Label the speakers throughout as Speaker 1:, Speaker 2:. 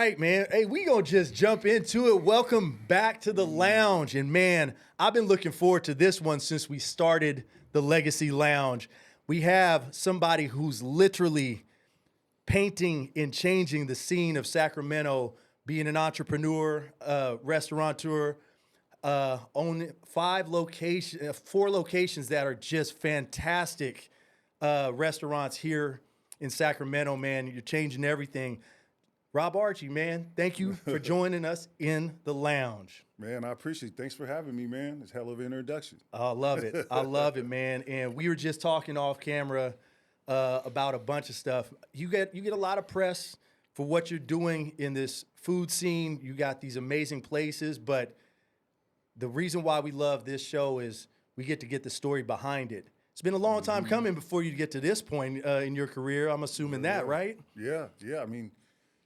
Speaker 1: right, man. Hey, we gonna just jump into it. Welcome back to the lounge. And man, I've been looking forward to this one since we started the Legacy Lounge. We have somebody who's literally painting and changing the scene of Sacramento, being an entrepreneur, restaurateur, own 4 locations that are just fantastic restaurants here in Sacramento, man. You're changing everything. Rob Archie, man, thank you for joining us in the lounge.
Speaker 2: Man, I appreciate it. Thanks for having me, man. It's a hell of an introduction.
Speaker 1: I love it. I love it, man. And we were just talking off camera about a bunch of stuff. You get a lot of press for what you're doing in this food scene. You got these amazing places, but the reason why we love this show is we get to get the story behind it. It's been a long time coming before you get to this point in your career. I'm assuming that, right?
Speaker 2: Yeah. I mean,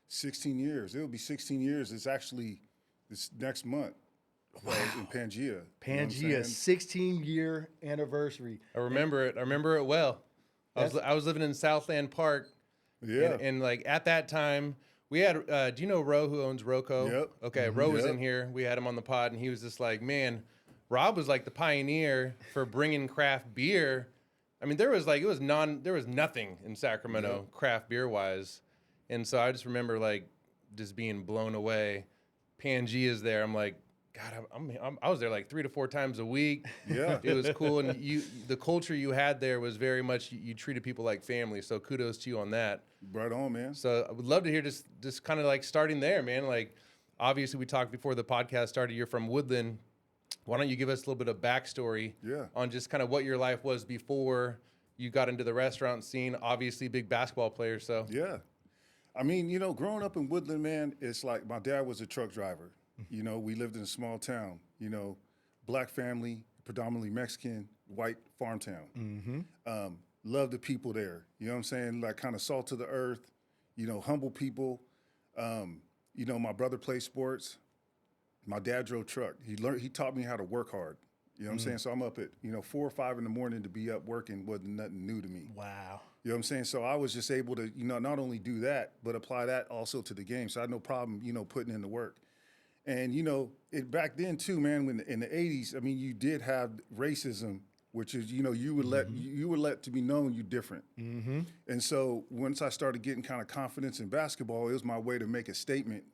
Speaker 2: 16 years. It'll be 16 years. It's actually this next month in Pangea.
Speaker 1: Pangea, 16-year anniversary.
Speaker 3: I remember it well. I was living in Southland Park.
Speaker 2: Yeah.
Speaker 3: And like at that time, we had, do you know Ro, who owns Roco?
Speaker 2: Yep.
Speaker 3: Okay, Ro was in here. We had him on the pod, and he was just like, man, Rob was like the pioneer for bringing craft beer. I mean, there was nothing in Sacramento craft beer wise. And so I just remember like just being blown away. Pangea's there. I'm like, God, I was there like 3 to 4 times a week.
Speaker 2: Yeah.
Speaker 3: It was cool. And the culture you had there was very much, you treated people like family. So kudos to you on that.
Speaker 2: Right on, man.
Speaker 3: So I would love to hear just kind of like starting there, man. Like, obviously we talked before the podcast started, you're from Woodland. Why don't you give us a little bit of backstory on just kind of what your life was before you got into the restaurant scene? Obviously big basketball player, so.
Speaker 2: Yeah. I mean, growing up in Woodland, man, it's like my dad was a truck driver. We lived in a small town, black family, predominantly Mexican, white farm town. Love the people there. You know what I'm saying? Like kind of salt to the earth, humble people. My brother played sports. My dad drove truck. He taught me how to work hard. You know what I'm saying? So I'm up at, 4 or 5 in the morning to be up working wasn't nothing new to me.
Speaker 1: Wow.
Speaker 2: You know what I'm saying? So I was just able to, not only do that, but apply that also to the game. So I had no problem, putting in the work. And, back then too, man, when in the 80s, I mean, you did have racism, which is, you would let to be known you different. And so once I started getting kind of confidence in basketball, it was my way to make a statement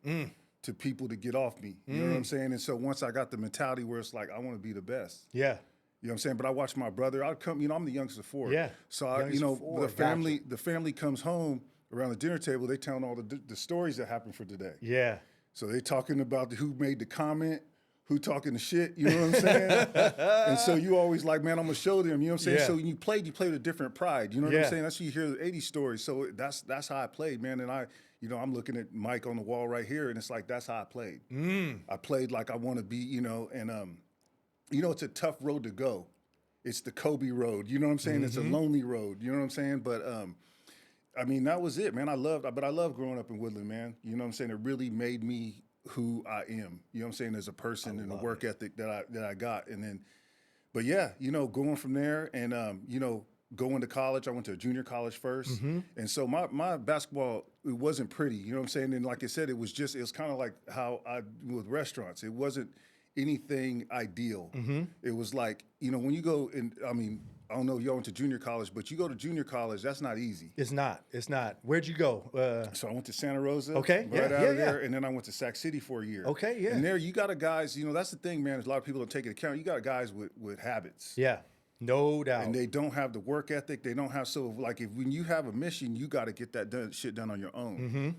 Speaker 2: to people to get off me. You know what I'm saying? And so once I got the mentality where it's like, I want to be the best.
Speaker 1: Yeah.
Speaker 2: You know what I'm saying? But I watched my brother. I'd come, I'm the youngest of 4.
Speaker 1: Yeah.
Speaker 2: So the family comes home around the dinner table. They telling all the stories that happened for today.
Speaker 1: Yeah.
Speaker 2: So they talking about who made the comment, who talking the shit. You know what I'm saying? And so you always like, man, I'm gonna show them. You know what I'm saying?
Speaker 1: Yeah.
Speaker 2: So when you played with a different pride. You know what I'm saying? That's what you hear the '80s stories. So that's how I played, man. And I'm looking at Mike on the wall right here, and it's like that's how I played. I played like I want to be, and it's a tough road to go. It's the Kobe road. You know what I'm saying? It's a lonely road. You know what I'm saying? But I mean, that was it, man. I love growing up in Woodland, man. You know what I'm saying? It really made me who I am. You know what I'm saying? As a person and the work ethic that I got. And then, but yeah, going from there and going to college. I went to a junior college first. And so my basketball, it wasn't pretty. You know what I'm saying? And like I said, it was kind of like how I do with restaurants. It wasn't anything ideal. It was like, when you go and I don't know if y'all went to junior college, but you go to junior college, that's not easy.
Speaker 1: It's not. Where'd you go?
Speaker 2: So I went to Santa Rosa.
Speaker 1: Okay.
Speaker 2: Right out of there. And then I went to Sac City for a year.
Speaker 1: Okay, yeah.
Speaker 2: And there you got guys, that's the thing, man, is a lot of people don't take into account. You got guys with habits.
Speaker 1: Yeah. No doubt.
Speaker 2: And they don't have the work ethic. They don't have, so like when you have a mission, you got to get that shit done on your own.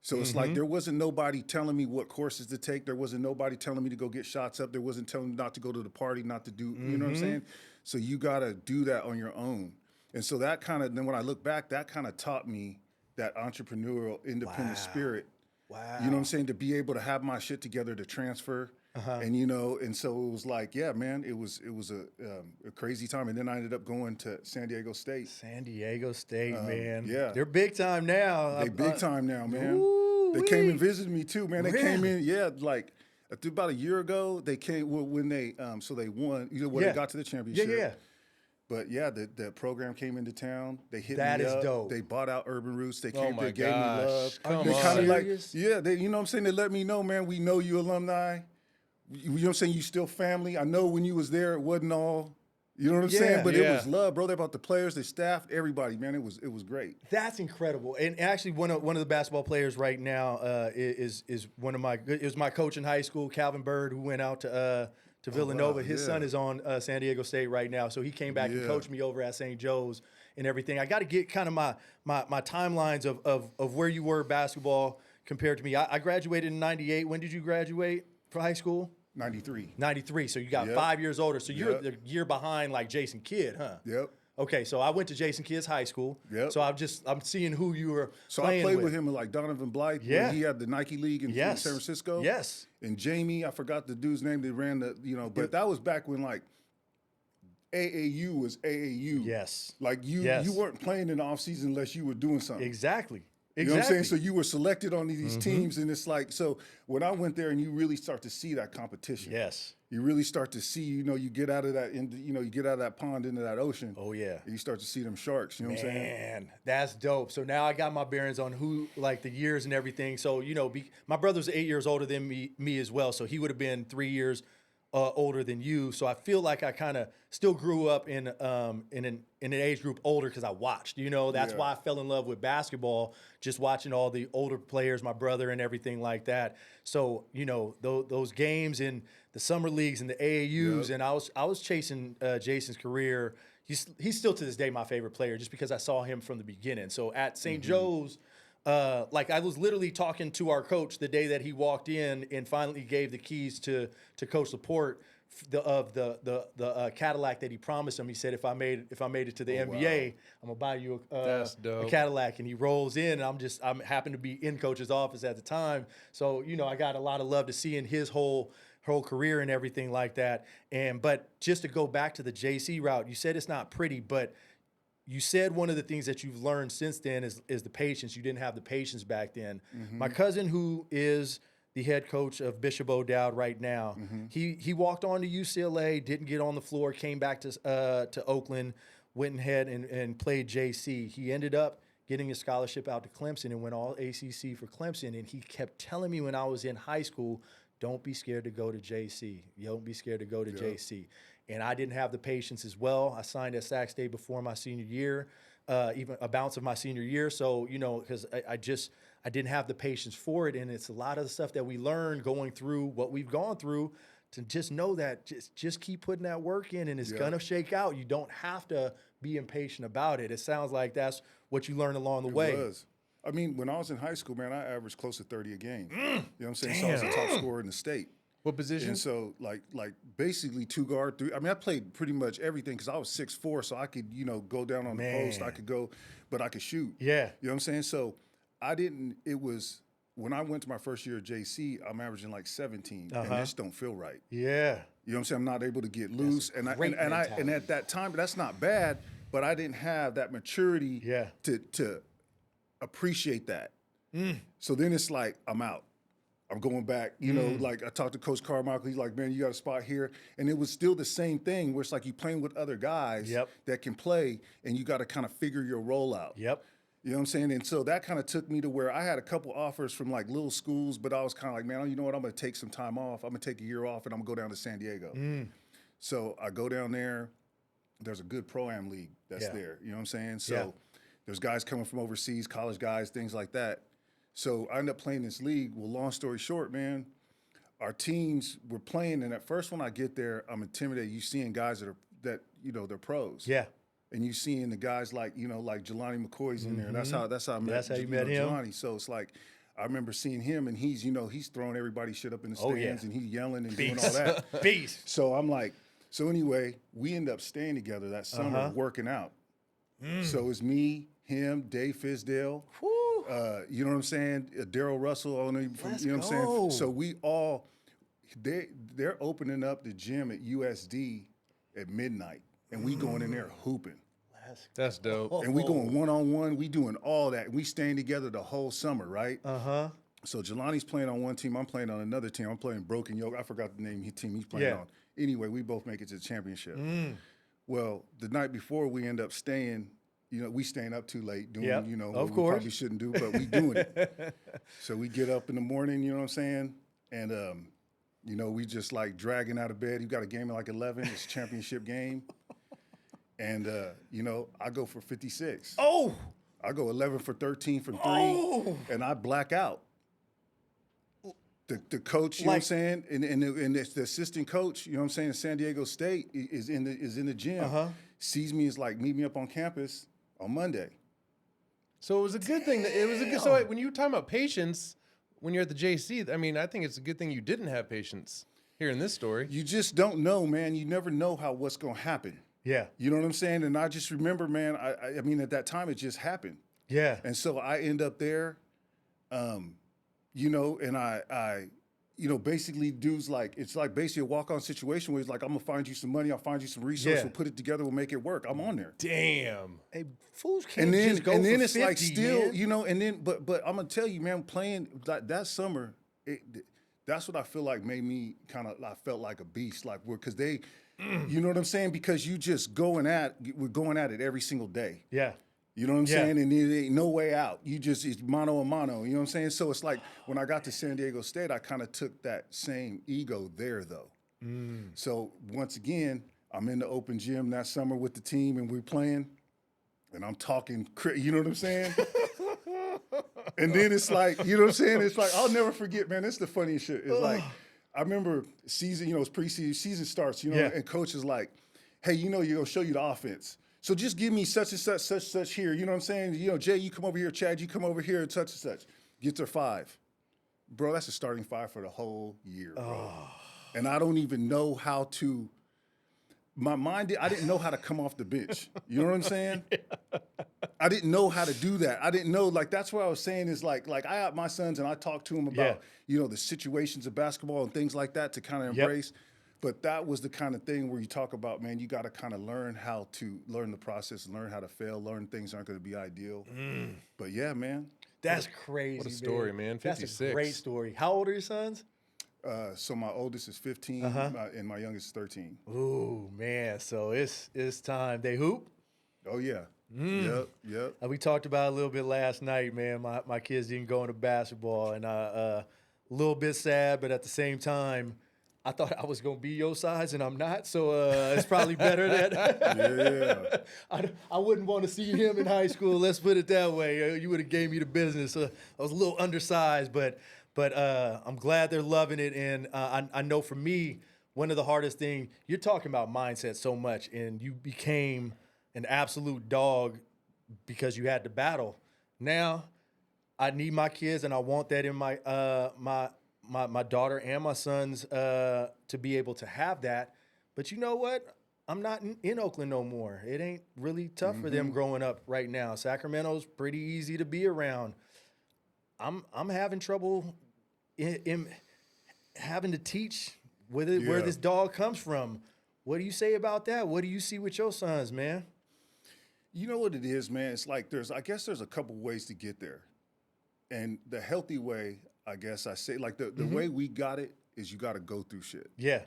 Speaker 2: So it's like there wasn't nobody telling me what courses to take. There wasn't nobody telling me to go get shots up. There wasn't telling me not to go to the party, not to do, you know what I'm saying? So you got to do that on your own. And so that kind of, then when I look back, that kind of taught me that entrepreneurial, independent spirit.
Speaker 1: Wow.
Speaker 2: You know what I'm saying? To be able to have my shit together to transfer. And, and so it was like, yeah, man, it was a crazy time. And then I ended up going to San Diego State.
Speaker 1: San Diego State, man.
Speaker 2: Yeah.
Speaker 1: They're big time now.
Speaker 2: They big time now, man.
Speaker 1: Ooh-wee.
Speaker 2: They came and visited me too, man. They
Speaker 1: Really?
Speaker 2: came in, like about a year ago. They came when they they won. They got to the championship.
Speaker 1: Yeah.
Speaker 2: But yeah, the program came into town. They hit
Speaker 1: That
Speaker 2: me
Speaker 1: is
Speaker 2: up.
Speaker 1: dope.
Speaker 2: They bought out Urban Roots. They
Speaker 3: Oh
Speaker 2: came.
Speaker 3: my
Speaker 2: They gave me
Speaker 3: gosh.
Speaker 2: love.
Speaker 3: Come
Speaker 2: They
Speaker 3: on.
Speaker 2: kind of like,
Speaker 1: Serious?
Speaker 2: yeah. They, you know what I'm saying? They let me know, man. We know you alumni. You know what I'm saying? You still family. I know when you was there, it wasn't all. You know what I'm saying? But it
Speaker 3: Yeah.
Speaker 2: was love, bro. They about the players, the staff, everybody, man. It was great.
Speaker 1: That's incredible. And actually, one of the basketball players right now is one of my. It was my coach in high school, Calvin Bird, who went out to Villanova. His son is on San Diego State right now, so he came back and coached me over at St. Joe's and everything. I got to get kind of my timelines of where you were basketball compared to me. I graduated in '98. When did you graduate from high school?
Speaker 2: 93.
Speaker 1: 93. So you got 5 years older. So you're the year behind like Jason Kidd, huh?
Speaker 2: Yep.
Speaker 1: Okay, so I went to Jason Kidd's high school.
Speaker 2: Yep.
Speaker 1: So I'm seeing who you were
Speaker 2: So
Speaker 1: playing
Speaker 2: I played with him in like Donovan Blythe.
Speaker 1: Yeah.
Speaker 2: When he had the Nike League in San Francisco.
Speaker 1: Yes.
Speaker 2: And Jamie, I forgot the dude's name that ran the, but that was back when like AAU was AAU.
Speaker 1: Yes.
Speaker 2: Like you weren't playing in the offseason unless you were doing something.
Speaker 1: Exactly.
Speaker 2: You know what I'm saying? So you were selected on these teams, and it's like, so when I went there and you really start to see that competition.
Speaker 1: Yes.
Speaker 2: You really start to see, you get out of that, you get out of that pond into that ocean.
Speaker 1: Oh, yeah.
Speaker 2: And you start to see them sharks, you know what I'm saying?
Speaker 1: Man, that's dope. So now I got my bearings on who, like the years and everything. So, my brother's 8 years older than me as well. So he would have been 3 years older than you. So I feel like I kind of still grew up in an age group older because I watched. That's why I fell in love with basketball, just watching all the older players, my brother and everything like that. So those games in the summer leagues and the AAUs, and I was chasing Jason's career. He's still to this day my favorite player, just because I saw him from the beginning. So at St. Joe's. I was literally talking to our coach the day that he walked in and finally gave the keys to Coach Laporte of the Cadillac that he promised him. He said, if I made it to the NBA, I'm gonna buy you a Cadillac. And he rolls in, and I'm happened to be in Coach's office at the time, so I got a lot of love to see in his whole career and everything like that. But just to go back to the JC route, you said it's not pretty, but you said one of the things that you've learned since then is the patience. You didn't have the patience back then. My cousin, who is the head coach of Bishop O'Dowd right now, he walked on to UCLA, didn't get on the floor, came back to Oakland, went ahead and played JC. He ended up getting a scholarship out to Clemson and went all ACC for Clemson. And he kept telling me when I was in high school, don't be scared to go to JC. You don't be scared to go to JC. And I didn't have the patience as well. I signed at Sac State before my senior year, even a bounce of my senior year. So, because I didn't have the patience for it. And it's a lot of the stuff that we learn going through what we've gone through, to just know that just keep putting that work in, and it's going to shake out. You don't have to be impatient about it. It sounds like that's what you learned along the way.
Speaker 2: It was. I mean, when I was in high school, man, I averaged close to 30 a game. You know what I'm saying? So I was the top scorer in the state.
Speaker 3: What position?
Speaker 2: And so, like basically 2 guard, 3. I mean, I played pretty much everything because I was 6'4", so I could, go down on the post. I could go, but I could shoot.
Speaker 1: Yeah.
Speaker 2: You know what I'm saying? So it was, when I went to my first year at JC, I'm averaging like 17, and this don't feel right.
Speaker 1: Yeah.
Speaker 2: You know what I'm saying? I'm not able to get loose. And at that time, that's not bad, but I didn't have that maturity to appreciate that. So then it's like, I'm out. I'm going back, like I talked to Coach Carmichael. He's like, man, you got a spot here. And it was still the same thing where it's like you playing with other guys that can play, and you got to kind of figure your role out.
Speaker 1: Yep.
Speaker 2: You know what I'm saying? And so that kind of took me to where I had a couple offers from like little schools, but I was kind of like, man, you know what? I'm going to take some time off. I'm going to take a year off, and I'm going to go down to San Diego. So I go down there. There's a good Pro-Am league that's there. You know what I'm saying? So there's guys coming from overseas, college guys, things like that. So I ended up playing this league. Well, long story short, man, our teams were playing, and at first when I get there, I'm intimidated. You seeing guys that they're pros. Yeah. And you seeing the guys like Jelani McCoy's in there. That's how I met.
Speaker 1: That's how you met him.
Speaker 2: Jelani. So it's like I remember seeing him, and he's throwing everybody's shit up in the stands, and he's yelling and doing all that.
Speaker 1: Beast.
Speaker 2: So I'm like, so anyway, we end up staying together that summer working out. So it's me, him, Dave Fisdale. You know what I'm saying? Daryl Russell, you know what I'm saying? So we all, they're opening up the gym at USD at midnight, and we going in there hooping.
Speaker 3: That's dope.
Speaker 2: And we going one-on-one. We doing all that. We staying together the whole summer, right? So Jelani's playing on one team. I'm playing on another team. I'm playing Broken Yoke. I forgot the name of the team he's playing on. Anyway, we both make it to the championship. Well, the night before we end up staying, we staying up too late doing,
Speaker 1: Yep,
Speaker 2: what
Speaker 1: of
Speaker 2: we
Speaker 1: course.
Speaker 2: probably shouldn't do, but we doing it. So we get up in the morning, you know what I'm saying? And, we just like dragging out of bed. You got a game at like 11, it's a championship game. And, I go for 56.
Speaker 1: Oh,
Speaker 2: I go 11 for 13 from 3, and I black out. The coach, you know what I'm saying, and the assistant coach, you know what I'm saying, in San Diego State is in the gym, sees me, is like, meet me up on campus on Monday.
Speaker 3: So it was a good thing. It was a good. So when you were talking about patience, when you're at the JC, I mean, I think it's a good thing you didn't have patience here in this story.
Speaker 2: You just don't know, man. You never know what's gonna happen.
Speaker 1: yeah,
Speaker 2: You know what I'm saying? And I just remember, man. I mean, at that time, it just happened.
Speaker 1: yeah.
Speaker 2: And so I end up there, and I basically dudes like, it's like basically a walk-on situation where he's like, I'm gonna find you some money, I'll find you some resources, we'll put it together, we'll make it work. I'm on there.
Speaker 3: Damn.
Speaker 1: Hey, fools can't
Speaker 2: And then
Speaker 1: just go
Speaker 2: and then
Speaker 1: for
Speaker 2: it's
Speaker 1: 50,
Speaker 2: like still,
Speaker 1: man.
Speaker 2: and then but I'm gonna tell you, man, playing that summer, that's what I feel like made me I felt like a beast, like because they, you know what I'm saying? Because you just we're going at it every single day.
Speaker 1: Yeah.
Speaker 2: You know what I'm saying? And there ain't no way out. It's mano a mano. You know what I'm saying? So it's like when I got to San Diego State, I kind of took that same ego there, though. So once again, I'm in the open gym that summer with the team, and we're playing, and I'm talking, you know what I'm saying? And then it's like, you know what I'm saying? It's like, I'll never forget, man. It's the funniest shit. It's like, I remember season, it's preseason, season starts, and coach is like, hey, you're going to show you the offense. So just give me such and such here. You know what I'm saying? Jay, you come over here. Chad, you come over here, and such and such. Get their 5. Bro, that's a starting 5 for the whole year, bro. And I don't even know how to, I didn't know how to come off the bench. You know what I'm saying? I didn't know how to do that. I didn't know, that's what I was saying is like I have my sons and I talk to them about, the situations of basketball and things like that to kind of embrace. But that was the kind of thing where you talk about, man, you got to kind of learn the process, learn how to fail, learn things aren't going to be ideal. But yeah, man.
Speaker 1: That's crazy.
Speaker 3: What a story, man. 56.
Speaker 1: That's a great story. How old are your sons?
Speaker 2: So my oldest is 15 and my youngest is 13.
Speaker 1: Ooh, man. So it's time. They hoop?
Speaker 2: Oh, yeah. Yep.
Speaker 1: We talked about it a little bit last night, man. My kids didn't go into basketball, and a little bit sad, but at the same time, I thought I was going to be your size, and I'm not, so it's probably better that I wouldn't want to see him in high school. Let's put it that way. You would have gave me the business. I was a little undersized, but I'm glad they're loving it, and I know for me, one of the hardest things, you're talking about mindset so much, and you became an absolute dog because you had to battle. Now, I need my kids, and I want that in my my daughter and my sons to be able to have that. But you know what? I'm not in Oakland no more. It ain't really tough for them growing up right now. Sacramento's pretty easy to be around. I'm having trouble in having to teach where this dog comes from. What do you say about that? What do you see with your sons, man?
Speaker 2: You know what it is, man? It's like I guess there's a couple ways to get there. And the healthy way, I guess I say, like the way we got it is you got to go through shit.
Speaker 1: Yeah.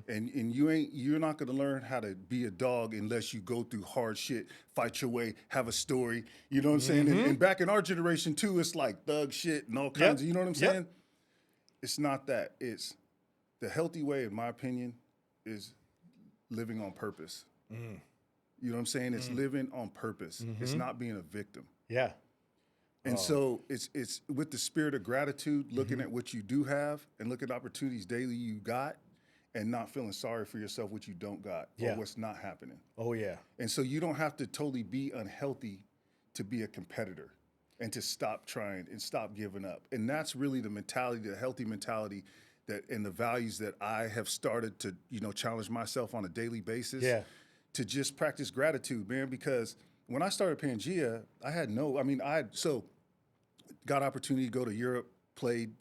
Speaker 2: And you're not going to learn how to be a dog unless you go through hard shit, fight your way, have a story. You know what I'm saying? And back in our generation too, it's like thug shit and all kinds of, you know what I'm saying? It's not that. It's the healthy way, in my opinion, is living on purpose. You know what I'm saying? It's living on purpose. It's not being a victim.
Speaker 1: Yeah.
Speaker 2: And so it's with the spirit of gratitude, looking at what you do have and looking at opportunities daily you got and not feeling sorry for yourself what you don't got or what's not happening.
Speaker 1: Oh, yeah.
Speaker 2: And so you don't have to totally be unhealthy to be a competitor and to stop trying and stop giving up. And that's really the mentality, the healthy mentality that and the values that I have started to, challenge myself on a daily basis.
Speaker 1: Yeah.
Speaker 2: To just practice gratitude, man, because when I started Pangea, I got opportunity to go to Europe, played,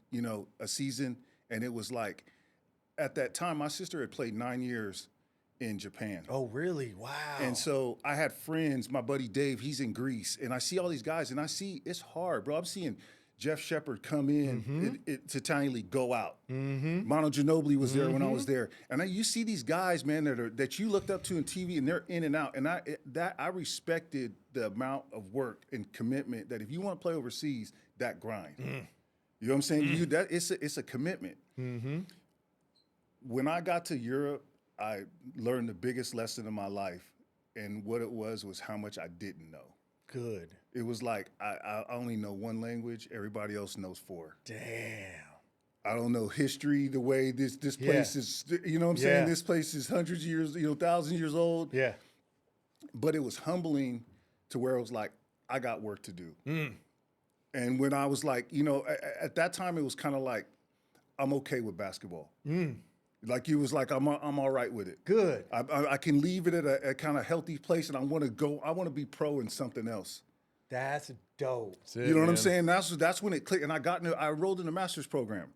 Speaker 2: a season, and it was like, at that time, my sister had played 9 years in Japan.
Speaker 1: Oh, really? Wow.
Speaker 2: And so I had friends, my buddy Dave, he's in Greece, and I see all these guys, and I see it's hard, bro. I'm seeing Jeff Shepard come in, it's Italian League, go out. Mono Ginobili was there when I was there. And you see these guys, man, that you looked up to on TV, and they're in and out. And I respected the amount of work and commitment that if you want to play overseas, that grind. You know what I'm saying? It's a commitment. When I got to Europe, I learned the biggest lesson of my life. And what it was how much I didn't know.
Speaker 1: Good.
Speaker 2: It was like I only know one language. Everybody else knows 4.
Speaker 1: Damn.
Speaker 2: I don't know history the way this place is. You know what I'm saying? This place is hundreds of years, 1,000 years old.
Speaker 1: Yeah.
Speaker 2: But it was humbling to where it was like, I got work to do. And when I was like, at that time, it was kind of like, I'm okay with basketball. Like you was like, I'm all right with it.
Speaker 1: Good.
Speaker 2: I can leave it at a kind of healthy place, and I want to be pro in something else.
Speaker 1: That's dope.
Speaker 2: You know what I'm saying? That's when it clicked, and I enrolled in the master's program.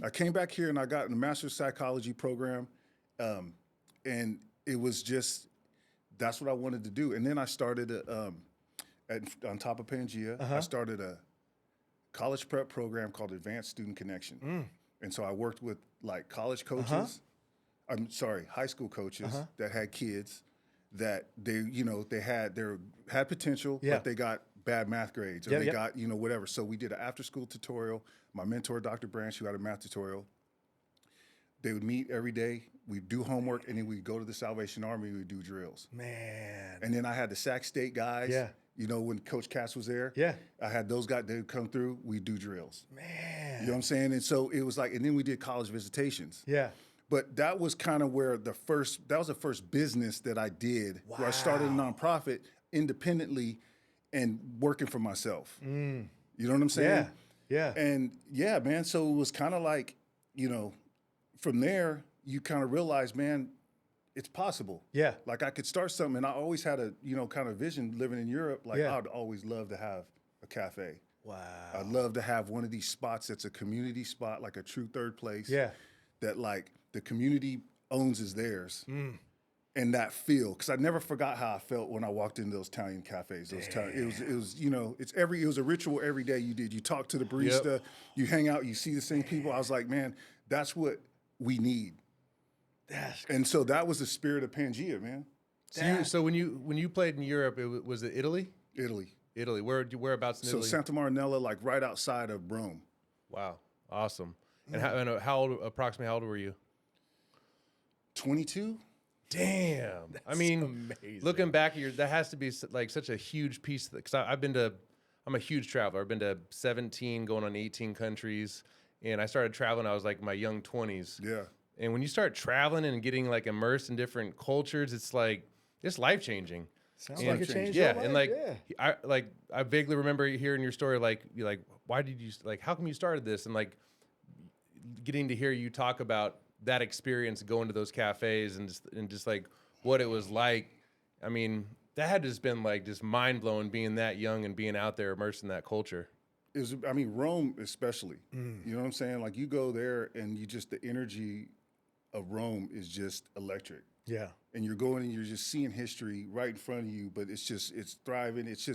Speaker 2: I came back here and I got in the master's psychology program, and it was just that's what I wanted to do. And then I started on top of Pangea. I started a college prep program called Advanced Student Connection. And so I worked with like college coaches, high school coaches that had kids that they had potential, but they got bad math grades or they got, whatever. So we did an after school tutorial. My mentor, Dr. Branch, who had a math tutorial, they would meet every day. We'd do homework, and then we'd go to the Salvation Army, we'd do drills.
Speaker 1: Man.
Speaker 2: And then I had the Sac State guys.
Speaker 1: Yeah.
Speaker 2: When Coach Cass was there, I had those guys, they would come through, we'd do drills.
Speaker 1: Man.
Speaker 2: You know what I'm saying? And so it was like, and then we did college visitations.
Speaker 1: Yeah.
Speaker 2: But that was kind of where that was the first business that I did, where I started a nonprofit independently and working for myself. You know what I'm saying?
Speaker 1: Yeah.
Speaker 2: And yeah, man, so it was kind of like, from there, you kind of realize, man, it's possible.
Speaker 1: Yeah.
Speaker 2: Like I could start something, and I always had a, kind of vision living in Europe. Like I'd always love to have a cafe.
Speaker 1: Wow.
Speaker 2: I'd love to have one of these spots that's a community spot, like a true third place.
Speaker 1: Yeah. That
Speaker 2: like the community owns as theirs. And that feel, because I never forgot how I felt when I walked into those Italian cafes. It was a ritual every day you did. You talk to the barista, you hang out, you see the same people. I was like, man, that's what we need. And so that was the spirit of Pangea, man.
Speaker 3: So when you played in Europe, was it Italy?
Speaker 2: Italy.
Speaker 3: Whereabouts in Italy?
Speaker 2: So Santa Marinella, like right outside of Rome.
Speaker 3: Wow, awesome. And approximately how old were you?
Speaker 2: 22.
Speaker 3: Damn. I mean,
Speaker 1: amazing.
Speaker 3: Looking back at that has to be like such a huge piece. Because I'm a huge traveler. I've been to 17, going on 18 countries, and I started traveling. I was like my young 20s.
Speaker 2: Yeah.
Speaker 3: And when you start traveling and getting like immersed in different cultures, it's life changing.
Speaker 1: Sounds like it changed
Speaker 3: yeah,
Speaker 1: your life.
Speaker 3: And I vaguely remember hearing your story. Like why did you how come you started this? And like getting to hear you talk about that experience going to those cafes and just like what it was like. I mean, that had just been like just mind blowing being that young and being out there immersed in that culture.
Speaker 2: Rome especially. You know what I'm saying? Like you go there and the energy of Rome is just electric.
Speaker 1: Yeah.
Speaker 2: And you're going and you're just seeing history right in front of you, but it's thriving. It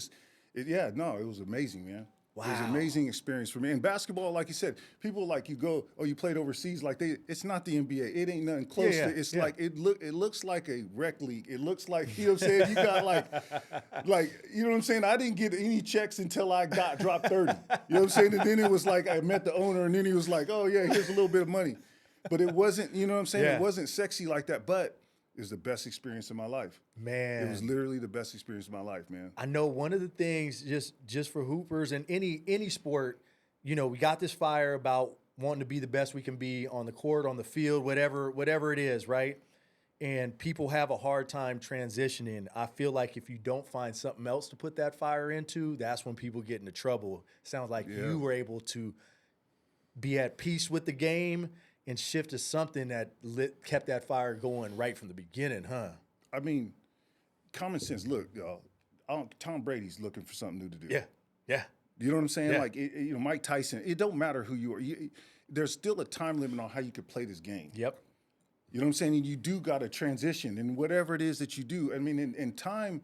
Speaker 2: was amazing, man.
Speaker 1: Wow.
Speaker 2: It was an amazing experience for me. And basketball, like you said, people like you go, you played overseas, it's not the NBA. It ain't nothing close to it's like it looks like a rec league. It looks like, you know what I'm saying? You got like you know what I'm saying? I didn't get any checks until I dropped 30. You know what I'm saying? And then it was like I met the owner and then he was like, oh yeah, here's a little bit of money. But it wasn't, you know what I'm saying?
Speaker 1: Yeah.
Speaker 2: It wasn't sexy like that, but it was the best experience of my life.
Speaker 1: Man.
Speaker 2: It was literally the best experience of my life, man.
Speaker 1: I know one of the things just for hoopers and any sport, we got this fire about wanting to be the best we can be on the court, on the field, whatever it is, right? And people have a hard time transitioning. I feel like if you don't find something else to put that fire into, that's when people get into trouble. Sounds like you were able to be at peace with the game and shift to something that kept that fire going right from the beginning, huh?
Speaker 2: I mean, common sense. Look, y'all, Tom Brady's looking for something new to do.
Speaker 1: Yeah.
Speaker 2: You know what I'm saying?
Speaker 1: Yeah.
Speaker 2: Like, Mike Tyson, it don't matter who you are. There's still a time limit on how you could play this game.
Speaker 1: Yep.
Speaker 2: You know what I'm saying? And you do got to transition in whatever it is that you do. I mean, in time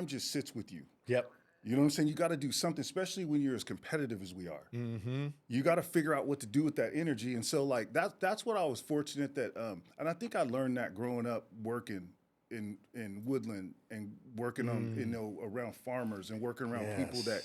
Speaker 2: just sits with you.
Speaker 1: Yep.
Speaker 2: You know what I'm saying? You got to do something, especially when you're as competitive as we are. Mm-hmm. You got to figure out what to do with that energy. And so, like, that's what I was fortunate that, and I think I learned that growing up working in Woodland and working on, around farmers and working around people that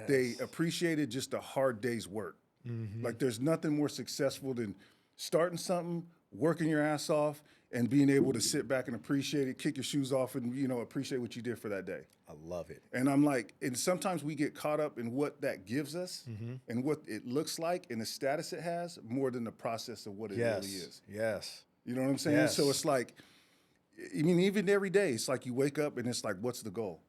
Speaker 2: they appreciated just a hard day's work. Mm-hmm. Like, there's nothing more successful than starting something, working your ass off, and being able to sit back and appreciate it, kick your shoes off, and appreciate what you did for that day.
Speaker 1: I love it.
Speaker 2: And I'm like, and sometimes we get caught up in what that gives us and what it looks like and the status it has more than the process of what it really is.
Speaker 1: Yes.
Speaker 2: You know what I'm saying?
Speaker 1: Yes.
Speaker 2: So it's like, I mean, even every day, it's like you wake up and it's like, what's the goal?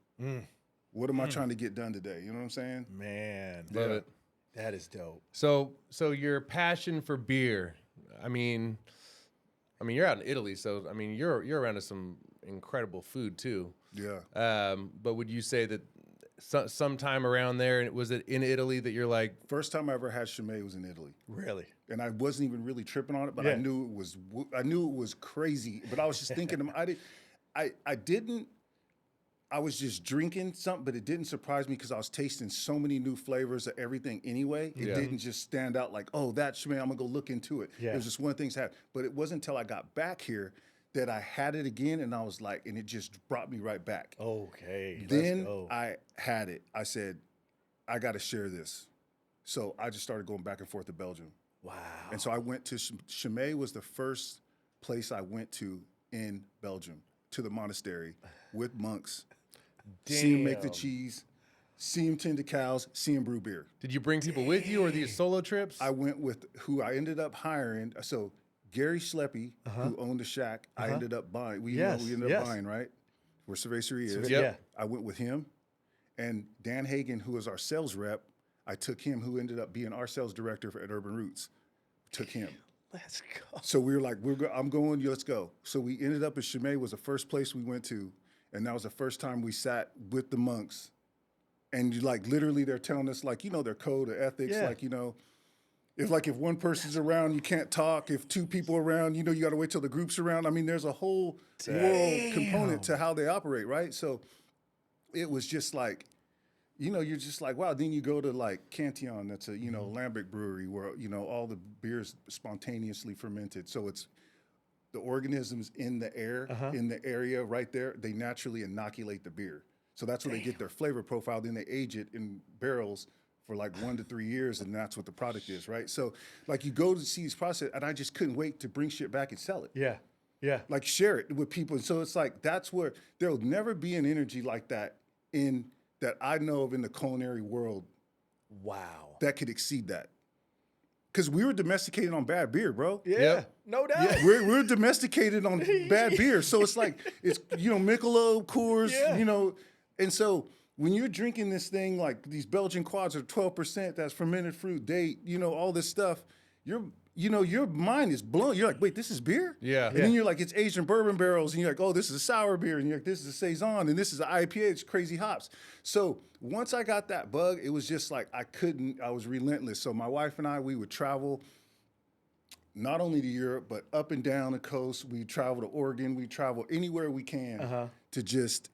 Speaker 2: What am I trying to get done today? You know what I'm saying?
Speaker 1: Man,
Speaker 3: Love it.
Speaker 1: that is dope.
Speaker 3: So your passion for beer. I mean, you're out in Italy, so I mean, you're around to some incredible food too.
Speaker 2: Yeah.
Speaker 3: But would you say that sometime around there, was it in Italy that you're like?
Speaker 2: First time I ever had Chimay was in Italy.
Speaker 1: Really?
Speaker 2: And I wasn't even really tripping on it, but I knew it was crazy. But I was just thinking, I was just drinking something, but it didn't surprise me because I was tasting so many new flavors of everything anyway. It didn't just stand out like, oh, that's Chimay, I'm gonna go look into it.
Speaker 1: Yeah.
Speaker 2: It was just one thing's happened. But it wasn't until I got back here that I had it again, and I was like, and it just brought me right back.
Speaker 1: Okay.
Speaker 2: Then
Speaker 1: let's go.
Speaker 2: I had it. I said, I got to share this. So I just started going back and forth to Belgium.
Speaker 1: Wow.
Speaker 2: And so I went to Chimay was the first place I went to in Belgium, to the monastery with monks. See them make the cheese, see them tend to cows, see them brew beer.
Speaker 3: Did you bring people with you, or these solo trips?
Speaker 2: I went with who I ended up hiring. So Gary Schleppy, who owned the shack, I ended up buying. We ended up buying, right? Where Cervecería is.
Speaker 3: Yep.
Speaker 2: I went with him. And Dan Hagen, who was our sales rep, I took him, who ended up being our sales director at Urban Roots. Took him.
Speaker 1: Let's go.
Speaker 2: So we were like, I'm going, let's go. So we ended up at Chimay, was the first place we went to. And that was the first time we sat with the monks. And literally they're telling us their code of ethics, if one person's around, you can't talk. If two people around, you got to wait till the group's around. I mean, there's a whole world component to how they operate, right? So it was just like, you're just like, wow. Then you go to Cantillon, that's a, Lambic brewery where, all the beer's spontaneously fermented. So it's the organisms in the air, in the area right there, they naturally inoculate the beer. So that's where they get their flavor profile. Then they age it in barrels for 1 to 3 years, and that's what the product is, right? So, you go to see this process, and I just couldn't wait to bring shit back and sell it.
Speaker 1: Yeah, yeah.
Speaker 2: Share it with people. And so it's that's where there'll never be an energy like that that I know of in the culinary world.
Speaker 1: Wow.
Speaker 2: That could exceed that. Because we were domesticated on bad beer, bro.
Speaker 1: Yeah,
Speaker 3: Yep.
Speaker 1: no doubt.
Speaker 2: Yeah, we're domesticated on bad beer. So it's Michelob, Coors, and so when you're drinking this thing, these Belgian quads are 12%, that's fermented fruit, date, all this stuff, your mind is blown. You're like, wait, this is beer?
Speaker 3: Yeah.
Speaker 2: And then you're like, it's aged in bourbon barrels, and you're like, oh, this is a sour beer, and you're like, this is a Saison, and this is an IPA, it's crazy hops. So once I got that bug, it was just I was relentless. So my wife and I, we would travel not only to Europe, but up and down the coast. We travel to Oregon, we travel anywhere we can to just,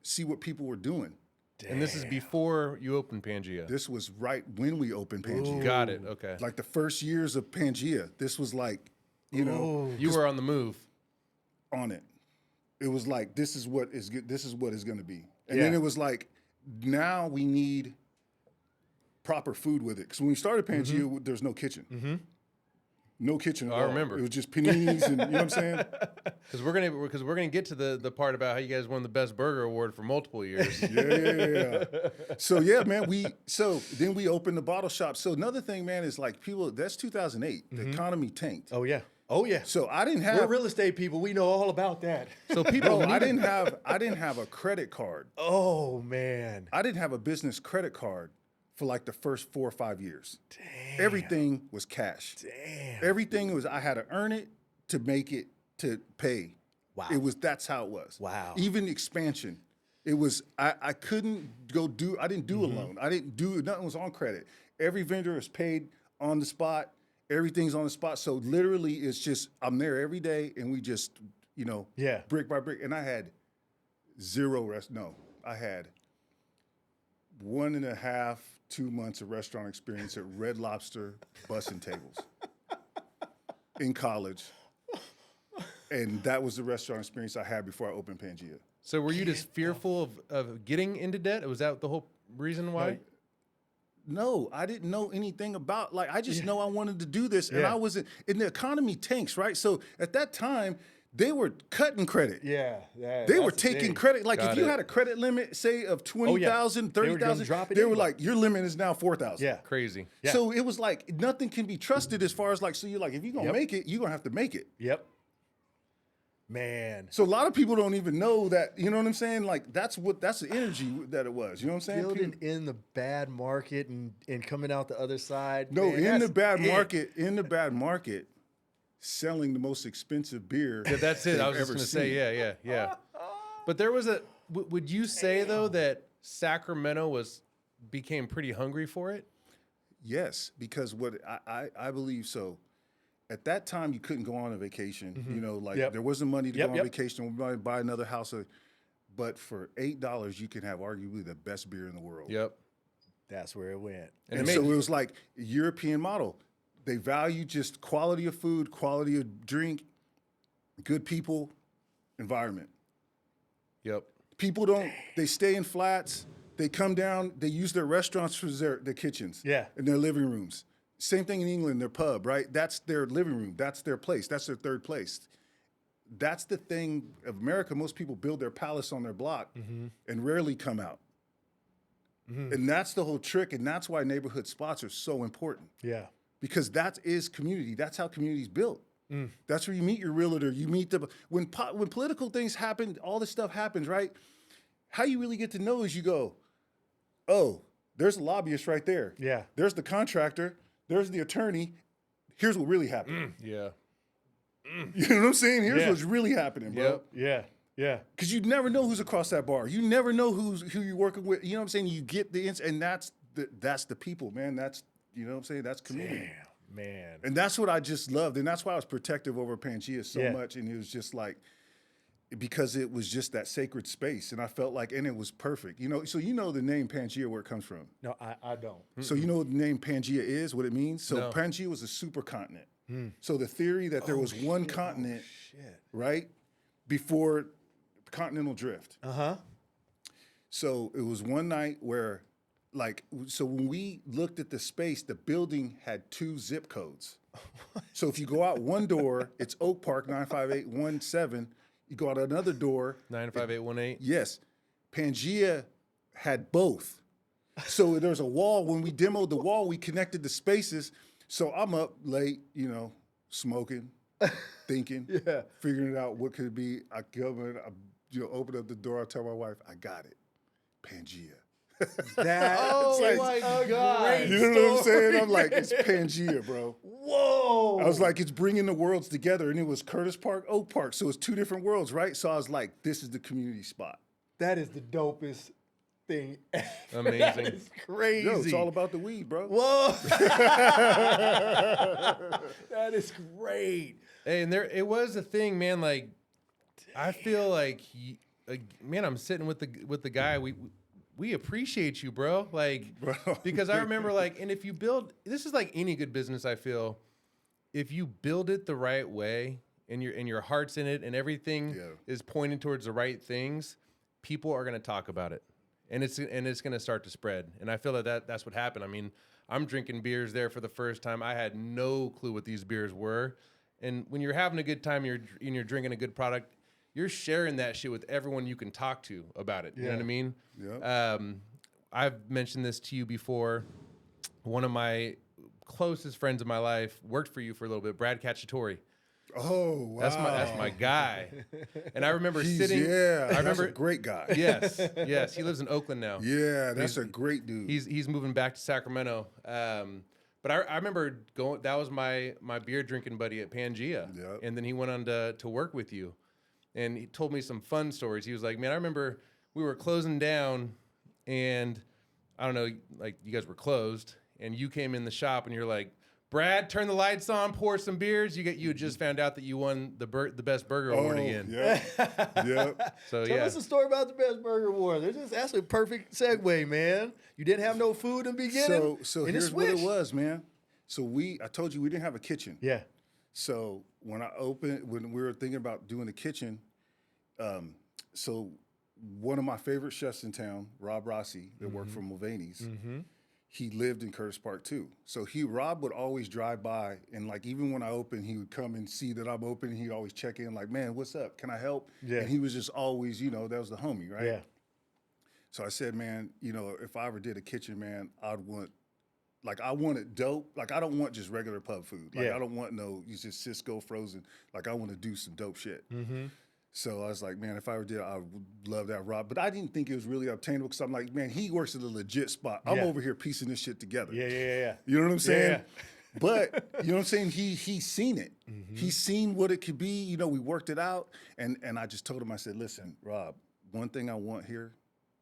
Speaker 2: see what people were doing.
Speaker 3: Damn. And this is before you opened Pangea.
Speaker 2: This was right when we opened Pangea.
Speaker 3: Got it. Okay.
Speaker 2: The first years of Pangea. This was
Speaker 3: you were on the move.
Speaker 2: On it. It was this is what is good. This is what is going to be. And then it was now we need proper food with it. Because when we started Pangea, there's no kitchen. Mm-hmm. No kitchen at all.
Speaker 3: I remember.
Speaker 2: It was just paninis and, you know what I'm saying?
Speaker 3: Because we're gonna get to the part about how you guys won the best burger award for multiple years.
Speaker 2: Yeah. So yeah, man, then we opened the bottle shop. So another thing, man, is people, that's 2008. The economy tanked.
Speaker 1: Oh yeah. Oh yeah.
Speaker 2: So I didn't have.
Speaker 1: We're real estate people. We know all about that.
Speaker 3: So people,
Speaker 2: I didn't have a credit card.
Speaker 1: Oh man.
Speaker 2: I didn't have a business credit card for the first 4 or 5 years.
Speaker 1: Damn.
Speaker 2: Everything was cash.
Speaker 1: Damn.
Speaker 2: Everything was, I had to earn it to make it, to pay.
Speaker 1: Wow.
Speaker 2: That's how it was.
Speaker 1: Wow.
Speaker 2: Even expansion. It was, I couldn't I didn't do a loan. Nothing was on credit. Every vendor is paid on the spot. Everything's on the spot. So literally it's just, I'm there every day and we just, brick by brick. And I had zero rest. No, I had 1.5, 2 months of restaurant experience at Red Lobster bussing tables in college. And that was the restaurant experience I had before I opened Pangea.
Speaker 3: So were you just fearful of getting into debt? Was that the whole reason why?
Speaker 2: No, I didn't know anything about, like, I just know I wanted to do this. And I wasn't, and the economy tanks, right? So at that time, they were cutting credit. They were taking credit. Like, if you had a credit limit, say, of 20,000, 30,000, they were like, your limit is now 4,000.
Speaker 1: Yeah.
Speaker 3: Crazy.
Speaker 1: Yeah.
Speaker 2: So it was like, nothing can be trusted as far as like, so you're like, if you're going to make it, you're going to have to make it.
Speaker 1: Yep. Man.
Speaker 2: So a lot of people don't even know that, you know what I'm saying? Like, that's the energy that it was. You know what I'm saying?
Speaker 1: Building in the bad market and coming out the other side.
Speaker 2: No,
Speaker 1: man,
Speaker 2: in the bad market, selling the most expensive beer.
Speaker 3: Yeah, that's it. I was just
Speaker 2: ever
Speaker 3: going to say, yeah. But there was would you say though that Sacramento became pretty hungry for it?
Speaker 2: Yes, because what I believe so. At that time, you couldn't go on a vacation. You know, like there wasn't money to go on vacation. We buy another house. But for $8, you can have arguably the best beer in the world.
Speaker 3: Yep.
Speaker 1: That's where it went.
Speaker 2: And so it was like a European model. They value just quality of food, quality of drink, good people, environment.
Speaker 3: Yep.
Speaker 2: People they stay in flats. They come down. They use their restaurants for their kitchens.
Speaker 1: Yeah.
Speaker 2: And their living rooms. Same thing in England, their pub, right? That's their living room. That's their place. That's their third place. That's the thing of America. Most people build their palace on their block and rarely come out. And that's the whole trick. And that's why neighborhood spots are so important.
Speaker 1: Yeah.
Speaker 2: Because that is community. That's how community is built. That's where you meet your realtor. You meet when political things happen, all this stuff happens, right? How you really get to know is you go, oh, there's a lobbyist right there.
Speaker 1: Yeah.
Speaker 2: There's the contractor. There's the attorney. Here's what really happened.
Speaker 3: Yeah.
Speaker 2: You know what I'm saying? Here's what's really happening, bro.
Speaker 1: Yep. Yeah.
Speaker 2: Because you never know who's across that bar. You never know who you're working with. You know what I'm saying? You get and that's the people, man. That's, you know what I'm saying? That's community.
Speaker 1: Damn, man.
Speaker 2: And that's what I just loved. And that's why I was protective over Pangea so much. And it was just like, because it was just that sacred space. And I felt like, and it was perfect. You know, so you know the name Pangea, where it comes from.
Speaker 1: No, I don't.
Speaker 2: So you know what the name Pangea is, what it means? So
Speaker 3: No.
Speaker 2: Pangea was a supercontinent. So the theory that there was one continent, right, before continental drift. So it was one night where, like, so when we looked at the space, the building had 2 zip codes. So if you go out one door, it's Oak Park 95817. You go out another door.
Speaker 3: 95818.
Speaker 2: Yes. Pangea had both. So there's a wall. When we demoed the wall, we connected the spaces. So I'm up late, you know, smoking, thinking, figuring it out. What could it be? I come in, open up the door. I tell my wife, I got it. Pangea.
Speaker 1: That's
Speaker 3: my God.
Speaker 2: You know what I'm saying? I'm like, it's Pangea, bro.
Speaker 1: Whoa.
Speaker 2: I was like, it's bringing the worlds together. And it was Curtis Park, Oak Park. So it's 2 different worlds, right? So I was like, this is the community spot.
Speaker 1: That is the dopest thing ever.
Speaker 3: Amazing.
Speaker 1: That is crazy.
Speaker 2: Yo, it's all about the weed, bro.
Speaker 1: Whoa. That is great.
Speaker 3: Hey, and it was a thing, man. Like, I feel like, man, I'm sitting with the guy. We appreciate you, bro. Like, because I remember, like, and if you build, this is like any good business, I feel, if you build it the right way and your heart's in it and everything is pointed towards the right things, people are going to talk about it. And it's going to start to spread. And I feel that's what happened. I mean, I'm drinking beers there for the first time. I had no clue what these beers were. And when you're having a good time, you're drinking a good product, you're sharing that shit with everyone you can talk to about it. You know what I mean?
Speaker 2: Yeah.
Speaker 3: I've mentioned this to you before. One of my closest friends in my life worked for you for a little bit, Brad Cacciatore.
Speaker 2: Oh, wow.
Speaker 3: That's my guy. And I remember
Speaker 2: That's a great guy.
Speaker 3: Yes. He lives in Oakland now.
Speaker 2: Yeah, that's a great dude.
Speaker 3: He's moving back to Sacramento. But I remember going. That was my beer drinking buddy at Pangea.
Speaker 2: Yep.
Speaker 3: And then he went on to work with you. And he told me some fun stories. He was like, man, I remember we were closing down and I don't know, like you guys were closed and you came in the shop and you're like, Brad, turn the lights on, pour some beers. You just found out that you won the best burger award again.
Speaker 2: Yeah. Yeah.
Speaker 3: So
Speaker 1: Tell us a story about the best burger award. That's a perfect segue, man. You didn't have no food in the beginning.
Speaker 2: So
Speaker 1: and
Speaker 2: here's what it was, man. So I told you we didn't have a kitchen.
Speaker 1: Yeah.
Speaker 2: So when we were thinking about doing the kitchen, so one of my favorite chefs in town, Rob Archie, that worked for Mulvaney's, he lived in Curtis Park too. So Rob would always drive by, and like even when I opened, he would come and see that I'm open. And he'd always check in, like, man, what's up? Can I help?
Speaker 1: Yeah.
Speaker 2: And he was just always, that was the homie, right?
Speaker 1: Yeah.
Speaker 2: So I said, man, if I ever did a kitchen, man, I want it dope. Like, I don't want just regular pub food. Like, I don't want it's just Cisco frozen. Like, I want to do some dope shit. So I was like, man, if I ever did, I would love that, Rob. But I didn't think it was really obtainable because I'm like, man, he works at a legit spot. I'm over here piecing this shit together.
Speaker 1: Yeah.
Speaker 2: You know what I'm saying?
Speaker 1: Yeah.
Speaker 2: But, you know what I'm saying? He's seen it. He's seen what it could be. We worked it out. And I just told him, I said, listen, Rob, one thing I want here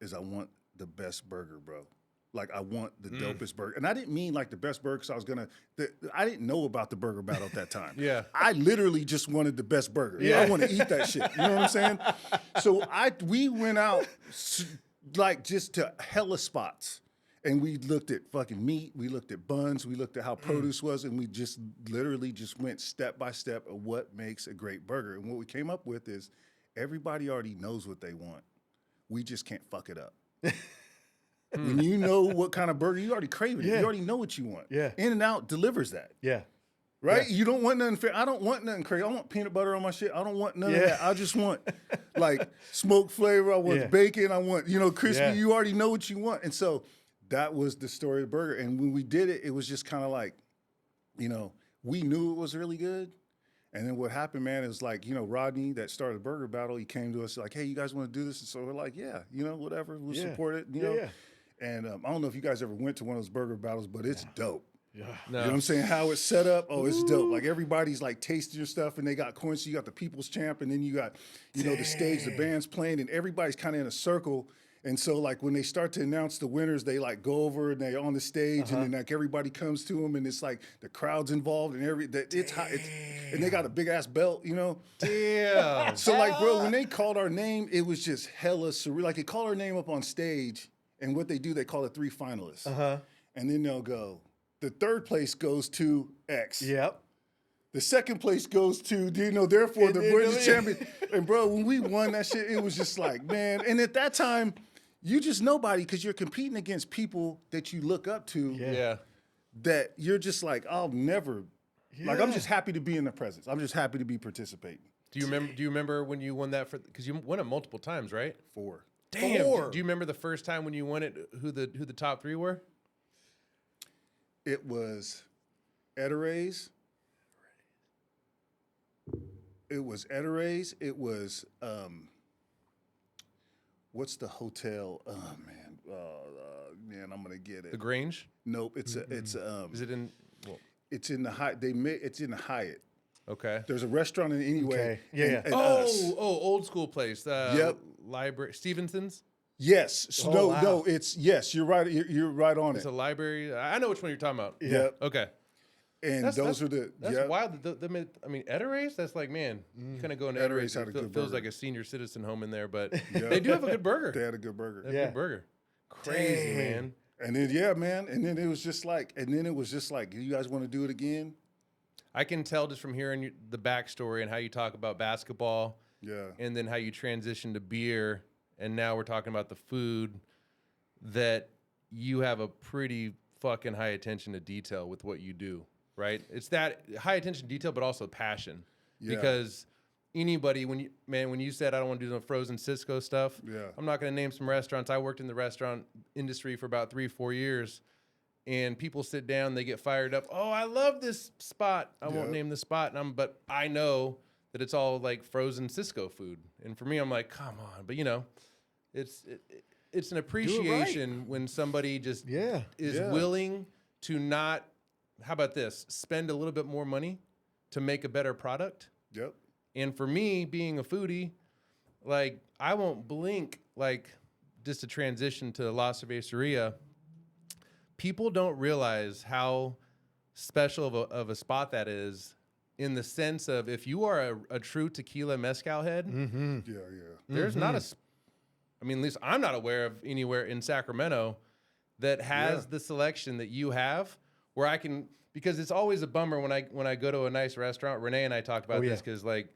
Speaker 2: is I want the best burger, bro. Like, I want the dopest burger. And I didn't mean like the best burger because I didn't know about the burger battle at that time.
Speaker 3: Yeah.
Speaker 2: I literally just wanted the best burger.
Speaker 1: Yeah.
Speaker 2: I want to eat that shit. You know what I'm saying? So we went out like just to hella spots. And we looked at fucking meat. We looked at buns. We looked at how produce was. And we just literally just went step by step of what makes a great burger. And what we came up with is everybody already knows what they want. We just can't fuck it up. When you know what kind of burger, you already crave it.
Speaker 1: Yeah.
Speaker 2: You already know what you want.
Speaker 1: Yeah.
Speaker 2: In-N-Out delivers that.
Speaker 1: Yeah.
Speaker 2: Right?
Speaker 1: Yeah.
Speaker 2: You don't want nothing fair. I don't want nothing crazy. I want peanut butter on my shit. I don't want none of that. I just want like smoked flavor. I want bacon. I want, crispy.
Speaker 1: Yeah.
Speaker 2: You already know what you want. And so that was the story of the burger. And when we did it, it was just kind of like, we knew it was really good. And then what happened, man, is like, Rodney that started the burger battle, he came to us like, hey, you guys want to do this? And so we're like, yeah, whatever. We'll support it,
Speaker 1: Yeah.
Speaker 2: And I don't know if you guys ever went to one of those burger battles, but it's dope.
Speaker 1: Yeah.
Speaker 3: No.
Speaker 2: You know what I'm saying? How it's set up. Oh, it's dope. Like everybody's like tasting your stuff and they got coins. So you got the People's Champ and then you got, the stage, the band's playing and everybody's kind of in a circle. And so like when they start to announce the winners, they like go over and they on the stage and then like everybody comes to them and it's like the crowd's involved and it's hot. And they got a big ass belt,
Speaker 3: Damn.
Speaker 2: So like, bro, when they called our name, it was just hella surreal. Like they call our name up on stage and what they do, they call it 3 finalists. And then they'll go, the third place goes to X.
Speaker 1: Yep.
Speaker 2: The second place goes to, therefore the British champion. And bro, when we won that shit, it was just like, man. And at that time, you just nobody because you're competing against people that you look up to.
Speaker 3: Yeah.
Speaker 2: That you're just like, I'll never, like I'm just happy to be in the presence. I'm just happy to be participating.
Speaker 3: Do you remember when you won that because you won it multiple times, right?
Speaker 2: 4.
Speaker 3: Damn.
Speaker 1: 4.
Speaker 3: Do you remember the first time when you won it? Who the top 3 were?
Speaker 2: It was Edorays. It was Edorays. It was what's the hotel? Oh man, I'm gonna get it.
Speaker 3: The Grange?
Speaker 2: Nope. It's
Speaker 3: Is it in? Well,
Speaker 2: It's in the Hyatt. It's in the Hyatt.
Speaker 3: okay.
Speaker 2: There's a restaurant in anyway.
Speaker 1: Okay. Yeah.
Speaker 2: and us.
Speaker 3: Old school place.
Speaker 2: Yep.
Speaker 3: Library. Stevenson's.
Speaker 2: Yes.
Speaker 1: Oh,
Speaker 2: No.
Speaker 1: wow.
Speaker 2: No. It's yes. You're right. You're right on
Speaker 3: It's
Speaker 2: it.
Speaker 3: a library. I know which one you're talking about.
Speaker 2: Yep.
Speaker 3: Okay.
Speaker 2: And those are the.
Speaker 3: That's
Speaker 2: yep.
Speaker 3: wild. I mean, Edorays. That's like, man, you kind of go into
Speaker 2: Edorays
Speaker 3: Edorays.
Speaker 2: had a
Speaker 3: It
Speaker 2: good
Speaker 3: feels
Speaker 2: burger.
Speaker 3: like a senior citizen home in there, but
Speaker 2: Yeah.
Speaker 3: they do have a good burger.
Speaker 2: They had a good burger.
Speaker 3: They have a good burger. Crazy,
Speaker 1: Dang.
Speaker 3: man.
Speaker 2: And then yeah, man. And then it was just like, you guys want to do it again?
Speaker 3: I can tell just from hearing the backstory and how you talk about basketball,
Speaker 2: Yeah.
Speaker 3: and then how you transition to beer, and now we're talking about the food, that you have a pretty fucking high attention to detail with what you do, right? It's that high attention to detail, but also passion.
Speaker 2: Yeah.
Speaker 3: Because anybody, when you said I don't want to do no frozen Cisco stuff,
Speaker 2: Yeah.
Speaker 3: I'm not going to name some restaurants. I worked in the restaurant industry for about 3-4 years. And people sit down, they get fired up. Oh, I love this spot. I won't
Speaker 2: Yeah.
Speaker 3: name the spot, but I know that it's all like frozen Cisco food. And for me, I'm like, come on. But it's an appreciation when somebody just
Speaker 1: Yeah.
Speaker 3: is
Speaker 2: Yeah.
Speaker 3: willing to not. How about this? Spend a little bit more money to make a better product.
Speaker 2: Yep.
Speaker 3: And for me, being a foodie, like I won't blink. Like just to transition to La Cervecería. People don't realize how special of a spot that is, in the sense of if you are a true tequila mezcal head,
Speaker 2: Yeah.
Speaker 3: there's not I mean, at least I'm not aware of anywhere in Sacramento that has the selection that you have, where I can, because it's always a bummer when I go to a nice restaurant. Rene and I talked about this because like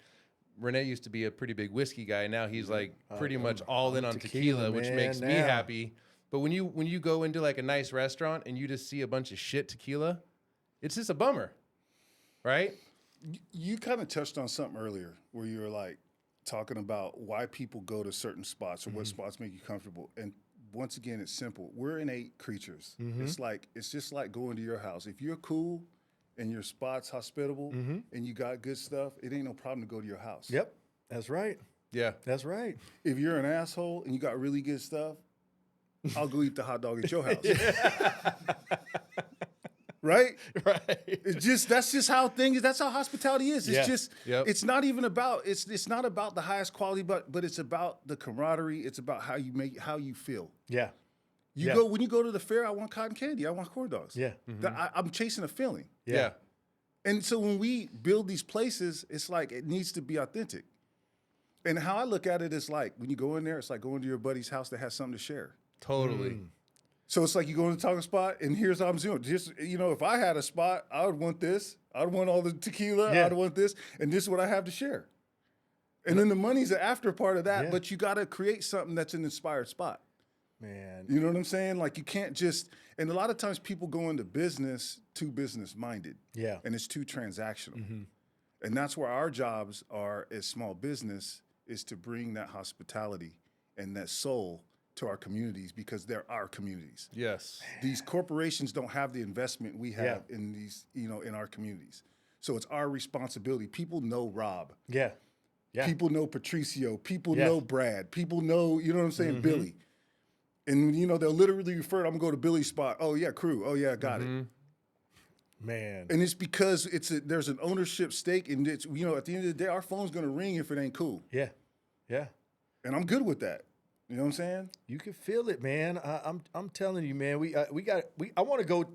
Speaker 3: Rene used to be a pretty big whiskey guy. Now he's like pretty much all in on tequila, which makes me happy. But when you go into like a nice restaurant and you just see a bunch of shit tequila, it's just a bummer, right?
Speaker 2: You kind of touched on something earlier where you were like talking about why people go to certain spots or what spots make you comfortable. And once again, it's simple. We're innate creatures. It's just like going to your house. If you're cool and your spot's hospitable and you got good stuff, it ain't no problem to go to your house.
Speaker 1: Yep, that's right.
Speaker 3: Yeah,
Speaker 1: That's right.
Speaker 2: If you're an asshole and you got really good stuff, I'll go eat the hot dog at your house. Right?
Speaker 1: Right.
Speaker 2: That's just how things. That's how hospitality is. It's just.
Speaker 3: Yep.
Speaker 2: It's not even about. It's not about the highest quality, but it's about the camaraderie. It's about how you feel.
Speaker 1: Yeah.
Speaker 2: When you go to the fair. I want cotton candy. I want corn dogs.
Speaker 1: Yeah.
Speaker 2: I'm chasing a feeling.
Speaker 3: yeah.
Speaker 2: And so when we build these places, it's like it needs to be authentic. And how I look at it is like when you go in there, it's like going to your buddy's house that has something to share.
Speaker 3: Totally.
Speaker 2: So it's like you go to the taco spot, and here's how I'm doing. Just, if I had a spot, I would want this. I'd want all the tequila.
Speaker 1: Yeah.
Speaker 2: I'd want this. And this is what I have to share. And then the money's the after part of that, but you got to create something that's an inspired spot.
Speaker 1: Man.
Speaker 2: You know what I'm saying? Like you can't just, and a lot of times people go into business too business-minded.
Speaker 1: Yeah.
Speaker 2: And it's too transactional. And that's where our jobs are as small business, is to bring that hospitality and that soul to our communities, because they're our communities.
Speaker 3: Yes.
Speaker 2: These corporations don't have the investment we have in these, in our communities. So it's our responsibility. People know Rob.
Speaker 1: Yeah. Yeah.
Speaker 2: People know Patricio. People know Brad. People know, you know what I'm saying, Billy. And, they'll literally refer, I'm going to go to Billy's spot. Oh, yeah, crew. Oh, yeah, got it.
Speaker 1: Man.
Speaker 2: And it's because there's an ownership stake, and it's, at the end of the day, our phone's going to ring if it ain't cool.
Speaker 1: Yeah. Yeah.
Speaker 2: And I'm good with that. You know what I'm saying?
Speaker 1: You can feel it, man. I'm telling you, man. I want to go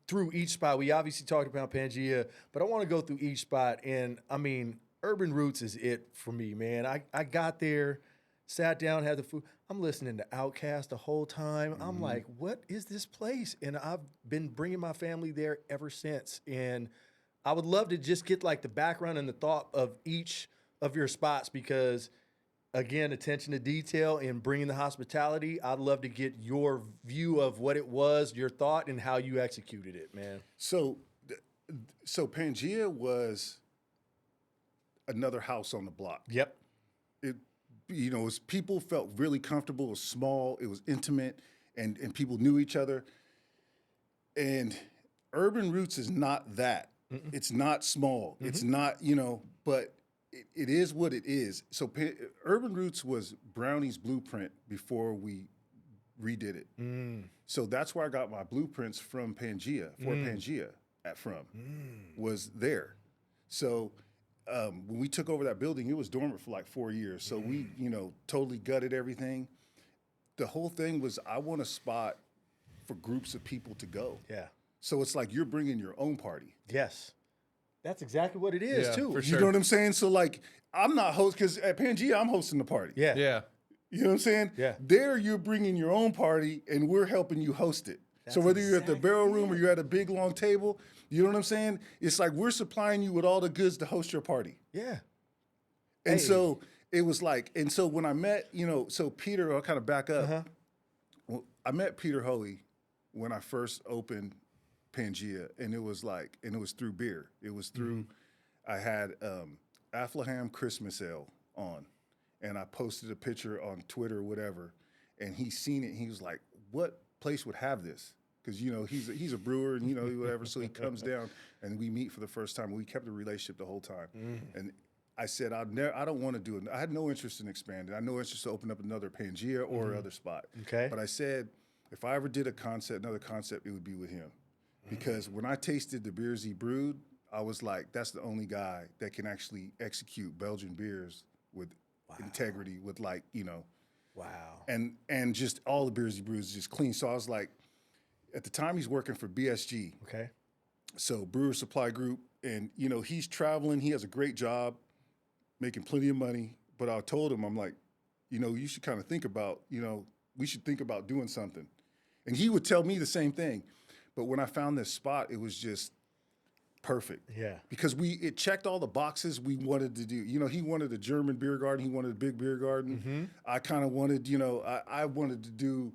Speaker 1: through each spot. We obviously talked about Pangea, but I want to go through each spot. And I mean, Urban Roots is it for me, man. I got there, sat down, had the food. I'm listening to Outkast the whole time. I'm like, what is this place? And I've been bringing my family there ever since. And I would love to just get like the background and the thought of each of your spots, because again, attention to detail and bringing the hospitality. I'd love to get your view of what it was, your thought, and how you executed it, man.
Speaker 2: So Pangea was another house on the block.
Speaker 1: Yep.
Speaker 2: People felt really comfortable. It was small. It was intimate, and people knew each other. And Urban Roots is not that. It's not small. It's not, but it is what it is. So Urban Roots was Brownie's blueprint before we redid it. So that's where I got my blueprints from Pangea, was there. So when we took over that building, it was dormant for like 4 years. So we, totally gutted everything. The whole thing was, I want a spot for groups of people to go.
Speaker 1: Yeah.
Speaker 2: So it's like you're bringing your own party.
Speaker 1: Yes. That's exactly what it is, too.
Speaker 3: for
Speaker 2: You
Speaker 3: sure.
Speaker 2: know what I'm saying? So like, I'm not because at Pangea, I'm hosting the party.
Speaker 1: Yeah.
Speaker 3: Yeah.
Speaker 2: You know what I'm saying?
Speaker 1: Yeah.
Speaker 2: There, you're bringing your own party, and we're helping you host it. So whether you're at the barrel room or you're at a big, long table, you know what I'm saying? It's like we're supplying you with all the goods to host your party.
Speaker 1: Yeah.
Speaker 2: And so it was like, and so when I met, so Peter, I'll kind of back up. Well, I met Peter Hoey when I first opened Pangea, and it was through beer. It was through, I had Affleham Christmas Ale on, and I posted a picture on Twitter or whatever, and he seen it, and he was like, what place would have this? Because, he's a brewer and, whatever, so he comes down, and we meet for the first time. We kept a relationship the whole time. And I said, I don't want to do it. I had no interest in expanding. I had no interest to open up another Pangea or another spot.
Speaker 1: Okay.
Speaker 2: But I said, if I ever did another concept, it would be with him. Because when I tasted the beers he brewed, I was like, that's the only guy that can actually execute Belgian beers with integrity, with
Speaker 1: Wow.
Speaker 2: and just all the beers he brews is just clean. So I was like, at the time he's working for BSG.
Speaker 1: Okay.
Speaker 2: So Brewer Supply Group, and you know, he's traveling. He has a great job, making plenty of money. But I told him, I'm like, you know, you should kind of think about, you know, we should think about doing something. And he would tell me the same thing. But when I found this spot, it was just perfect.
Speaker 1: Yeah.
Speaker 2: Because it checked all the boxes we wanted to do. You know, he wanted a German beer garden. He wanted a big beer garden. I kind of wanted, you know, I wanted to do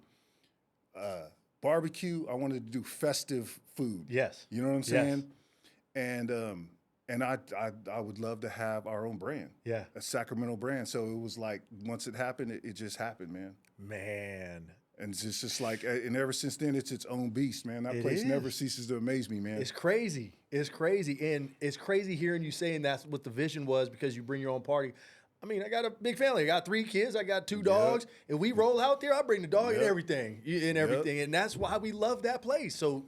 Speaker 2: barbecue. I wanted to do festive food.
Speaker 1: Yes.
Speaker 2: You know what I'm saying? And I would love to have our own brand.
Speaker 1: Yeah.
Speaker 2: A Sacramento brand. So it was like, once it happened, it just happened, man.
Speaker 1: Man.
Speaker 2: And it's just like, and ever since then, it's its own beast, man. That place never ceases to amaze me, man.
Speaker 1: It's crazy. It's crazy. And it's crazy hearing you saying that's what the vision was because you bring your own party. I mean, I got a big family. I got 3 kids. I got 2 dogs. And we roll out there. I bring the dog and everything. And that's why we love that place. So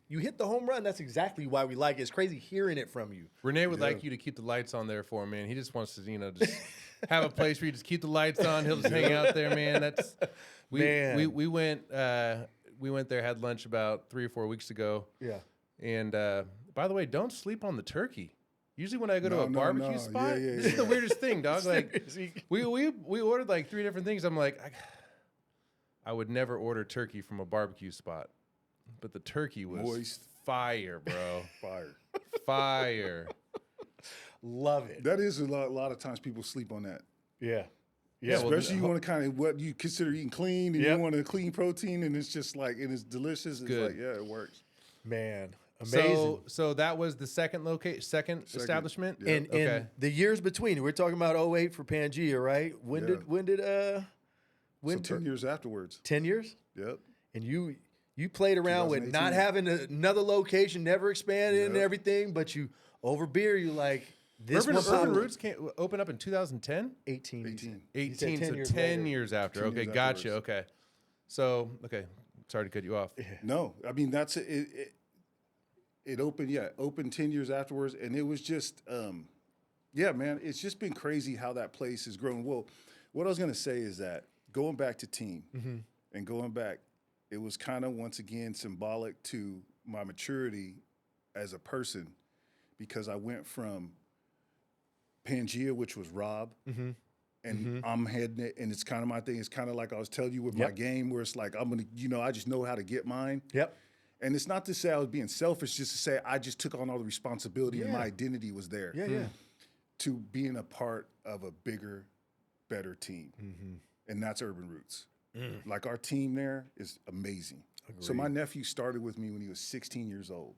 Speaker 1: you hit the home run. That's exactly why we like it. It's crazy hearing it from you.
Speaker 3: Rene would like you to keep the lights on there for him, man. He just wants to, you know, just have a place where you just keep the lights on. He'll just hang out there, man. That's we went there, had lunch about 3 or 4 weeks ago.
Speaker 1: Yeah.
Speaker 3: And by the way, don't sleep on the turkey. Usually when I go to a
Speaker 2: No,
Speaker 3: barbecue spot, this is the weirdest thing, dog. Like we ordered like 3 different things. I'm like, I would never order turkey from a barbecue spot, but the turkey was
Speaker 2: moist,
Speaker 3: fire, bro. Fire.
Speaker 1: Love it.
Speaker 2: That is a lot of times people sleep on that.
Speaker 1: Yeah.
Speaker 2: Yeah, especially you want to kind of what you consider eating clean, and you want a clean protein, and it's just like, and it's delicious. It's
Speaker 3: good.
Speaker 2: like, yeah, it works.
Speaker 1: Man, amazing.
Speaker 3: So that was the second establishment.
Speaker 1: Yeah. And the years between, we're talking about 08 for Pangea, right? When did
Speaker 2: 10 years afterwards.
Speaker 1: 10 years?
Speaker 2: Yep.
Speaker 1: And you played around with not having another location, never expanded and everything, but you over beer, you like this
Speaker 3: Urban Roots opened up in 2010?
Speaker 1: 18,
Speaker 3: so 10 years after.
Speaker 2: 10
Speaker 3: Okay,
Speaker 2: years
Speaker 3: gotcha.
Speaker 2: afterwards.
Speaker 3: Okay. So, sorry to cut you off.
Speaker 2: No, I mean, that's it. It opened 10 years afterwards, and it was just, man, it's just been crazy how that place has grown. Well, what I was going to say is that going back to team and going back, it was kind of once again symbolic to my maturity as a person, because I went from Pangea, which was Rob, and I'm heading it, and it's kind of my thing. It's kind of like I was telling you with my game, where it's like I'm gonna, I just know how to get mine.
Speaker 1: Yep.
Speaker 2: And it's not to say I was being selfish, just to say I just took on all the responsibility and my identity was there.
Speaker 1: Yeah.
Speaker 2: To being a part of a bigger, better team, and that's Urban Roots. Like our team there is amazing. Agreed. So my nephew started with me when he was 16 years old.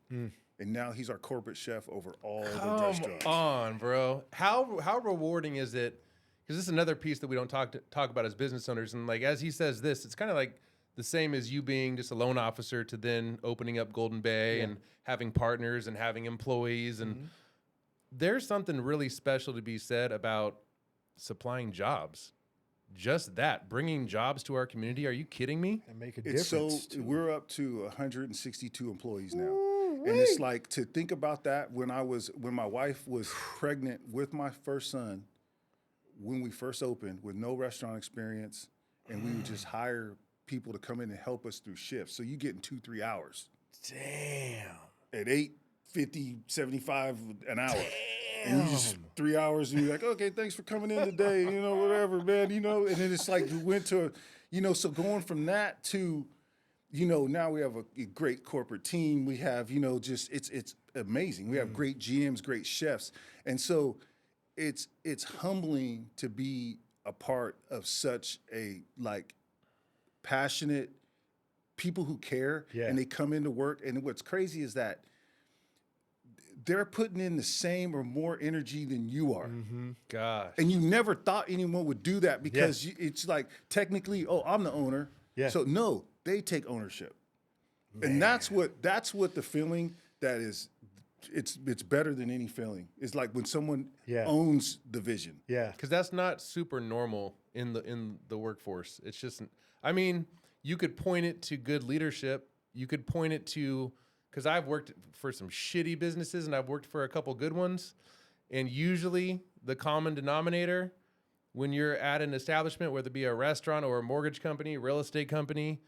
Speaker 2: And now he's our corporate chef over all the restaurants.
Speaker 3: Come on, bro. How rewarding is it? Because this is another piece that we don't talk about as business owners. And like as he says this, it's kind of like the same as you being just a loan officer to then opening up Golden Bay and having partners and having employees. And there's something really special to be said about supplying jobs. Just that, bringing jobs to our community. Are you kidding me?
Speaker 1: And make a difference.
Speaker 2: So we're up to 162 employees now. And it's like, to think about that, when my wife was pregnant with my first son, when we first opened with no restaurant experience, and we would just hire people to come in and help us through shifts. So you get in 2-3 hours.
Speaker 1: Damn.
Speaker 2: At $8.50, $75 an hour.
Speaker 1: Damn.
Speaker 2: And you just 3 hours, and you're like, okay, thanks for coming in today, whatever, man, and then it's like we went to, so going from that to, now we have a great corporate team. We have, just it's amazing. We have great GMs, great chefs, and so it's humbling to be a part of such a passionate people who care, and they come into work. And what's crazy is that they're putting in the same or more energy than you are.
Speaker 3: Gosh.
Speaker 2: And you never thought anyone would do that, because it's like, technically, I'm the owner.
Speaker 1: Yeah.
Speaker 2: So no, they take ownership. Man. And that's what the feeling that is, it's better than any feeling. It's like when someone owns the vision.
Speaker 1: Yeah.
Speaker 3: Because that's not super normal in the workforce. It's just, I mean, you could point it to good leadership. You could point it to, because I've worked for some shitty businesses and I've worked for a couple good ones. And usually the common denominator when you're at an establishment, whether it be a restaurant or a mortgage company, real estate company,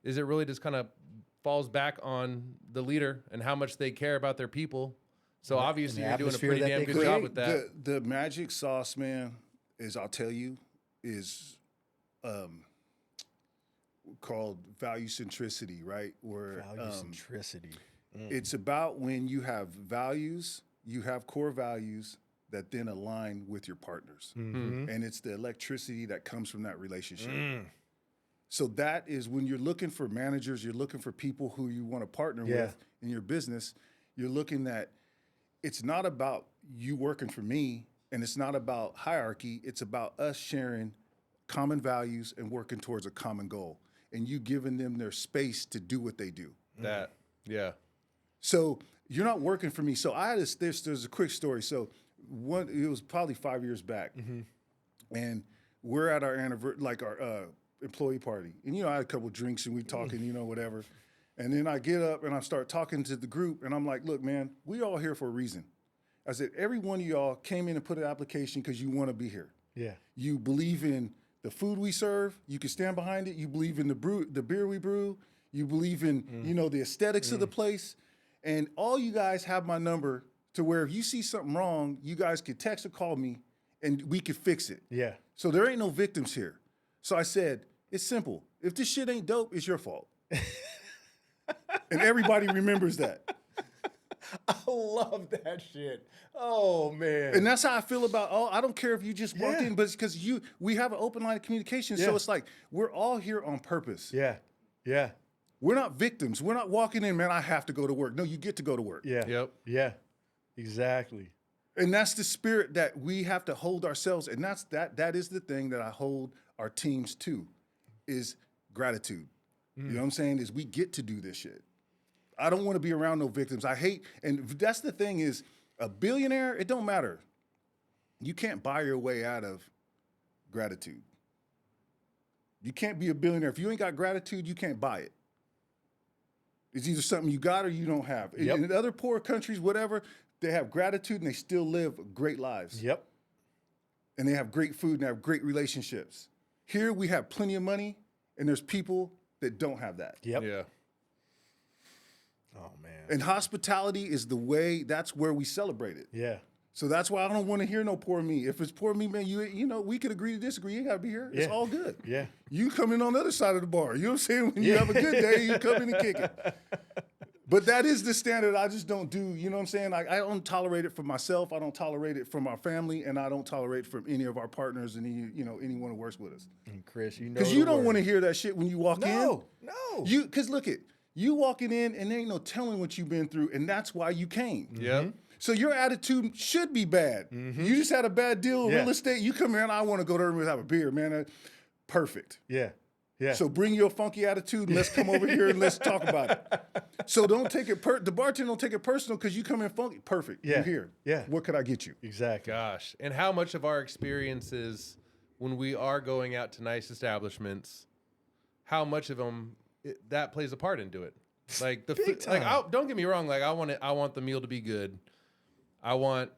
Speaker 3: is it really just kind of falls back on the leader and how much they care about their people. So obviously
Speaker 1: the
Speaker 3: you're doing a
Speaker 1: atmosphere
Speaker 3: pretty
Speaker 1: that
Speaker 3: damn
Speaker 1: they
Speaker 3: good
Speaker 1: create.
Speaker 3: job with that.
Speaker 2: The magic sauce, man, is I'll tell you, is called value centricity, right? Where
Speaker 1: Value centricity.
Speaker 2: it's about when you have values, you have core values that then align with your partners. And it's the electricity that comes from that relationship. So that is when you're looking for managers, you're looking for people who you want to partner with in your business, you're looking at, it's not about you working for me and it's not about hierarchy. It's about us sharing common values and working towards a common goal and you giving them their space to do what they do.
Speaker 3: That, yeah.
Speaker 2: So you're not working for me. So I had there's a quick story. So it was probably 5 years back and we're at our anniversary, like our employee party. And, I had a couple of drinks and we talking, whatever. And then I get up and I start talking to the group and I'm like, look, man, we all here for a reason. I said, every one of y'all came in and put an application because you want to be here.
Speaker 1: Yeah.
Speaker 2: You believe in the food we serve. You can stand behind it. You believe in the beer we brew. You believe in, the aesthetics of the place. And all you guys have my number to where if you see something wrong, you guys could text or call me and we could fix it.
Speaker 1: Yeah.
Speaker 2: So there ain't no victims here. So I said, it's simple. If this shit ain't dope, it's your fault. And everybody remembers that.
Speaker 1: I love that shit. Oh, man.
Speaker 2: And that's how I feel about, I don't care if you just walked in, but it's because we have an open line of communication. So it's like, we're all here on purpose.
Speaker 1: Yeah. Yeah.
Speaker 2: We're not victims. We're not walking in, man, I have to go to work. No, you get to go to work.
Speaker 1: Yeah.
Speaker 3: Yep.
Speaker 1: Yeah. Exactly.
Speaker 2: And that's the spirit that we have to hold ourselves. And that is the thing that I hold our teams to, is gratitude. You know what I'm saying? Is we get to do this shit. I don't want to be around no victims. I hate, and that's the thing is, a billionaire, it don't matter. You can't buy your way out of gratitude. You can't be a billionaire. If you ain't got gratitude, you can't buy it. It's either something you got or you don't have.
Speaker 1: Yep.
Speaker 2: In other poor countries, whatever, they have gratitude and they still live great lives.
Speaker 1: Yep.
Speaker 2: And they have great food and they have great relationships. Here we have plenty of money and there's people that don't have that.
Speaker 1: Yep.
Speaker 3: Yeah.
Speaker 1: Oh, man.
Speaker 2: And hospitality is the way, that's where we celebrate it.
Speaker 1: Yeah.
Speaker 2: So that's why I don't want to hear no poor me. If it's poor me, man, we could agree to disagree. You ain't got to be here. It's all good.
Speaker 1: Yeah.
Speaker 2: You come in on the other side of the bar. You know what I'm saying? When you have a good day, you come in and kick it. But that is the standard I just don't do. You know what I'm saying? I don't tolerate it from myself. I don't tolerate it from our family. And I don't tolerate it from any of our partners and anyone who works with us.
Speaker 1: And Chris,
Speaker 2: Because you don't want to hear that shit when you walk in.
Speaker 1: No.
Speaker 2: Because look it, you walking in and there ain't no telling what you've been through. And that's why you came.
Speaker 3: Yep.
Speaker 2: So your attitude should be bad. You just had a bad deal in real estate. You come here and I want to go there and have a beer, man. Perfect.
Speaker 1: Yeah. Yeah.
Speaker 2: So bring your funky attitude and let's come over here and let's talk about it. So don't take it, the bartender don't take it personal because you come in funky. Perfect.
Speaker 1: Yeah.
Speaker 2: You're here.
Speaker 1: Yeah.
Speaker 2: What could I get you?
Speaker 1: Exactly.
Speaker 3: Gosh. And how much of our experiences when we are going out to nice establishments, how much of them that plays a part into it? Like the
Speaker 1: Big time.
Speaker 3: don't get me wrong, like I want the meal to be good. I want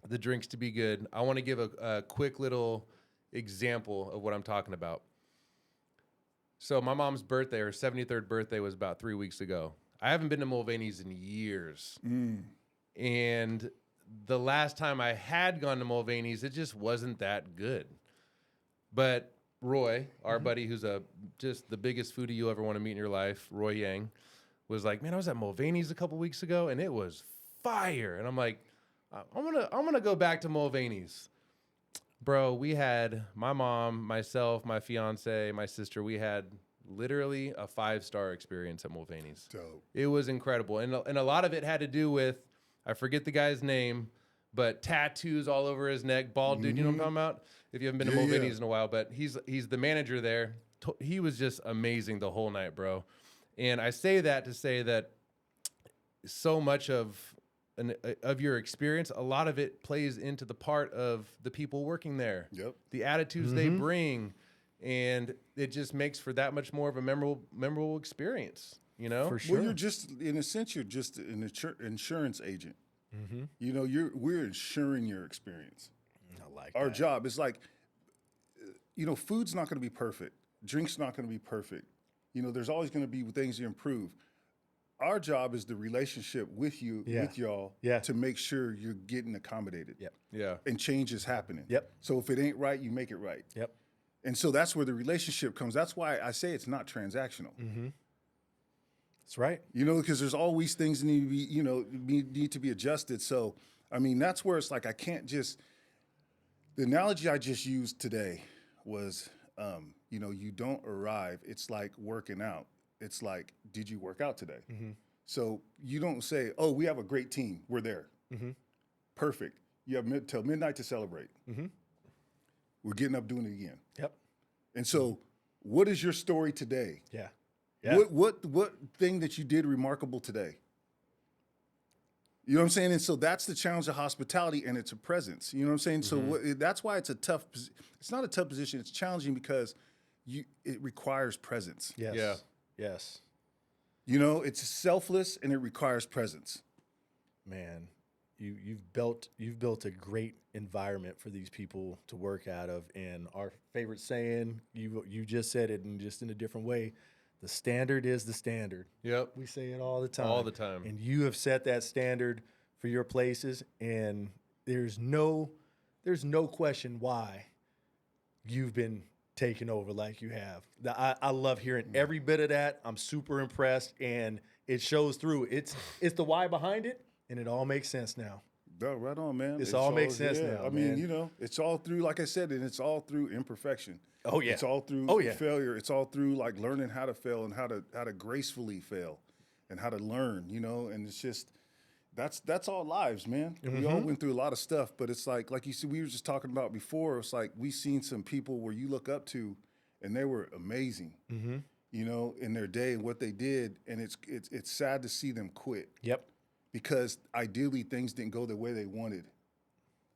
Speaker 3: the drinks to be good. I want to give a quick little example of what I'm talking about. So my mom's birthday, her 73rd birthday, was about 3 weeks ago. I haven't been to Mulvaney's in years. And the last time I had gone to Mulvaney's, it just wasn't that good. But Roy, our buddy, who's just the biggest foodie you'll ever want to meet in your life, Roy Yang, was like, man, I was at Mulvaney's a couple weeks ago, and it was fire. And I'm like, I'm gonna go back to Mulvaney's. Bro, we had my mom, myself, my fiance, my sister. We had literally a 5-star experience at Mulvaney's.
Speaker 2: Dope.
Speaker 3: It was incredible. And a lot of it had to do with, I forget the guy's name, but tattoos all over his neck, bald dude, you know what I'm talking about? If you haven't been to Mulvaney's in a while, but he's the manager there. He was just amazing the whole night, bro. And I say that to say that so much of your experience, a lot of it plays into the part of the people working there.
Speaker 2: Yep.
Speaker 3: The attitudes they bring, and it just makes for that much more of a memorable experience, you know?
Speaker 1: For sure.
Speaker 2: Well, you're just, in a sense, you're just an insurance agent. You know, we're insuring your experience.
Speaker 1: I like
Speaker 2: Our
Speaker 1: that.
Speaker 2: job is like, food's not going to be perfect. Drink's not going to be perfect. there's always going to be things to improve. Our job is the relationship with you, with y'all, to make sure you're getting accommodated.
Speaker 1: Yep.
Speaker 3: Yeah.
Speaker 2: And change is happening.
Speaker 1: Yep.
Speaker 2: So if it ain't right, you make it right.
Speaker 1: Yep.
Speaker 2: And so that's where the relationship comes. That's why I say it's not transactional.
Speaker 1: Mm-hmm. That's right.
Speaker 2: Because there's always things that need to be, need to be adjusted. So, I mean, that's where it's like I can't just. The analogy I just used today was, you don't arrive. It's like working out. It's like, did you work out today? Mm-hmm. So you don't say, oh, we have a great team. We're there. Mm-hmm. Perfect. You have till midnight to celebrate. Mm-hmm. We're getting up doing it again.
Speaker 1: Yep.
Speaker 2: And so what is your story today?
Speaker 1: Yeah.
Speaker 2: What thing that you did remarkable today? You know what I'm saying? And so that's the challenge of hospitality, and it's a presence. You know what I'm saying? Mm-hmm. So that's why it's a tough. It's not a tough position. It's challenging because it requires presence.
Speaker 1: Yes.
Speaker 3: Yeah.
Speaker 1: Yes.
Speaker 2: It's selfless and it requires presence.
Speaker 1: Man, you've built a great environment for these people to work out of. And our favorite saying, you just said it, and just in a different way. The standard is the standard.
Speaker 3: Yep.
Speaker 1: We say it all the time.
Speaker 3: All the time.
Speaker 1: And you have set that standard for your places, and there's no question why you've been taken over like you have. I love hearing every bit of that. I'm super impressed, and it shows through. It's the why behind it, and it all makes sense now.
Speaker 2: No, right on, man.
Speaker 1: It all makes sense now.
Speaker 2: I mean, it's all through, like I said, and it's all through imperfection.
Speaker 1: Oh yeah.
Speaker 2: It's all through failure. It's all through like learning how to fail and how to gracefully fail, and how to learn. And it's just that's all lives, man. Mm-hmm. We all went through a lot of stuff, but it's like you see, we were just talking about before. It's like we've seen some people where you look up to, and they were amazing. Mm-hmm. In their day and what they did, and it's sad to see them quit.
Speaker 1: Yep.
Speaker 2: Because ideally things didn't go the way they wanted,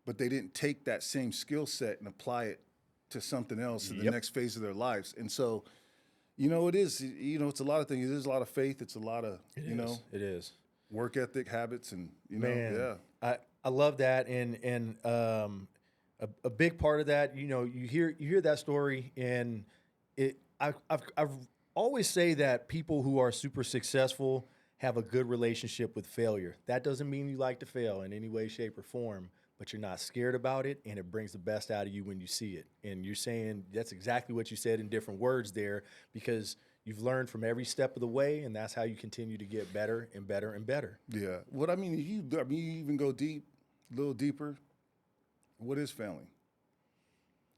Speaker 2: but they didn't take that same skill set and apply it to something else in the next phase of their lives. And so, it is, it's a lot of things. It is a lot of faith. It's a lot of,
Speaker 1: it is
Speaker 2: work ethic, habits, and,
Speaker 1: Man, I love that. And a big part of that, you hear that story, and I've always say that people who are super successful have a good relationship with failure. That doesn't mean you like to fail in any way, shape, or form, but you're not scared about it, and it brings the best out of you when you see it. And you're saying that's exactly what you said in different words there, because you've learned from every step of the way, and that's how you continue to get better and better and better.
Speaker 2: Yeah. What I mean, you even go a little deeper. What is failing?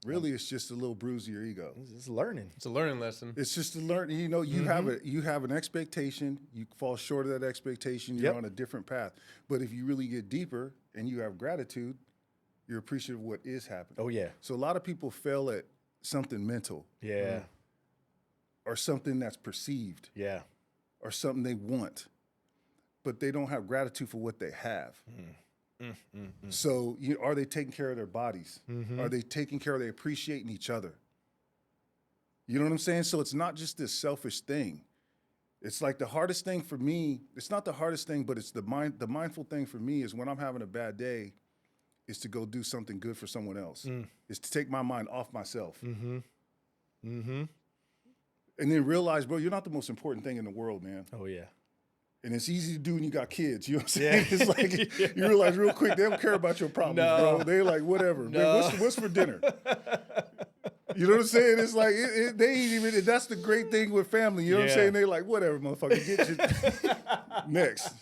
Speaker 2: Really, it's just a little bruise of your ego.
Speaker 1: It's learning.
Speaker 3: It's a learning lesson.
Speaker 2: It's just a learn. You have an expectation. You fall short of that expectation. You're on a different path. But if you really get deeper and you have gratitude, you're appreciative of what is happening.
Speaker 1: Oh yeah.
Speaker 2: So a lot of people fail at something mental.
Speaker 1: Yeah.
Speaker 2: Or something that's perceived.
Speaker 1: Yeah.
Speaker 2: Or something they want, but they don't have gratitude for what they have. So are they taking care of their bodies? Mm-hmm. Are they taking care of, are they appreciating each other? You know what I'm saying? So it's not just this selfish thing. It's like the hardest thing for me, it's not the hardest thing, but it's the mindful thing for me is when I'm having a bad day, is to go do something good for someone else. Is to take my mind off myself. Mm-hmm. Mm-hmm. And then realize, bro, you're not the most important thing in the world, man.
Speaker 1: Oh yeah.
Speaker 2: And it's easy to do when you got kids. You know what I'm saying? Yeah. It's like you realize real quick they don't care about your problems, bro. They're like, whatever.
Speaker 1: No.
Speaker 2: Man, what's for dinner? You know what I'm saying? It's like they ain't even. That's the great thing with family. You know what I'm saying? They're like, whatever, motherfucker, get you next.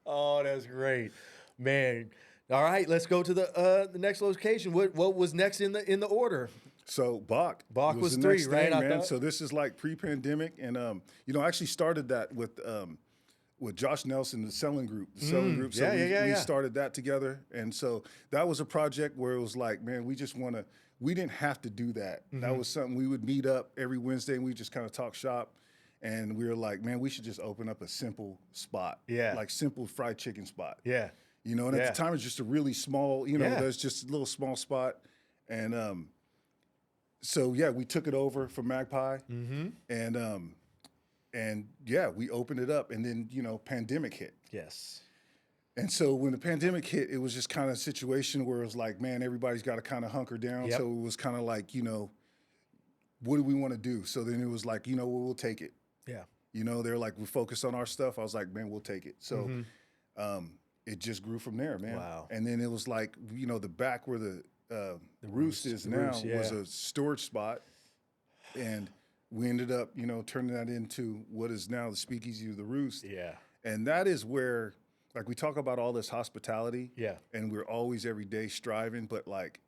Speaker 1: Oh, that's great, man. All right, let's go to the next location. What was next in the order?
Speaker 2: So Bach
Speaker 1: was
Speaker 2: the
Speaker 1: 3,
Speaker 2: next
Speaker 1: right?
Speaker 2: thing, man. So this is like pre-pandemic, and I actually started that with Josh Nelson, the Selling Group. So we started that together, and so that was a project where it was like, man, we didn't have to do that. Mm-hmm. That was something we would meet up every Wednesday, and we just kind of talk shop, and we were like, man, we should just open up a simple spot, like simple fried chicken spot,
Speaker 1: yeah.
Speaker 2: And at the time it was just a really small, there's just a little small spot, and so we took it over from Magpie, and we opened it up, and then pandemic hit.
Speaker 1: Yes.
Speaker 2: And so when the pandemic hit, it was just kind of a situation where it was like, man, everybody's got to kind of hunker down.
Speaker 1: Yep.
Speaker 2: So it was kind of like, what do we want to do? So then it was like, you know, we'll take it.
Speaker 1: Yeah.
Speaker 2: You know, they're like, we're focused on our stuff. I was like, man, we'll take it. So it just grew from there, man.
Speaker 1: Wow.
Speaker 2: And then it was like, you know, the back where the Roost is now was a storage spot. And we ended up, you know, turning that into what is now the Speakeasy of the Roost.
Speaker 1: Yeah.
Speaker 2: And that is where, like, we talk about all this hospitality.
Speaker 1: Yeah.
Speaker 2: And we're always every day striving, but like,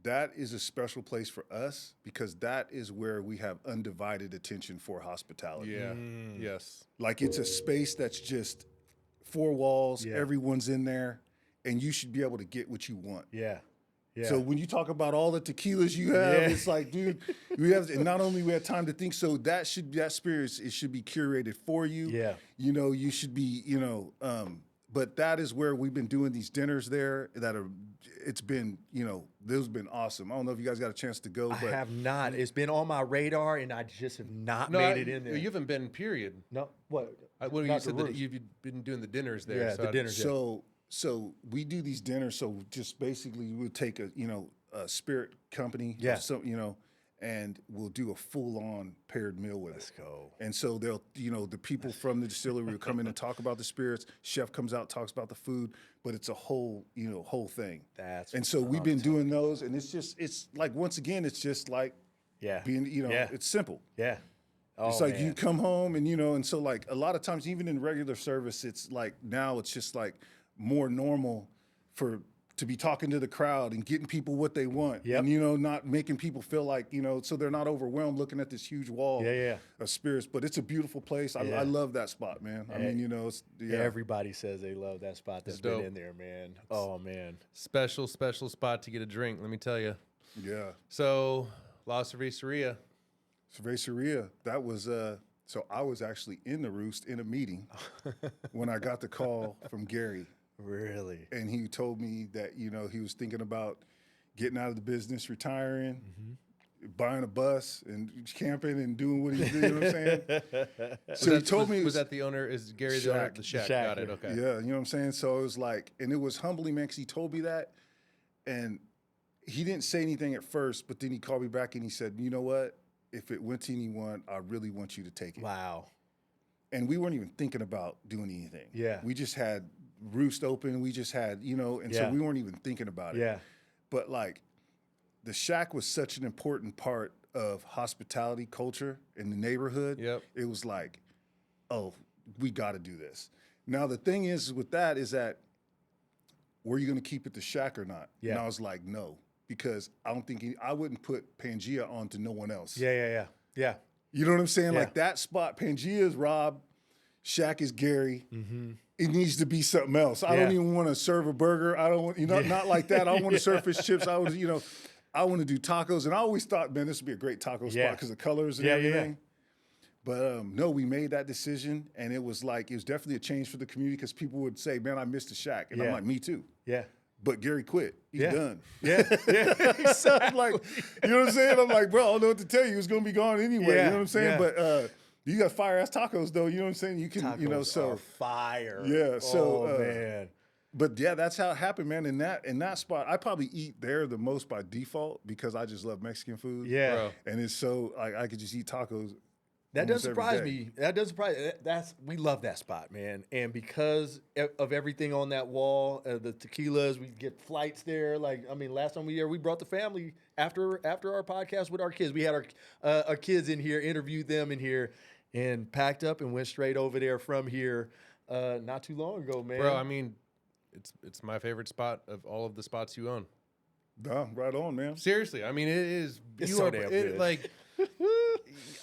Speaker 2: that is a special place for us because that is where we have undivided attention for hospitality.
Speaker 3: Yeah. Yes.
Speaker 2: Like it's a space that's just 4 walls,
Speaker 1: Yeah.
Speaker 2: everyone's in there, and you should be able to get what you want.
Speaker 1: Yeah. Yeah.
Speaker 2: So when you talk about all the tequilas you have, it's like, dude, we have, and not only we have time to think, so that spirit, it should be curated for you.
Speaker 1: Yeah.
Speaker 2: You know, you should be, you know, but that is where we've been doing these dinners there that are, it's been, you know, this has been awesome. I don't know if you guys got a chance to go, but
Speaker 1: I have not. It's been on my radar, and I just have not made it in there.
Speaker 3: You haven't been, period.
Speaker 1: No, what?
Speaker 3: Well, you
Speaker 1: Not
Speaker 3: said
Speaker 1: the
Speaker 3: that
Speaker 1: Roost.
Speaker 3: you've been doing the dinners there.
Speaker 1: Yeah, the dinners.
Speaker 2: So we do these dinners. So just basically, we would take a, you know, a spirit company,
Speaker 1: Yeah.
Speaker 2: so, you know, and we'll do a full-on paired meal with
Speaker 1: Let's
Speaker 2: it.
Speaker 1: go.
Speaker 2: And so they'll, you know, the people from the distillery will come in and talk about the spirits. Chef comes out, talks about the food, but it's a whole, you know, whole thing.
Speaker 1: That's
Speaker 2: And so we've been doing those, and it's like, once again, it's just like
Speaker 1: Yeah.
Speaker 2: being, you know,
Speaker 1: Yeah.
Speaker 2: it's simple.
Speaker 1: Yeah. Oh,
Speaker 2: It's like
Speaker 1: man.
Speaker 2: you come home and, you know, and so like a lot of times, even in regular service, it's like now it's just like more normal to be talking to the crowd and getting people what they want.
Speaker 1: Yep.
Speaker 2: And, you know, not making people feel like, you know, so they're not overwhelmed looking at this huge wall of spirits. But it's a beautiful place. I love that spot, man. I mean, you know, it's,
Speaker 1: Everybody says they love that spot that's been
Speaker 3: dope.
Speaker 1: in there, man. Oh, man.
Speaker 3: Special spot to get a drink, let me tell you.
Speaker 2: Yeah.
Speaker 3: So, La Cervecería.
Speaker 2: Cervecería, that was, so I was actually in the Roost in a meeting when I got the call from Gary.
Speaker 1: Really?
Speaker 2: And he told me that, you know, he was thinking about getting out of the business, retiring, buying a bus and camping and doing what he's doing, you know what I'm saying? So he told me...
Speaker 3: Was that the owner? Is Gary the owner of the Shack?
Speaker 1: Shack,
Speaker 3: Got it,
Speaker 1: yeah.
Speaker 3: okay.
Speaker 2: Yeah, you know what I'm saying? So it was like, and it was humbling, man, because he told me that, and he didn't say anything at first, but then he called me back and he said, you know what? If it went to anyone, I really want you to take it.
Speaker 1: Wow.
Speaker 2: And we weren't even thinking about doing anything.
Speaker 1: Yeah.
Speaker 2: We just had Roost open. We just had, you know, and so
Speaker 1: Yeah.
Speaker 2: we weren't even thinking about it.
Speaker 1: Yeah.
Speaker 2: But like, the Shack was such an important part of hospitality culture in the neighborhood.
Speaker 3: Yep.
Speaker 2: It was like, oh, we got to do this. Now, the thing is with that is that, were you going to keep it the Shack or not?
Speaker 1: Yeah.
Speaker 2: And I was like, no, because I don't think, I wouldn't put Pangea on to no one else.
Speaker 1: Yeah.
Speaker 2: You know what I'm saying?
Speaker 1: Yeah.
Speaker 2: Like that spot, Pangea is Rob, Shack is Gary. It needs to be something else. I don't even want to serve a burger. I don't want, you know, not like that. I don't want to serve fish chips. I was, you know, I want to do tacos. And I always thought, man, this would be a great taco spot because of the colors and everything. But no, we made that decision. And it was like, it was definitely a change for the community because people would say, man, I missed the Shack. And I'm like, me too.
Speaker 1: Yeah.
Speaker 2: But Gary quit. He's done.
Speaker 1: Yeah.
Speaker 2: I'm like, you know what I'm saying? I'm like, bro, I don't know what to tell you. It's going to be gone anyway.
Speaker 1: Yeah,
Speaker 2: You know what I'm saying?
Speaker 1: yeah.
Speaker 2: But you got fire ass tacos though. You know what I'm saying? You can, you know,
Speaker 1: Tacos
Speaker 2: so
Speaker 1: are fire.
Speaker 2: Yeah, so,
Speaker 1: oh, man.
Speaker 2: but yeah, that's how it happened, man. In that spot, I probably eat there the most by default because I just love Mexican food.
Speaker 1: Yeah.
Speaker 3: Bro.
Speaker 2: And it's so like I could just eat tacos.
Speaker 1: That
Speaker 2: almost
Speaker 1: doesn't
Speaker 2: every
Speaker 1: surprise
Speaker 2: day.
Speaker 1: me. That doesn't surprise. We love that spot, man. And because of everything on that wall, the tequilas, we get flights there. Like, I mean, last time we were here, we brought the family after our podcast with our kids. We had our kids in here, interviewed them in here, and packed up and went straight over there from here not too long ago, man.
Speaker 3: Bro, I mean, it's my favorite spot of all of the spots you own.
Speaker 2: Nah, right on, man.
Speaker 3: Seriously, I mean, it is.
Speaker 1: It's so damn good.
Speaker 3: Like,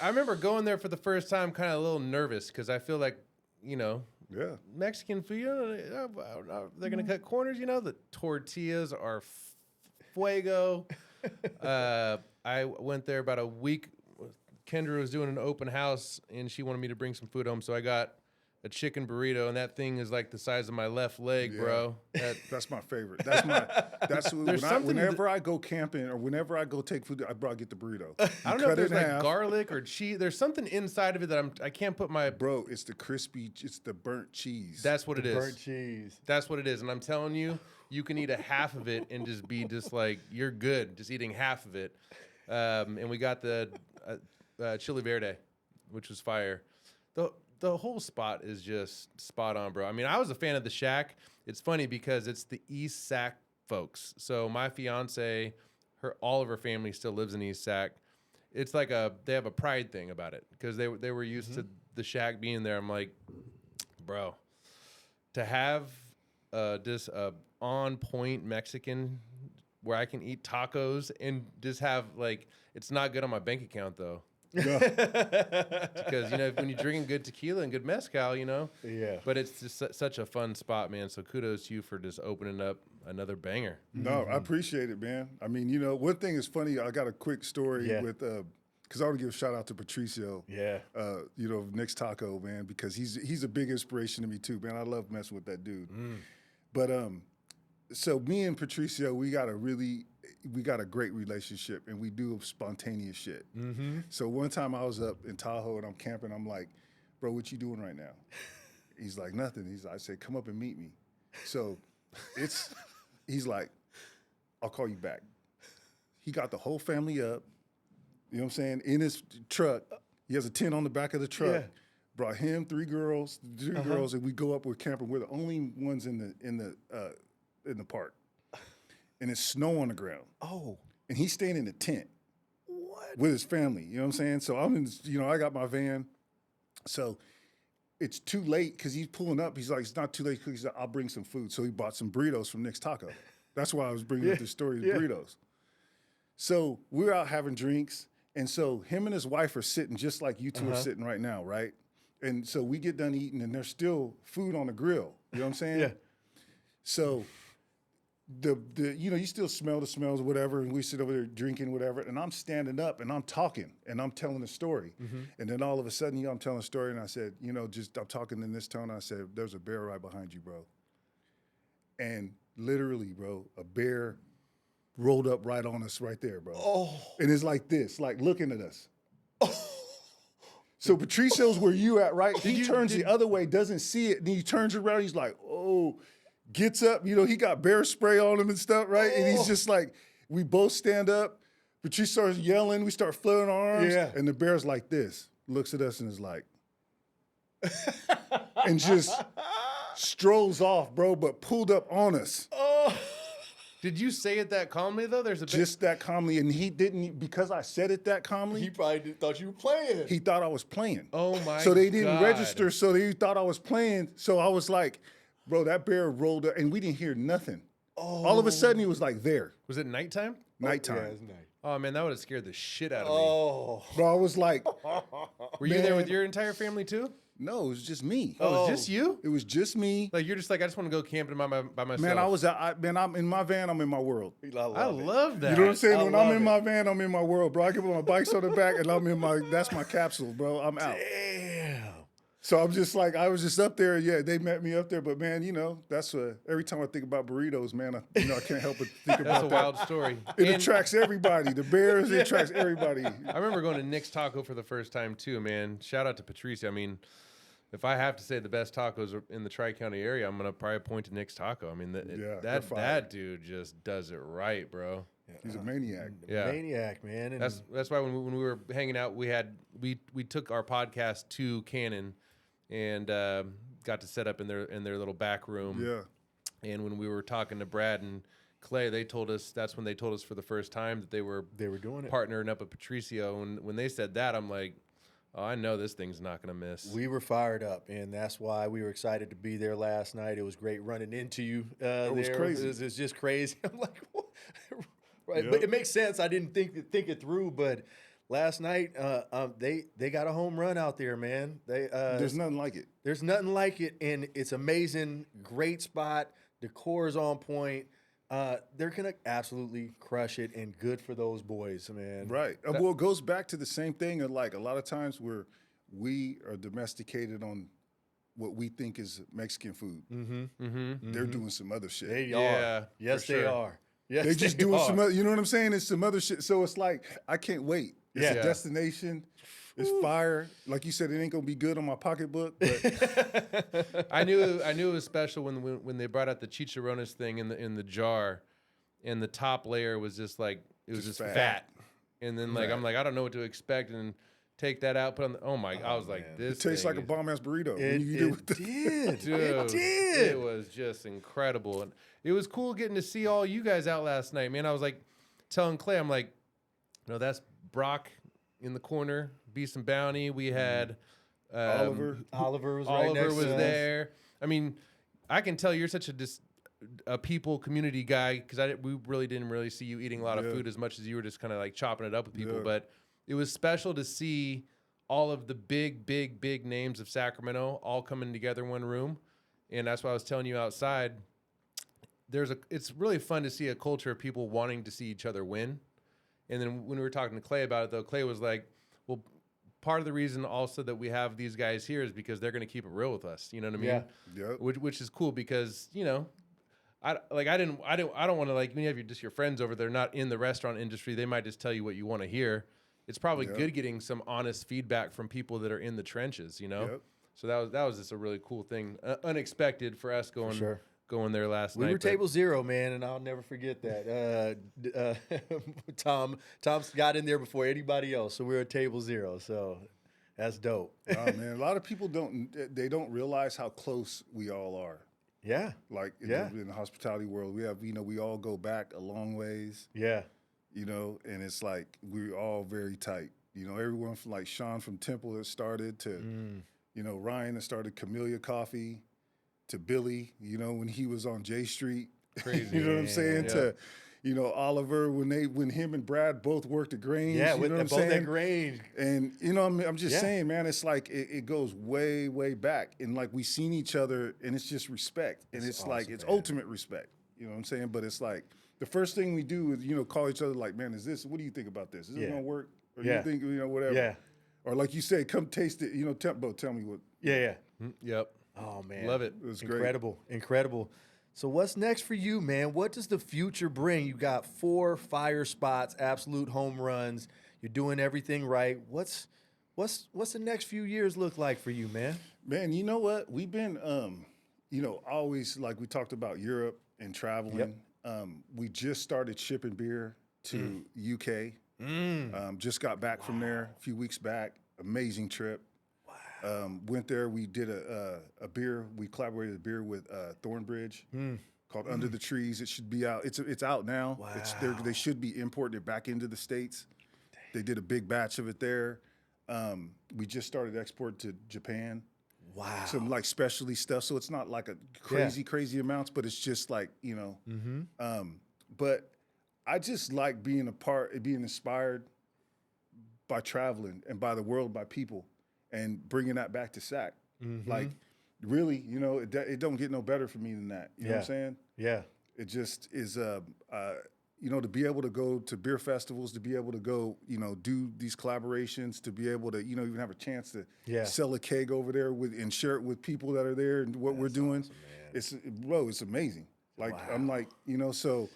Speaker 3: I remember going there for the first time, kind of a little nervous because I feel like, you know,
Speaker 2: Yeah.
Speaker 3: Mexican food, you know, they're gonna cut corners. You know, the tortillas are fuego. I went there about a week. Kendra was doing an open house, and she wanted me to bring some food home, so I got a chicken burrito, and that thing is like the size of my left leg,
Speaker 2: Yeah.
Speaker 3: bro.
Speaker 2: That's my favorite. Whenever I go camping or whenever I go take food, I get the burrito.
Speaker 3: I don't know if there's like garlic or cheese. There's something inside of it that I can't put my.
Speaker 2: Bro, it's the it's the burnt cheese.
Speaker 3: That's what it is.
Speaker 1: burnt cheese.
Speaker 3: That's what it is, and I'm telling you, you can eat a half of it and just be just like you're good, just eating half of it. And we got the Chili Verde, which was fire. The whole spot is just spot on, bro. I mean, I was a fan of the Shack. It's funny because it's the East Sac folks. So my fiance, all of her family still lives in East Sac. It's like they have a pride thing about it because they were used to the Shack being there. I'm like, bro, to have this on point Mexican where I can eat tacos and just have like, it's not good on my bank account though. Because when you're drinking good tequila and good mezcal,
Speaker 1: Yeah.
Speaker 3: But it's just such a fun spot, man. So kudos to you for just opening up another banger.
Speaker 2: No, I appreciate it, man. I mean, one thing is funny. I got a quick story with because I want to give a shout out to Patricio.
Speaker 1: Yeah.
Speaker 2: Nick's Taco, man, because he's a big inspiration to me too, man. I love messing with that dude. But so me and Patricio, we got a great relationship, and we do spontaneous shit. So one time I was up in Tahoe and I'm camping. I'm like, bro, what you doing right now? He's like, nothing. I said, come up and meet me. So he's like, I'll call you back. He got the whole family up, you know what I'm saying, in his truck. He has a tent on the back of the truck.
Speaker 1: Yeah.
Speaker 2: Brought him, three girls, and we go up, we're camping. We're the only ones in the park. And it's snow on the ground.
Speaker 1: Oh.
Speaker 2: And he's staying in a tent.
Speaker 1: What?
Speaker 2: With his family, you know what I'm saying? So I'm in, I got my van. So it's too late because he's pulling up. He's like, it's not too late. He's like, I'll bring some food. So he bought some burritos from Nick's Taco. That's why I was bringing up this story of the burritos. So we're out having drinks. And so him and his wife are sitting just like you two are sitting right now, right? And so we get done eating and there's still food on the grill. You know what I'm saying?
Speaker 1: Yeah.
Speaker 2: So you still smell the smells or whatever, and we sit over there drinking whatever, and I'm standing up and I'm talking and I'm telling a story. And then all of a sudden, I'm telling a story and I said, I'm talking in this tone. I said, there's a bear right behind you, bro. And literally, bro, a bear rolled up right on us right there, bro.
Speaker 1: Oh.
Speaker 2: And it's like this, like looking at us. So Patricio's where you at, right? He turns the other way, doesn't see it, and he turns around, he's like, oh, gets up, he got bear spray on him and stuff, right? And he's just like, we both stand up, Patrice starts yelling, we start flailing our arms, and the bear's like this, looks at us and is like, and just strolls off, bro, but pulled up on us.
Speaker 1: Oh.
Speaker 3: Did you say it that calmly, though?
Speaker 2: Just that calmly, and he didn't, because I said it that calmly.
Speaker 1: He probably thought you were playing.
Speaker 2: He thought I was playing.
Speaker 3: Oh, my God.
Speaker 2: So they didn't register, so they thought I was playing. So I was like, bro, that bear rolled up, and we didn't hear nothing. Oh. All of a sudden, he was like there.
Speaker 3: Was it nighttime?
Speaker 2: Nighttime.
Speaker 1: Yeah, it's night.
Speaker 3: Oh, man, that would have scared the shit out of me.
Speaker 1: Oh.
Speaker 2: Bro, I was like.
Speaker 3: Were you there with your entire family, too?
Speaker 2: No, it was just me.
Speaker 3: Oh, it was just you?
Speaker 2: It was just me.
Speaker 3: Like, you're just like, I just want to go camping by myself.
Speaker 2: Man, I'm in my van, I'm in my world.
Speaker 3: I love that.
Speaker 2: You know what I'm saying? When I'm in
Speaker 1: it.
Speaker 2: my van, I'm in my world, bro. I can put my bikes on the back, and that's my capsule, bro. I'm out.
Speaker 1: Damn.
Speaker 2: So I'm just like, I was just up there. Yeah, they met me up there. But, man, that's every time I think about burritos, man, I can't help but think about that.
Speaker 3: That's a wild story.
Speaker 2: It attracts everybody. The bears, it attracts everybody.
Speaker 3: I remember going to Nick's Taco for the first time, too, man. Shout out to Patricia. I mean, if I have to say the best tacos in the Tri-County area, I'm going to probably point to Nick's Taco. I mean, that dude just does it right, bro.
Speaker 2: He's a maniac.
Speaker 3: Yeah.
Speaker 1: Maniac, man. And
Speaker 3: That's why when we were hanging out, we took our podcast to Cannon and got to set up in their little back room.
Speaker 2: Yeah.
Speaker 3: And when we were talking to Brad and Clay, that's when they told us for the first time that they were
Speaker 1: doing it,
Speaker 3: partnering up with Patricio. And when they said that, I'm like, oh, I know this thing's not going to miss.
Speaker 1: We were fired up, and that's why we were excited to be there last night. It was great running into you. It
Speaker 2: was crazy.
Speaker 1: It was just crazy. I'm like, what? Right,
Speaker 2: Yep.
Speaker 1: but it makes sense. I didn't think it through, but last night they got a home run out there, man.
Speaker 2: There's nothing like it.
Speaker 1: There's nothing like it, and it's amazing. Great spot. Decor is on point. They're gonna absolutely crush it, and good for those boys, man.
Speaker 2: Right. Well, it goes back to the same thing. Of like a lot of times we are domesticated on what we think is Mexican food. They're doing some other shit.
Speaker 1: They
Speaker 3: Yeah,
Speaker 1: are. Yes,
Speaker 3: for
Speaker 1: they
Speaker 3: sure.
Speaker 1: are. Yes,
Speaker 2: They're just doing
Speaker 1: are.
Speaker 2: some other, you know what I'm saying? It's some other shit. So it's like, I can't wait. It's
Speaker 1: Yeah.
Speaker 2: a destination. It's fire. Like you said, it ain't gonna be good on my pocketbook, but
Speaker 3: I knew it was special when they brought out the chicharrones thing in the jar, and the top layer was just like it was just fat. and then like I'm like I don't know what to expect, and take that out, put on. I was like, this
Speaker 2: It tastes
Speaker 3: thing
Speaker 2: like a bomb ass burrito.
Speaker 1: It
Speaker 2: It
Speaker 1: did.
Speaker 3: Dude,
Speaker 1: It did.
Speaker 3: it was just incredible, and it was cool getting to see all you guys out last night, man. I was like telling Clay, I'm like, that's Brock in the corner, Beast and Bounty. We had
Speaker 2: Oliver
Speaker 1: was right next to us.
Speaker 3: there. I mean, I can tell you're such a people community guy because we really didn't see you eating a lot of food as much as you were just kind of like chopping it up with people. But it was special to see all of the big names of Sacramento all coming together in one room, and that's why I was telling you outside. It's really fun to see a culture of people wanting to see each other win. And then when we were talking to Clay about it, though, Clay was like, "Well, part of the reason also that we have these guys here is because they're going to keep it real with us." You know what I mean?
Speaker 2: Yeah.
Speaker 3: Which is cool because I don't want to like when you have your friends over, they're not in the restaurant industry. They might just tell you what you want to hear. It's probably good getting some honest feedback from people that are in the trenches.
Speaker 2: Yep.
Speaker 3: So that was just a really cool thing, unexpected for us going there last night.
Speaker 1: We were table 0, man, and I'll never forget that. Tom's got in there before anybody else, so we were at table 0. So that's dope.
Speaker 2: Oh man, a lot of people don't realize how close we all are.
Speaker 1: Yeah.
Speaker 2: Like in the hospitality world, we have we all go back a long ways.
Speaker 1: Yeah.
Speaker 2: And it's like we're all very tight. Everyone from like Sean from Temple that started to Ryan that started Camellia Coffee, to Billy, when he was on J Street.
Speaker 3: Crazy.
Speaker 2: You know what I'm saying?
Speaker 3: Yeah.
Speaker 2: To Oliver when him and Brad both worked at Grange.
Speaker 1: Yeah,
Speaker 2: you know what I'm
Speaker 1: both
Speaker 2: saying?
Speaker 1: at Grange.
Speaker 2: And I'm just saying, man, it's like it goes way, way back. And like we've seen each other and it's just respect. And it's
Speaker 1: awesome,
Speaker 2: like it's
Speaker 1: man.
Speaker 2: ultimate respect. You know what I'm saying? But it's like the first thing we do is, call each other like, man, what do you think about this? Is this gonna work? Or you think, whatever.
Speaker 1: Yeah.
Speaker 2: Or like you say, come taste it, tell me what.
Speaker 1: Yeah.
Speaker 3: Yep.
Speaker 1: Oh, man.
Speaker 3: Love it.
Speaker 2: It was
Speaker 1: Incredible. So what's next for you, man? What does the future bring? You got 4 fire spots, absolute home runs. You're doing everything right. What's the next few years look like for you, man?
Speaker 2: Man, you know what? We've been, always like we talked about Europe and traveling.
Speaker 1: Yep.
Speaker 2: We just started shipping beer to UK. Just got back from there a few weeks back. Amazing trip. Went there. We did a beer. We collaborated a beer with Thornbridge called Under the Trees. It should be out. It's out now.
Speaker 1: Wow.
Speaker 2: They should be imported back into the States. They did a big batch of it there. We just started export to Japan.
Speaker 1: Wow.
Speaker 2: Some like specialty stuff. So it's not like a crazy amounts, but it's just like, but I just like being inspired by traveling and by the world, by people, and bringing that back to Sac. Like, really, it don't get no better for me than that. You know what I'm saying?
Speaker 1: Yeah.
Speaker 2: It just is, to be able to go to beer festivals, to be able to go, do these collaborations, to be able to, even have a chance to sell a keg over there and share it with people that are there and what we're doing. Awesome, it's amazing. Like, wow. I'm like, so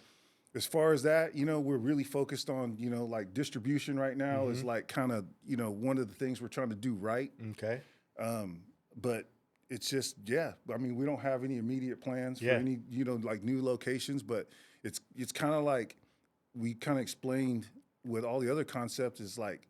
Speaker 2: as far as that, we're really focused on, like distribution right now is like kind of, one of the things we're trying to do right.
Speaker 1: Okay.
Speaker 2: But it's just, I mean, we don't have any immediate plans for any, like new locations, but it's kind of like we kind of explained with all the other concepts is like,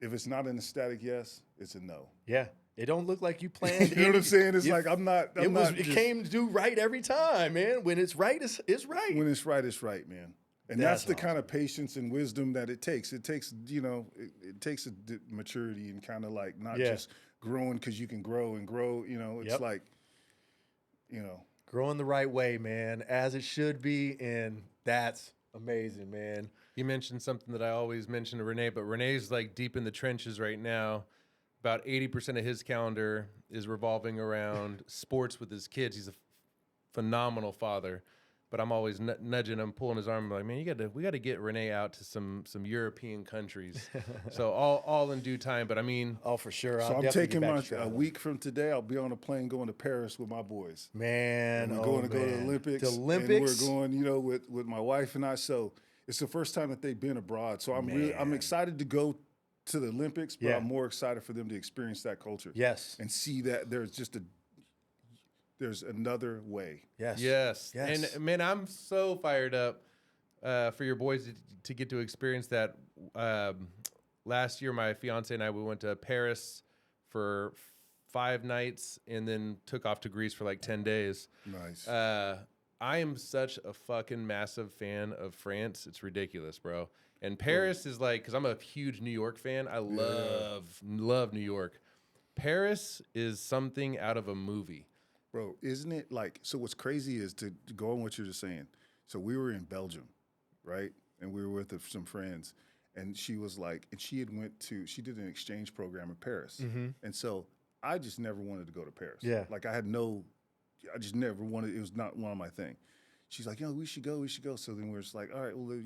Speaker 2: if it's not an ecstatic yes, it's a no.
Speaker 1: Yeah. It don't look like you planned.
Speaker 2: You know what I'm saying? It's like
Speaker 1: it came to do right every time, man. When it's right, it's right.
Speaker 2: When it's right, it's right, man. And that's the kind of patience and wisdom that it takes. It takes, it takes a maturity and kind of like not just growing because you can grow and grow. It's like,
Speaker 1: growing the right way, man, as it should be, and that's amazing, man.
Speaker 3: You mentioned something that I always mention to Rene, but Rene's like deep in the trenches right now. About 80% of his calendar is revolving around sports with his kids. He's a phenomenal father, but I'm always nudging him, pulling his arm. I'm like, man, we got to get Rene out to some European countries. So all in due time. But I mean,
Speaker 1: for sure.
Speaker 2: So I'm taking a week from today. I'll be on a plane going to Paris with my boys.
Speaker 1: Man,
Speaker 2: we're going to go to the Olympics.
Speaker 1: The Olympics.
Speaker 2: And we're going, with my wife and I. So it's the first time that they've been abroad. So I'm excited to go to the Olympics, but I'm more excited for them to experience that culture.
Speaker 1: Yes.
Speaker 2: And see that there's another way.
Speaker 1: Yes.
Speaker 3: Yes. And man, I'm so fired up. for your boys to get to experience that. Last year, my fiance and I, we went to Paris for 5 nights and then took off to Greece for like 10 days.
Speaker 2: Nice.
Speaker 3: I am such a fucking massive fan of France. It's ridiculous, bro. And Paris is like, because I'm a huge New York fan. I love New York. Paris is something out of a movie.
Speaker 2: Bro, isn't it like, so what's crazy is to go on what you're just saying. So we were in Belgium, right? And we were with some friends. And she was like, and she did an exchange program in Paris. And so I just never wanted to go to Paris.
Speaker 1: Yeah.
Speaker 2: Like I just never wanted, it was not one of my thing. She's like, we should go. So then we're just like, all right, well,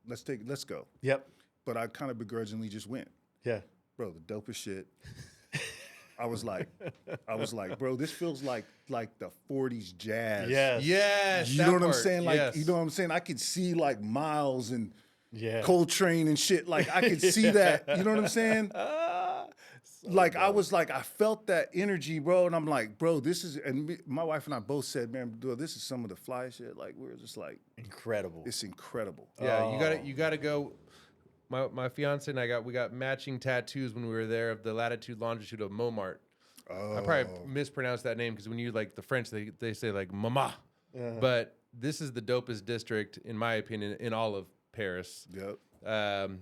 Speaker 2: let's go.
Speaker 1: Yep.
Speaker 2: But I kind of begrudgingly just went.
Speaker 1: Yeah.
Speaker 2: Bro, the dopest shit. I was like, bro, this feels like the 40s jazz.
Speaker 3: Yes.
Speaker 2: You know what I'm saying? Like, you know what I'm saying? I could see like Miles and Coltrane and shit. Like I could see that. You know what I'm saying? Like I was like, I felt that energy, bro. And I'm like, bro, this is, and my wife and I both said, man, dude, this is some of the fly shit. Like we were just like,
Speaker 1: incredible.
Speaker 2: It's incredible.
Speaker 3: Yeah, you gotta go. My fiance and we got matching tattoos when we were there of the latitude longitude of Montmartre. I probably mispronounced that name because when you like the French, they say like mama. But this is the dopest district, in my opinion, in all of Paris.
Speaker 2: Yep.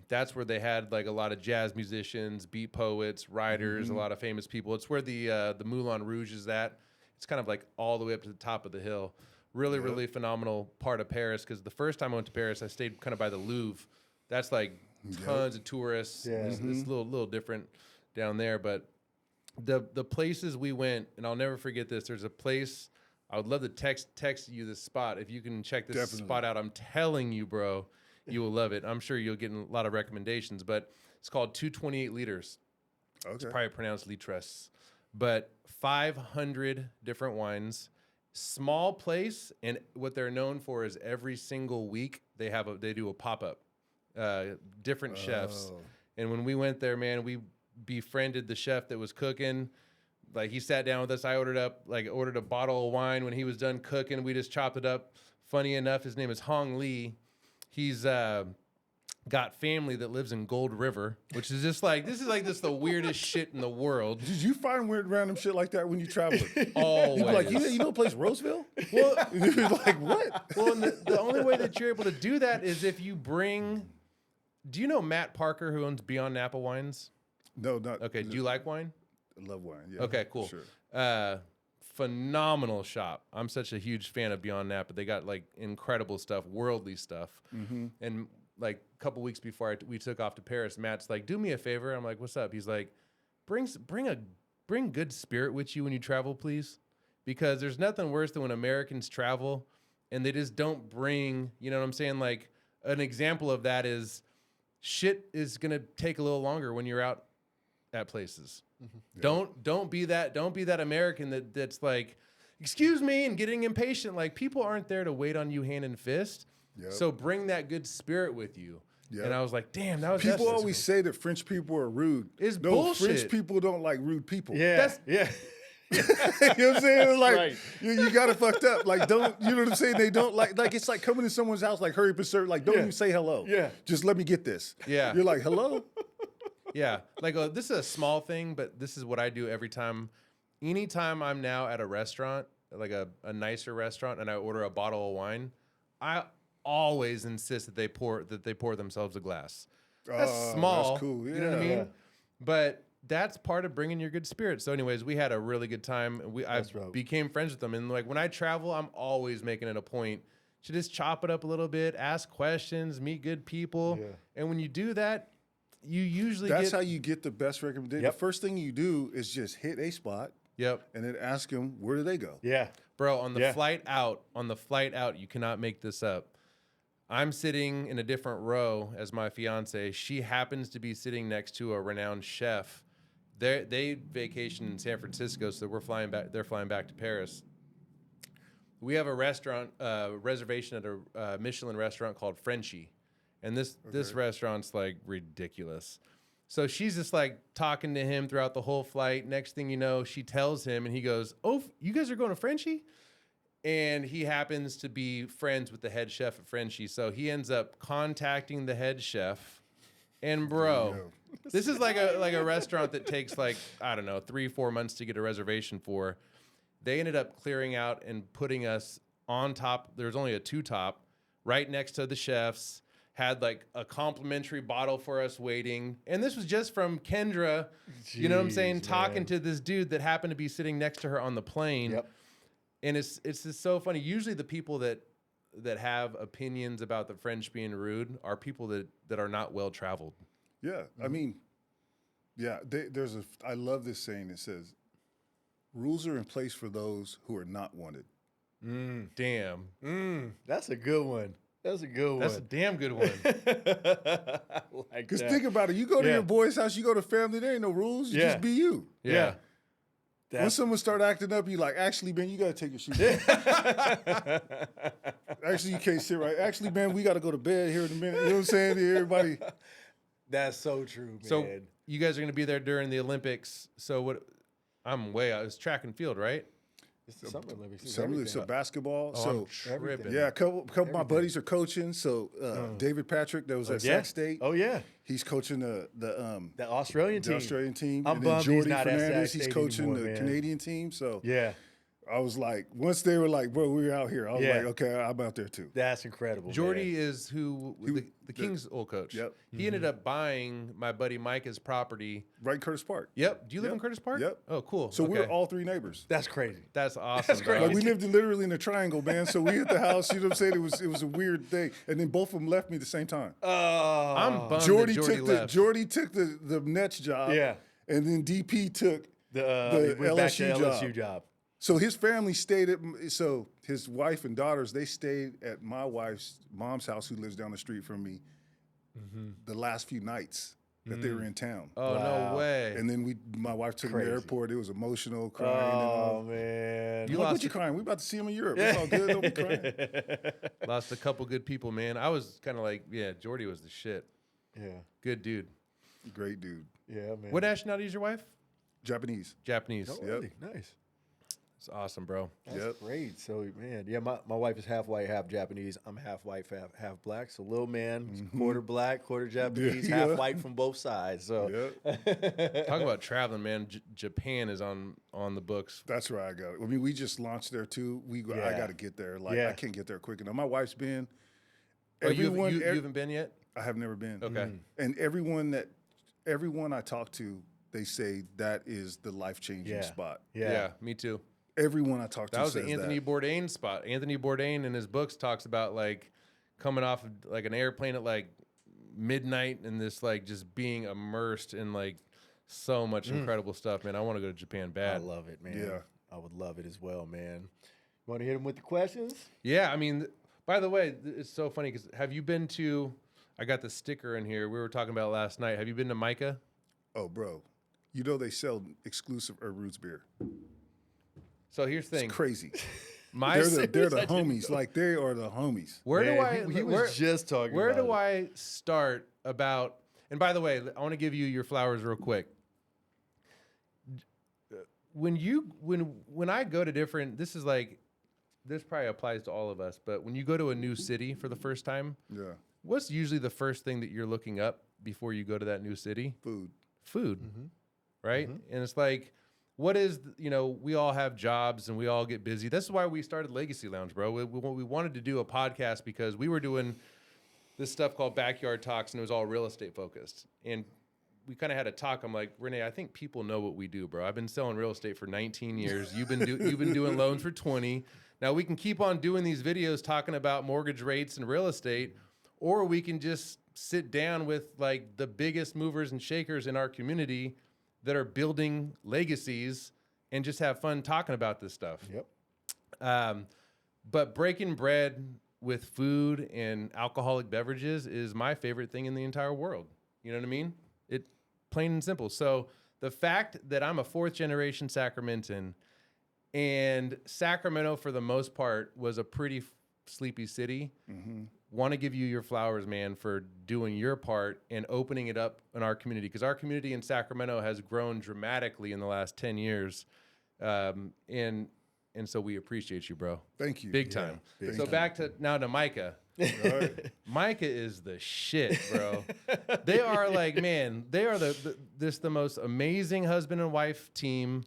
Speaker 3: That's where they had like a lot of jazz musicians, beat poets, writers, a lot of famous people. It's where the Moulin Rouge is at. It's kind of like all the way up to the top of the hill. Really phenomenal part of Paris, because the first time I went to Paris, I stayed kind of by the Louvre. That's like tons of tourists. It's a little different down there, but the places we went, and I'll never forget this. There's a place I would love to text you this spot if you can check this spot out. I'm telling you, bro, you will love it. I'm sure you'll get a lot of recommendations, but it's called 228 Liters.
Speaker 2: Okay.
Speaker 3: It's probably pronounced litres, but 500 different wines. Small place, and what they're known for is every single week they do a pop-up. Different chefs. And when we went there, man, we befriended the chef that was cooking. Like he sat down with us. I ordered a bottle of wine. When he was done cooking, we just chopped it up. Funny enough, his name is Hong Lee. He's got family that lives in Gold River, which is just like, this is the weirdest shit in the world.
Speaker 2: Did you find weird random shit like that when you traveled?
Speaker 3: Always.
Speaker 2: You'd be like, you know a place, Roseville? Well, you're like, what?
Speaker 3: Well, and the only way that you're able to do that is if you bring. Do you know Matt Parker, who owns Beyond Napa Wines?
Speaker 2: No, not.
Speaker 3: Okay. Do you like wine?
Speaker 2: I love wine. Yeah.
Speaker 3: Okay, cool.
Speaker 2: Sure.
Speaker 3: Phenomenal shop. I'm such a huge fan of Beyond Napa. They got like incredible stuff, worldly stuff. And like a couple weeks before we took off to Paris, Matt's like, "Do me a favor." I'm like, "What's up?" He's like, "Bring good spirit with you when you travel, please, because there's nothing worse than when Americans travel and they just don't bring. You know what I'm saying? Like an example of that is shit is gonna take a little longer when you're out at places. Yeah. Don't be that American that's like, excuse me, and getting impatient. Like people aren't there to wait on you hand and fist. Yep. So bring that good spirit with you." Yep. And I was like, damn, that was
Speaker 2: people always say that French people are rude.
Speaker 3: It's bullshit.
Speaker 2: French people don't like rude people.
Speaker 1: Yeah.
Speaker 2: You know what I'm saying? Like you got it fucked up. Like you know what I'm saying? They don't like it's like coming to someone's house like hurry up and serve. Like don't even say hello.
Speaker 1: Yeah.
Speaker 2: Just let me get this.
Speaker 3: Yeah.
Speaker 2: You're like, hello?
Speaker 3: Yeah. Like this is a small thing, but this is what I do every time. Anytime I'm now at a restaurant, like a nicer restaurant, and I order a bottle of wine, I always insist that they pour themselves a glass. That's small.
Speaker 2: That's cool. Yeah.
Speaker 3: You know what I mean? But that's part of bringing your good spirit. So anyways, we had a really good time. I became friends with them. And like when I travel, I'm always making it a point to just chop it up a little bit, ask questions, meet good people. Yeah. And when you do that, you usually
Speaker 2: That's how you get the best recommendation.
Speaker 1: Yep.
Speaker 2: The first thing you do is just hit a spot.
Speaker 3: Yep.
Speaker 2: And then ask them, where do they go?
Speaker 1: Yeah.
Speaker 3: Bro, on the flight out, you cannot make this up. I'm sitting in a different row as my fiance. She happens to be sitting next to a renowned chef. They vacation in San Francisco, so we're flying back. They're flying back to Paris. We have a restaurant reservation at a Michelin restaurant called Frenchie, and this restaurant's like ridiculous. So she's just like talking to him throughout the whole flight. Next thing you know, she tells him, and he goes, "Oh, you guys are going to Frenchie?" And he happens to be friends with the head chef at Frenchie. So he ends up contacting the head chef. And bro, this is like a restaurant that takes like, I don't know, 3-4 months to get a reservation for. They ended up clearing out and putting us on top. There's only a 2-top right next to the chefs. Had like a complimentary bottle for us waiting. And this was just from Kendra, you know what I'm saying, talking to this dude that happened to be sitting next to her on the plane.
Speaker 1: Yep.
Speaker 3: And it's just so funny. Usually the people that have opinions about the French being rude are people that are not well traveled.
Speaker 2: Yeah, I mean, yeah. I love this saying. It says, "Rules are in place for those who are not wanted."
Speaker 3: Damn.
Speaker 1: That's a good one. That's a good one.
Speaker 3: That's a damn good one.
Speaker 1: Like
Speaker 2: Because
Speaker 1: that.
Speaker 2: think about it. You go to your boy's house, you go to family, there ain't no rules. You just be you.
Speaker 3: Yeah.
Speaker 2: When someone start acting up, you like, actually, man, you got to take your shoes off. Actually, you can't sit right. Actually, man, we got to go to bed here in a minute. You know what I'm saying? Everybody.
Speaker 1: That's so true, man.
Speaker 3: So you guys are going to be there during the Olympics. So what? I'm way out. It's track and field, right?
Speaker 1: It's the Summer Olympics.
Speaker 2: So basketball.
Speaker 3: Oh,
Speaker 2: so
Speaker 3: I'm tripping.
Speaker 2: yeah, a couple of my buddies are coaching. So David Patrick, that was at Sac State.
Speaker 1: Oh yeah,
Speaker 2: he's coaching the
Speaker 1: Australian team.
Speaker 2: Australian team.
Speaker 1: I'm
Speaker 2: and then
Speaker 1: bummed he's
Speaker 2: Jordy
Speaker 1: not at Sac
Speaker 2: Fernandez, he's
Speaker 1: State
Speaker 2: coaching
Speaker 1: anymore,
Speaker 2: the
Speaker 1: man.
Speaker 2: Canadian team. So
Speaker 1: Yeah,
Speaker 2: I was like, once they were like, bro, we're out here. I was
Speaker 1: Yeah.
Speaker 2: like, okay, I'm out there too.
Speaker 1: that's incredible.
Speaker 3: Jordy
Speaker 1: man.
Speaker 3: is the Kings old coach.
Speaker 2: Yep.
Speaker 3: He ended up buying my buddy Micah's property.
Speaker 2: Right in Curtis Park.
Speaker 3: Yep. Do you live in Curtis Park?
Speaker 2: Yep.
Speaker 3: Oh, cool.
Speaker 2: So
Speaker 3: okay.
Speaker 2: we're all 3 neighbors.
Speaker 1: That's crazy.
Speaker 3: That's awesome.
Speaker 1: great.
Speaker 3: dog.
Speaker 2: Like we lived literally in a triangle, man. So we hit the house. You know what I'm saying? It was a weird thing, and then both of them left me at the same time.
Speaker 1: Oh,
Speaker 3: I'm bummed
Speaker 2: Jordy
Speaker 3: that
Speaker 2: took
Speaker 3: left.
Speaker 2: Jordy took the Nets job.
Speaker 1: Yeah.
Speaker 2: and then DP took
Speaker 1: the
Speaker 2: the
Speaker 1: went back to
Speaker 2: LSU
Speaker 1: LSU job.
Speaker 2: So his family stayed at. So his wife and daughters they stayed at my wife's mom's house, who lives down the street from me, the last few nights that they were in town.
Speaker 3: Oh,
Speaker 1: Wow.
Speaker 3: no way.
Speaker 2: And then my wife took him to the
Speaker 1: Crazy.
Speaker 2: airport. It was emotional, crying. and
Speaker 1: Oh
Speaker 2: all.
Speaker 1: man,
Speaker 3: You
Speaker 2: Like,
Speaker 3: lost
Speaker 2: what you crying? We about to see him in Europe. It's all good. Don't be crying.
Speaker 3: Lost a couple good people, man. I was kind of like, yeah, Jordy was the shit.
Speaker 1: yeah,
Speaker 3: Good dude.
Speaker 2: Great dude.
Speaker 1: yeah, man.
Speaker 3: What nationality is your wife?
Speaker 2: Japanese.
Speaker 3: Japanese.
Speaker 1: Oh,
Speaker 2: Yep.
Speaker 1: really? Nice.
Speaker 3: It's awesome, bro.
Speaker 1: That's
Speaker 2: Yep.
Speaker 1: great. So, man, yeah, my wife is half white, half Japanese. I'm half white, half black. So, little man, quarter black, quarter Japanese,
Speaker 2: Yeah.
Speaker 1: half white from both sides. So,
Speaker 2: Yep.
Speaker 3: Talk about traveling, man. Japan is on the books.
Speaker 2: That's where I go. I mean, we just launched there too. I
Speaker 1: Yeah.
Speaker 2: got to get there. Like
Speaker 1: Yeah.
Speaker 2: I can't get there quick enough. My wife's been.
Speaker 3: Oh, you
Speaker 2: Everyone,
Speaker 3: haven't been yet?
Speaker 2: I have never been.
Speaker 3: Okay.
Speaker 2: And everyone I talk to, they say that is the life-changing
Speaker 1: Yeah.
Speaker 2: spot.
Speaker 3: Yeah. Me too.
Speaker 2: Everyone I talk to
Speaker 3: That was
Speaker 2: says
Speaker 3: the Anthony Bourdain spot. Anthony Bourdain in his books talks about like coming off of like an airplane at like midnight and this like just being immersed in like so much incredible stuff, man. I want to go to Japan
Speaker 1: I
Speaker 3: bad.
Speaker 1: love it, man.
Speaker 2: Yeah.
Speaker 1: I would love it as well, man. Want to hit him with the questions?
Speaker 3: Yeah, I mean, by the way, it's so funny because have you been to? I got the sticker in here. We were talking about it last night. Have you been to Micah?
Speaker 2: Oh, bro. You know they sell exclusive Roots beer.
Speaker 3: So here's the thing.
Speaker 2: It's crazy.
Speaker 3: My
Speaker 2: They're the homies. Like they are the homies.
Speaker 3: where do
Speaker 1: Man,
Speaker 3: I?
Speaker 1: He was just talking
Speaker 3: Where
Speaker 1: about
Speaker 3: do
Speaker 1: it.
Speaker 3: I start about? And by the way, I want to give you your flowers real quick. When I go to different, this probably applies to all of us, but when you go to a new city for the first time,
Speaker 2: Yeah.
Speaker 3: what's usually the first thing that you're looking up before you go to that new city?
Speaker 2: Food.
Speaker 3: Food, right? And it's like, we all have jobs and we all get busy. That's why we started Legacy Lounge, bro. We wanted to do a podcast because we were doing this stuff called Backyard Talks and it was all real estate focused. And we kind of had a talk. I'm like, Rene, I think people know what we do, bro. I've been selling real estate for 19 years. You've been doing loans for 20. Now we can keep on doing these videos talking about mortgage rates and real estate, or we can just sit down with like the biggest movers and shakers in our community that are building legacies and just have fun talking about this stuff.
Speaker 1: Yep.
Speaker 3: But breaking bread with food and alcoholic beverages is my favorite thing in the entire world. You know what I mean? It plain and simple. So the fact that I'm a 4th generation Sacramentan and Sacramento for the most part was a pretty sleepy city. Want to give you your flowers, man, for doing your part and opening it up in our community, because our community in Sacramento has grown dramatically in the last 10 years. And and so we appreciate you, bro.
Speaker 2: Thank you.
Speaker 3: Big time.
Speaker 2: big
Speaker 3: So
Speaker 2: time.
Speaker 3: back to Micah.
Speaker 2: Right.
Speaker 3: Micah is the shit, bro. They are like, man, they are the most amazing husband and wife team,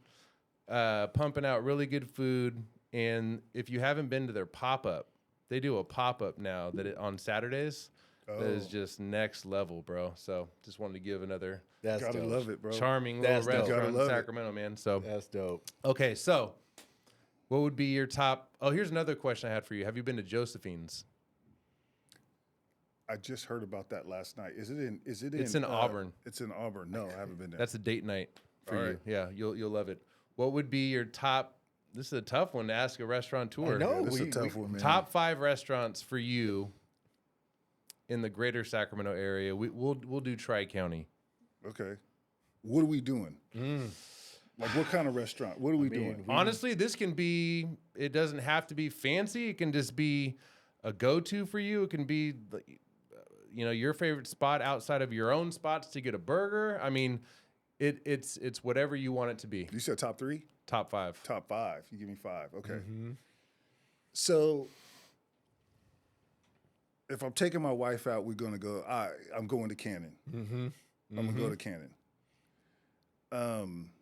Speaker 3: pumping out really good food. And if you haven't been to their pop-up, they do a pop-up now on Saturdays. That is just next level, bro. So just wanted to give another
Speaker 2: Gotta love it, bro.
Speaker 3: charming
Speaker 1: That's
Speaker 3: little
Speaker 1: dope.
Speaker 3: restaurant
Speaker 2: Gotta
Speaker 3: in
Speaker 2: love it.
Speaker 3: Sacramento, man. So
Speaker 1: That's dope.
Speaker 3: okay, so what would be your top? Oh, here's another question I had for you. Have you been to Josephine's?
Speaker 2: I just heard about that last night. Is it in?
Speaker 3: It's in Auburn.
Speaker 2: It's in Auburn. No, I haven't been there.
Speaker 3: That's a date night for
Speaker 2: All
Speaker 3: you.
Speaker 2: right.
Speaker 3: Yeah, you'll love it. What would be your top? This is a tough one to ask a restaurateur.
Speaker 1: I know.
Speaker 2: Yeah, this is a tough one, man.
Speaker 3: Top 5 restaurants for you in the greater Sacramento area. We'll do Tri-County.
Speaker 2: Okay. What are we doing? Like, what kind of restaurant? What are we doing?
Speaker 3: Honestly, this can be. It doesn't have to be fancy. It can just be a go-to for you. It can be, your favorite spot outside of your own spots to get a burger. I mean, it's whatever you want it to be.
Speaker 2: You said top 3?
Speaker 3: Top 5.
Speaker 2: Top 5. You give me 5. Okay. So if I'm taking my wife out, we're gonna go. I'm going to Cannon. I'm gonna go to Cannon.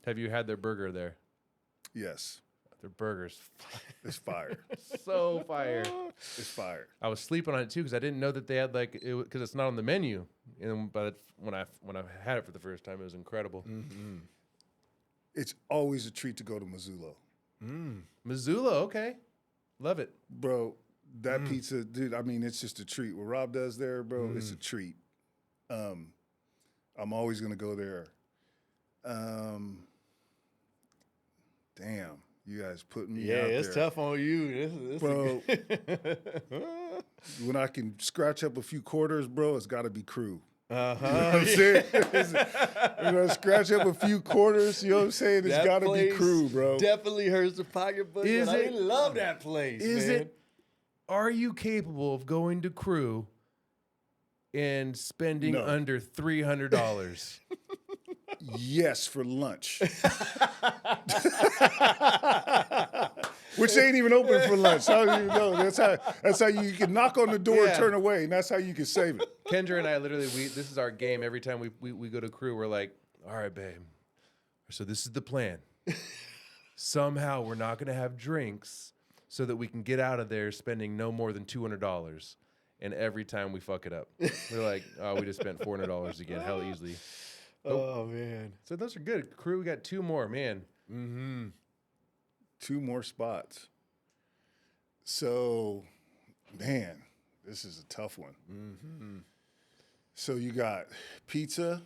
Speaker 3: Have you had their burger there?
Speaker 2: Yes,
Speaker 3: Their burger's
Speaker 2: it's fire.
Speaker 3: so fire.
Speaker 2: It's fire.
Speaker 3: I was sleeping on it too because I didn't know that they had because it's not on the menu. But when I had it for the first time, it was incredible.
Speaker 2: It's always a treat to go to Missoula,
Speaker 3: Missoula, okay, love it.
Speaker 2: bro. That pizza, dude. I mean, it's just a treat. What Rob does there, bro, it's a treat. I'm always gonna go there. Damn, you guys put me out
Speaker 1: it's
Speaker 2: there.
Speaker 1: tough on you. This
Speaker 2: Bro. When I can scratch up a few quarters, bro, it's got to be crew. You know what I'm saying? Scratch up a few quarters, you know what I'm saying? It's got to be crew, bro.
Speaker 1: Definitely hurts the pocketbook.
Speaker 3: Is
Speaker 1: but I
Speaker 3: it-
Speaker 1: love that place. man.
Speaker 3: Are you capable of going to Crew and spending
Speaker 2: No.
Speaker 3: under $300?
Speaker 2: Yes, for lunch. Which ain't even open for lunch. How do you know? That's how you can knock on the door,
Speaker 3: Yeah.
Speaker 2: turn away, and that's how you can save it.
Speaker 3: Kendra and I literally, this is our game. Every time we go to Crew, we're like, all right, babe. So this is the plan. Somehow we're not going to have drinks so that we can get out of there spending no more than $200. And every time we fuck it up, we're like, oh, we just spent $400 again, hell easily.
Speaker 1: Oh man.
Speaker 3: So those are good. Crew, we got 2 more, man.
Speaker 2: 2 more spots. So, man, this is a tough one. So you got pizza.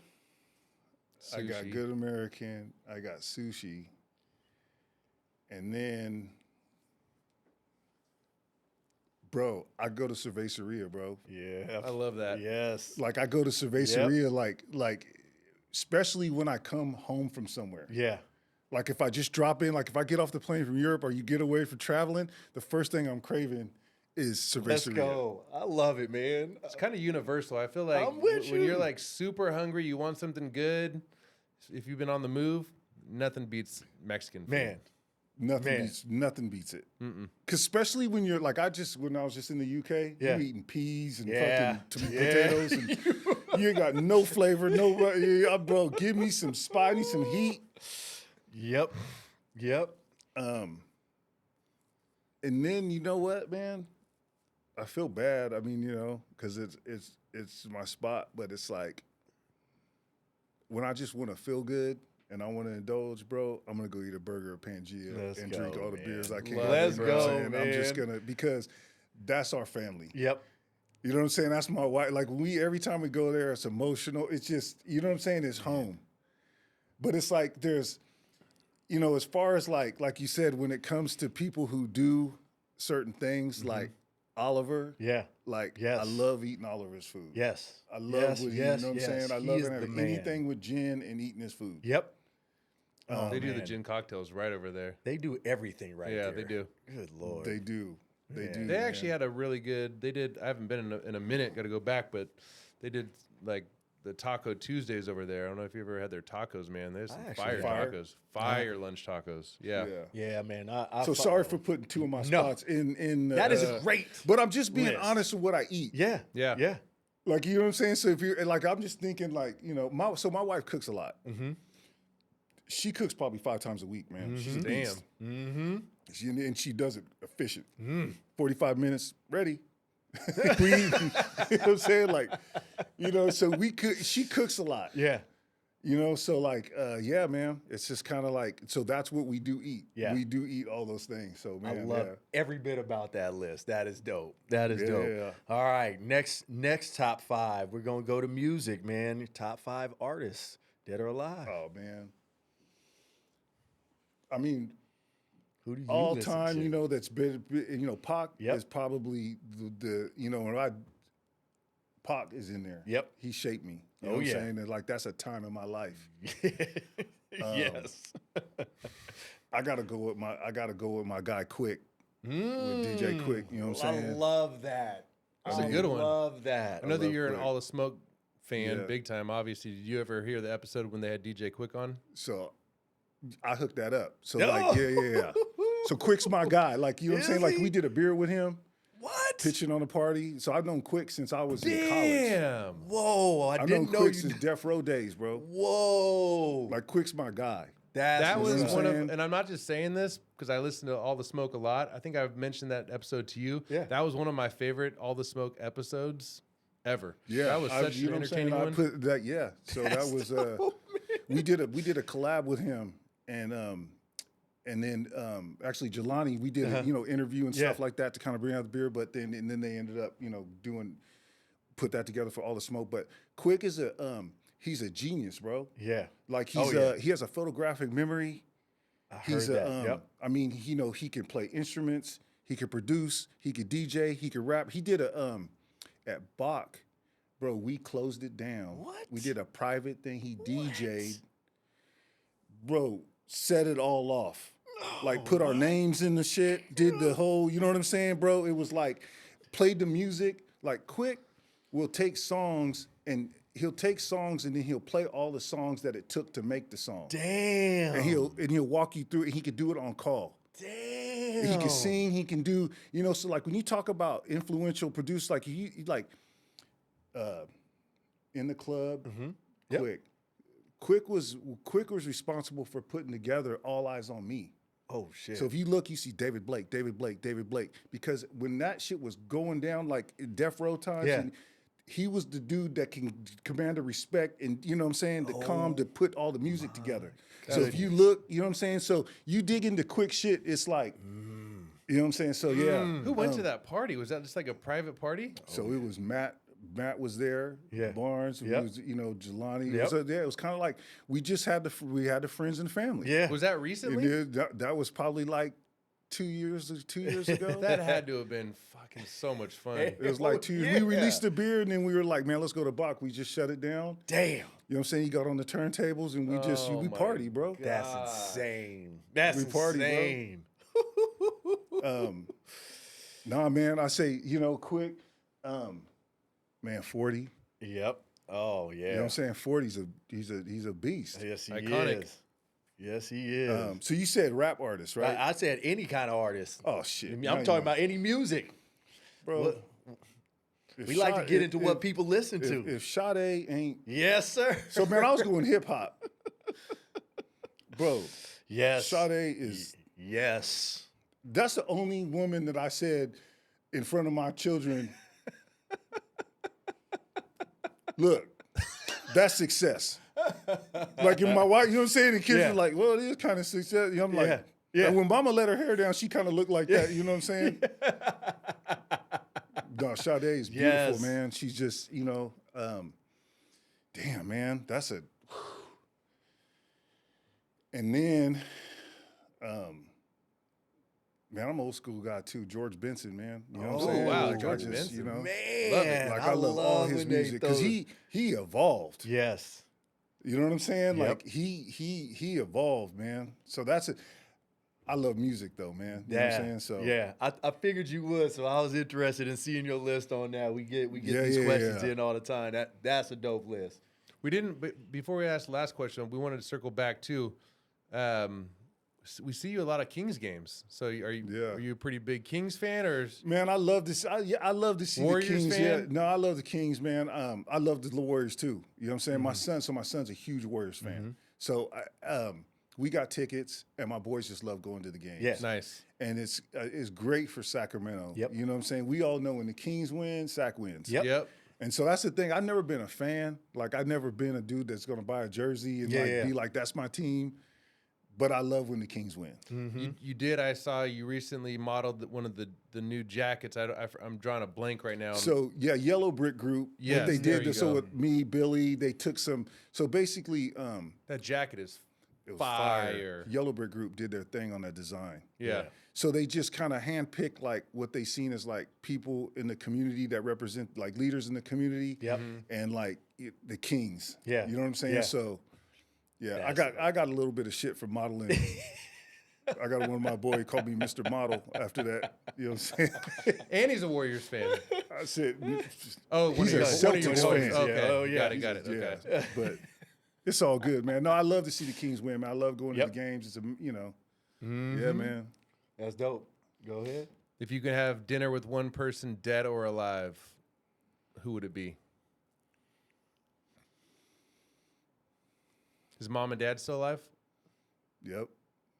Speaker 2: I got
Speaker 3: Sushi.
Speaker 2: Good American. I got sushi. And then, bro, I go to Cervecería, bro.
Speaker 1: Yeah.
Speaker 3: I love that.
Speaker 1: Yes.
Speaker 2: Like, I go to Cervecería, like, especially when I come home from somewhere.
Speaker 1: Yeah.
Speaker 2: Like, if I just drop in, like, if I get off the plane from Europe or you get away from traveling, the first thing I'm craving is Cervecería.
Speaker 1: Let's go. I love it, man.
Speaker 3: It's kind of universal. I feel like
Speaker 1: I'm with
Speaker 3: when you're
Speaker 1: you.
Speaker 3: like super hungry, you want something good. If you've been on the move, nothing beats Mexican food.
Speaker 1: Man.
Speaker 2: Nothing beats it. Cause especially when you're like, when I was just in the UK,
Speaker 1: Yeah.
Speaker 2: you eating peas and
Speaker 1: Yeah.
Speaker 2: fucking
Speaker 1: Yeah.
Speaker 2: potatoes, and you ain't got no flavor, bro. Give me some spice, some heat.
Speaker 1: Yep.
Speaker 2: And then you know what, man? I feel bad. I mean, cause it's my spot, but it's like when I just want to feel good and I want to indulge, bro, I'm gonna go eat a burger at Pangea
Speaker 1: Let's
Speaker 2: and
Speaker 1: go,
Speaker 2: drink all the
Speaker 1: man.
Speaker 2: beers I can.
Speaker 1: Let's
Speaker 2: You know what I'm
Speaker 1: go,
Speaker 2: saying? I'm just
Speaker 1: man.
Speaker 2: gonna, because that's our family.
Speaker 1: Yep.
Speaker 2: You know what I'm saying? That's my wife. Like, every time we go there, it's emotional. It's just, you know what I'm saying? It's home. But it's like there's, as far as like you said, when it comes to people who do certain things, like Oliver,
Speaker 1: Yeah.
Speaker 2: like,
Speaker 1: Yes.
Speaker 2: I love eating Oliver's food.
Speaker 1: Yes.
Speaker 2: I love what you know what I'm saying? I
Speaker 1: He
Speaker 2: love
Speaker 1: is the man.
Speaker 2: anything with gin and eating his food.
Speaker 1: Yep. Oh,
Speaker 3: They do the
Speaker 1: man.
Speaker 3: gin cocktails right over there.
Speaker 1: They do everything right
Speaker 3: Yeah,
Speaker 1: there.
Speaker 3: they do.
Speaker 1: Good Lord.
Speaker 2: They do. They
Speaker 1: Yeah.
Speaker 2: do.
Speaker 3: They actually
Speaker 2: man.
Speaker 3: had a really good. They did. I haven't been in a minute. Got to go back, but they did like the Taco Tuesdays over there. I don't know if you ever had their tacos, man. There's some
Speaker 1: actually
Speaker 3: fire
Speaker 2: have.
Speaker 3: tacos, fire lunch tacos. Yeah.
Speaker 1: Yeah, man. I
Speaker 2: So sorry for putting two of my spots in.
Speaker 1: That is great.
Speaker 2: But I'm just being
Speaker 1: list.
Speaker 2: honest with what I eat.
Speaker 1: Yeah.
Speaker 3: Yeah.
Speaker 1: Yeah.
Speaker 2: Like, you know what I'm saying? So if you're like, I'm just thinking like, my wife cooks a lot. She cooks probably 5 times a week, man. She's a beast. And she does it efficient. 45 minutes, ready. We eat, you know what I'm saying? Like, so she cooks a lot.
Speaker 1: Yeah.
Speaker 2: So like, yeah, man, it's just kind of like, so that's what we do eat.
Speaker 1: Yeah.
Speaker 2: We do eat all those things. So, man,
Speaker 1: I love every bit about that list. That is dope. That is
Speaker 2: Yeah.
Speaker 1: dope. All right, next top 5. We're gonna go to music, man. Your top 5 artists, dead or alive.
Speaker 2: Oh, man. I mean,
Speaker 1: Who do you
Speaker 2: all
Speaker 1: listen
Speaker 2: time,
Speaker 1: to?
Speaker 2: that's been, Pac
Speaker 1: Yep.
Speaker 2: is probably Pac is in there.
Speaker 1: Yep.
Speaker 2: He shaped me. You
Speaker 1: Oh,
Speaker 2: know what
Speaker 1: yeah.
Speaker 2: I'm saying? And like, that's a time in my life.
Speaker 1: Yes.
Speaker 2: I gotta go with my guy Quick, with DJ Quick. You know what I'm
Speaker 1: I
Speaker 2: saying?
Speaker 1: love that.
Speaker 3: That's a good one.
Speaker 1: Love that.
Speaker 3: I know that
Speaker 2: love
Speaker 3: you're an
Speaker 2: Quick.
Speaker 3: All the Smoke fan,
Speaker 2: Yeah.
Speaker 3: big time. Obviously, did you ever hear the episode when they had DJ Quick on?
Speaker 2: So I hooked that up. So
Speaker 1: No.
Speaker 2: like, yeah. So Quick's my guy. Like, you know what I'm
Speaker 1: Is
Speaker 2: saying? Like,
Speaker 1: he?
Speaker 2: we did a beer with him,
Speaker 1: What?
Speaker 2: pitching on a party. So I've known Quick since I was in college.
Speaker 3: Damn.
Speaker 1: Whoa! I
Speaker 2: I've known
Speaker 1: didn't know
Speaker 2: Quick
Speaker 1: you.
Speaker 2: since Death Row days, bro.
Speaker 1: Whoa!
Speaker 2: Like, Quick's my guy.
Speaker 3: That
Speaker 1: what's
Speaker 3: was
Speaker 2: what I'm
Speaker 3: one of,
Speaker 2: saying?
Speaker 3: and I'm not just saying this because I listen to All the Smoke a lot. I think I've mentioned that episode to you.
Speaker 1: Yeah.
Speaker 3: That was one of my favorite All the Smoke episodes ever.
Speaker 2: Yeah,
Speaker 3: That was such
Speaker 2: you
Speaker 3: an
Speaker 2: know what I'm saying?
Speaker 3: entertaining one.
Speaker 2: I put that, yeah. So that was we did a collab with him, and then actually Jelani, we did a interview and stuff
Speaker 1: Yeah.
Speaker 2: like that to kind of bring out the beer, but then they ended up put that together for All the Smoke. But Quick is he's a genius, bro.
Speaker 1: Yeah.
Speaker 2: Like
Speaker 1: Oh, yeah.
Speaker 2: he has a photographic memory.
Speaker 1: I heard
Speaker 2: He's
Speaker 1: that.
Speaker 2: a I mean, he can play instruments, he can produce, he could DJ, he could rap. He did a at Bach, bro, we closed it down.
Speaker 1: What?
Speaker 2: We did a private thing. He DJ'd. Bro, set it all off. Like, put our names in the shit, did the whole, you know what I'm saying, bro? It was like, played the music. Like, Quick will take songs and then he'll play all the songs that it took to make the song.
Speaker 1: Damn.
Speaker 2: And he'll walk you through it, and he could do it on call.
Speaker 1: Damn.
Speaker 2: He can sing, he can do, so like when you talk about influential producers, like in the club,
Speaker 1: Yep.
Speaker 2: Quick was responsible for putting together All Eyes on Me.
Speaker 1: Oh shit.
Speaker 2: So if you look, you see David Blake, because when that shit was going down, like in Death Row times,
Speaker 1: Yeah.
Speaker 2: and he was the dude that can command the respect and, you know what I'm saying, the calm to put all the music together. So if you look, you know what I'm saying? So you dig into Quick shit, it's like, you know what I'm saying? So yeah.
Speaker 3: Who went to that party? Was that just like a private party?
Speaker 2: So it was Matt was there,
Speaker 1: Yeah.
Speaker 2: Barnes,
Speaker 1: Yep.
Speaker 2: it was, Jelani.
Speaker 1: Yep.
Speaker 2: It was kind of like we just had the friends and family.
Speaker 1: Yeah.
Speaker 3: Was that
Speaker 2: And
Speaker 3: recently?
Speaker 2: that was probably like 2 years ago.
Speaker 3: That had to have been fucking so much fun.
Speaker 2: It was like 2 years.
Speaker 1: Yeah.
Speaker 2: We released the beer and then we were like, man, let's go to Bach. We just shut it down.
Speaker 1: Damn.
Speaker 2: You know what I'm saying? He got on the turntables and we
Speaker 3: Oh my
Speaker 2: party, bro.
Speaker 1: That's insane. That's
Speaker 2: We party, bro.
Speaker 1: insane.
Speaker 2: Nah, man, I say, Quick, man, 40.
Speaker 1: Yep. Oh yeah.
Speaker 2: You know what I'm saying? 40's he's a beast.
Speaker 1: Yes, he
Speaker 3: Iconic.
Speaker 1: is. Yes, he is.
Speaker 2: So you said rap artist, right?
Speaker 1: I said any kind of artist.
Speaker 2: Oh shit.
Speaker 1: I mean,
Speaker 2: Now
Speaker 1: I'm
Speaker 2: you
Speaker 1: talking
Speaker 2: know.
Speaker 1: about any music.
Speaker 2: Bro. if
Speaker 1: We like to
Speaker 2: Sade-
Speaker 1: get into what
Speaker 2: if-
Speaker 1: people listen to.
Speaker 2: If Sade ain't
Speaker 1: Yes, sir.
Speaker 2: so, man, I was going hip hop, bro.
Speaker 1: Yes.
Speaker 2: Sade is
Speaker 1: Yes.
Speaker 2: that's the only woman that I said in front of my children. Look, that's success. Like if my wife, you know what I'm saying? The kids
Speaker 1: Yeah.
Speaker 2: are like, well, it is kind of success. You know, I'm like,
Speaker 1: Yeah. Yeah.
Speaker 2: And when Mama let her hair down, she kind of looked like that. You know what I'm saying? No, Sade is beautiful,
Speaker 1: Yes.
Speaker 2: man. She's just, damn, man, that's a. And then, man, I'm an old school guy too. George Benson, man. You know what I'm saying?
Speaker 3: wow,
Speaker 2: Like,
Speaker 3: George
Speaker 2: I just,
Speaker 3: Benson.
Speaker 1: Man,
Speaker 2: like I love all his
Speaker 1: when they
Speaker 2: music because
Speaker 1: throw-
Speaker 2: he evolved.
Speaker 1: Yes.
Speaker 2: You know what I'm saying?
Speaker 1: Yep.
Speaker 2: Like he evolved, man. So that's it. I love music though, man. You know what I'm saying? So
Speaker 1: yeah, I figured you would, so I was interested in seeing your list on that. We get
Speaker 2: Yeah,
Speaker 1: these
Speaker 2: yeah,
Speaker 1: questions
Speaker 2: yeah.
Speaker 1: in all the time. That's a dope list.
Speaker 3: We didn't. But before we ask the last question, we wanted to circle back too. We see you a lot of Kings games. So are you a pretty big Kings fan, or
Speaker 2: Man, I love this. I love to see
Speaker 3: Warriors
Speaker 2: the Kings.
Speaker 3: fan?
Speaker 2: Yeah, no, I love the Kings, man. I love the Warriors too. You know what I'm saying? My son's a huge Warriors fan. So we got tickets, and my boys just love going to the games.
Speaker 1: Yes.
Speaker 3: nice?
Speaker 2: And it's great for Sacramento.
Speaker 1: Yep.
Speaker 2: You know what I'm saying? We all know when the Kings win, Sac wins.
Speaker 1: Yep.
Speaker 2: And so that's the thing. I've never been a fan. Like, I've never been a dude that's going to buy a jersey and be like, that's my team. But I love when the Kings win.
Speaker 3: You did. I saw you recently modeled one of the new jackets. I'm drawing a blank right now.
Speaker 2: So, yeah, Yellow Brick Group.
Speaker 3: Yes,
Speaker 2: what they
Speaker 3: there
Speaker 2: did,
Speaker 3: you
Speaker 2: so
Speaker 3: go.
Speaker 2: with me, Billy, they took some. So basically,
Speaker 3: that jacket is
Speaker 2: it was
Speaker 3: fire.
Speaker 2: Yellow Brick Group did their thing on that design.
Speaker 3: Yeah.
Speaker 2: So they just kind of handpicked like what they seen as like people in the community that represent like leaders in the community.
Speaker 1: Yep.
Speaker 2: And like the Kings.
Speaker 1: Yeah.
Speaker 2: You know what I'm saying?
Speaker 1: Yeah.
Speaker 2: So yeah, I got a little bit of shit for modeling. I got one of my boys called me Mr. Model after that. You know what I'm saying?
Speaker 3: And he's a Warriors fan.
Speaker 2: I said,
Speaker 3: Oh,
Speaker 2: he's a Celtics fan.
Speaker 3: Okay.
Speaker 1: Oh, yeah.
Speaker 3: Got it. Okay.
Speaker 2: yeah. But it's all good, man. No, I love to see the Kings win, man. I love going to
Speaker 1: Yep.
Speaker 2: the games. It's yeah, man.
Speaker 1: That's dope. Go ahead.
Speaker 3: If you could have dinner with one person, dead or alive, who would it be? Is mom and dad still alive?
Speaker 2: Yep.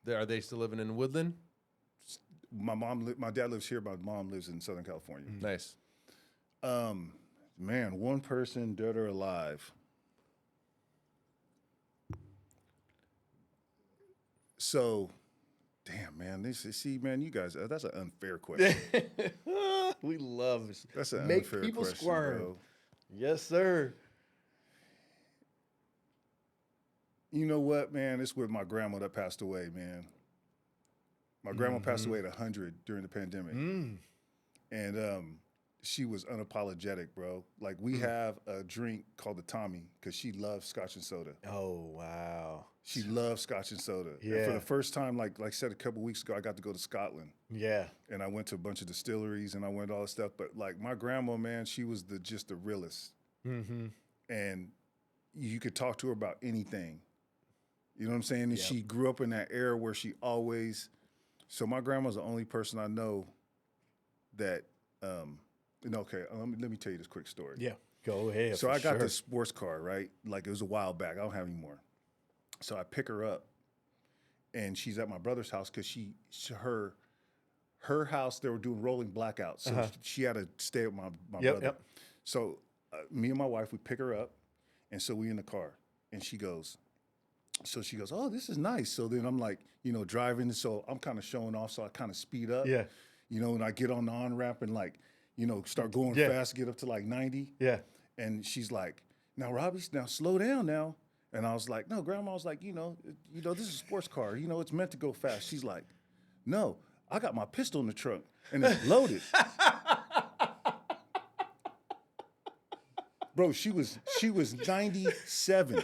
Speaker 3: Are they still living in Woodland?
Speaker 2: My dad lives here. My mom lives in Southern California.
Speaker 3: Nice.
Speaker 2: Man, one person, dead or alive. So, damn, man. Man, you guys, that's an unfair question.
Speaker 1: We love it.
Speaker 2: That's an
Speaker 1: Make
Speaker 2: unfair
Speaker 1: people
Speaker 2: question,
Speaker 1: squirm.
Speaker 2: bro.
Speaker 1: Yes, sir.
Speaker 2: You know what, man? It's with my grandma that passed away, man. My grandma passed away at 100 during the pandemic. And she was unapologetic, bro. Like, we have a drink called the Tommy because she loves Scotch and soda.
Speaker 1: Oh, wow.
Speaker 2: She loves Scotch and soda.
Speaker 1: Yeah.
Speaker 2: And for the first time, like I said a couple weeks ago, I got to go to Scotland.
Speaker 1: Yeah.
Speaker 2: And I went to a bunch of distilleries and I went to all this stuff. But like my grandma, man, she was just the realest. And you could talk to her about anything. You know what I'm saying? And she grew up in that era where she always. So my grandma's the only person I know that. Okay, let me tell you this quick story.
Speaker 1: Yeah. Go ahead.
Speaker 2: So I got
Speaker 1: sure.
Speaker 2: this sports car, right? Like it was a while back. I don't have any more. So I pick her up, and she's at my brother's house because her house, they were doing rolling blackouts. So she had to stay with my brother.
Speaker 1: Yep.
Speaker 2: So me and my wife, we pick her up, and so we in the car, and she goes, oh, this is nice. So then I'm like, driving, so I'm kind of showing off, so I kind of speed up.
Speaker 1: Yeah.
Speaker 2: And I get on the on-ramp and like, start going fast, get up to like 90.
Speaker 1: Yeah.
Speaker 2: And she's like, now, Robbie, now slow down now. And I was like, no, Grandma was like, this is a sports car. It's meant to go fast. She's like, no, I got my pistol in the trunk and it's loaded. Bro, she was 97.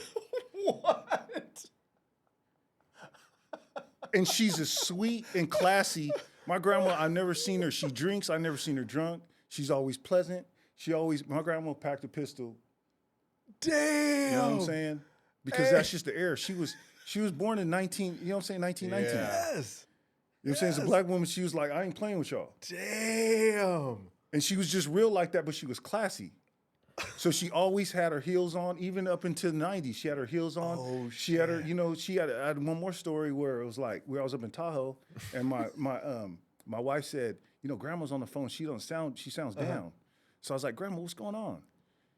Speaker 1: What?
Speaker 2: And she's as sweet and classy. My grandma, I've never seen her. She drinks. I've never seen her drunk. She's always pleasant. My grandma packed a pistol.
Speaker 1: Damn.
Speaker 2: You know what I'm saying? Because that's just the era. She was born in 1919.
Speaker 1: Yes.
Speaker 2: You know what I'm saying? As a black woman, she was like, I ain't playing with y'all.
Speaker 1: Damn.
Speaker 2: And she was just real like that, but she was classy. So she always had her heels on, even up into the 90s. She had her heels on.
Speaker 1: Oh,
Speaker 2: she had her, I had one more story where it was like, where I was up in Tahoe, and my wife said, Grandma's on the phone. She sounds down. So I was like, Grandma, what's going on?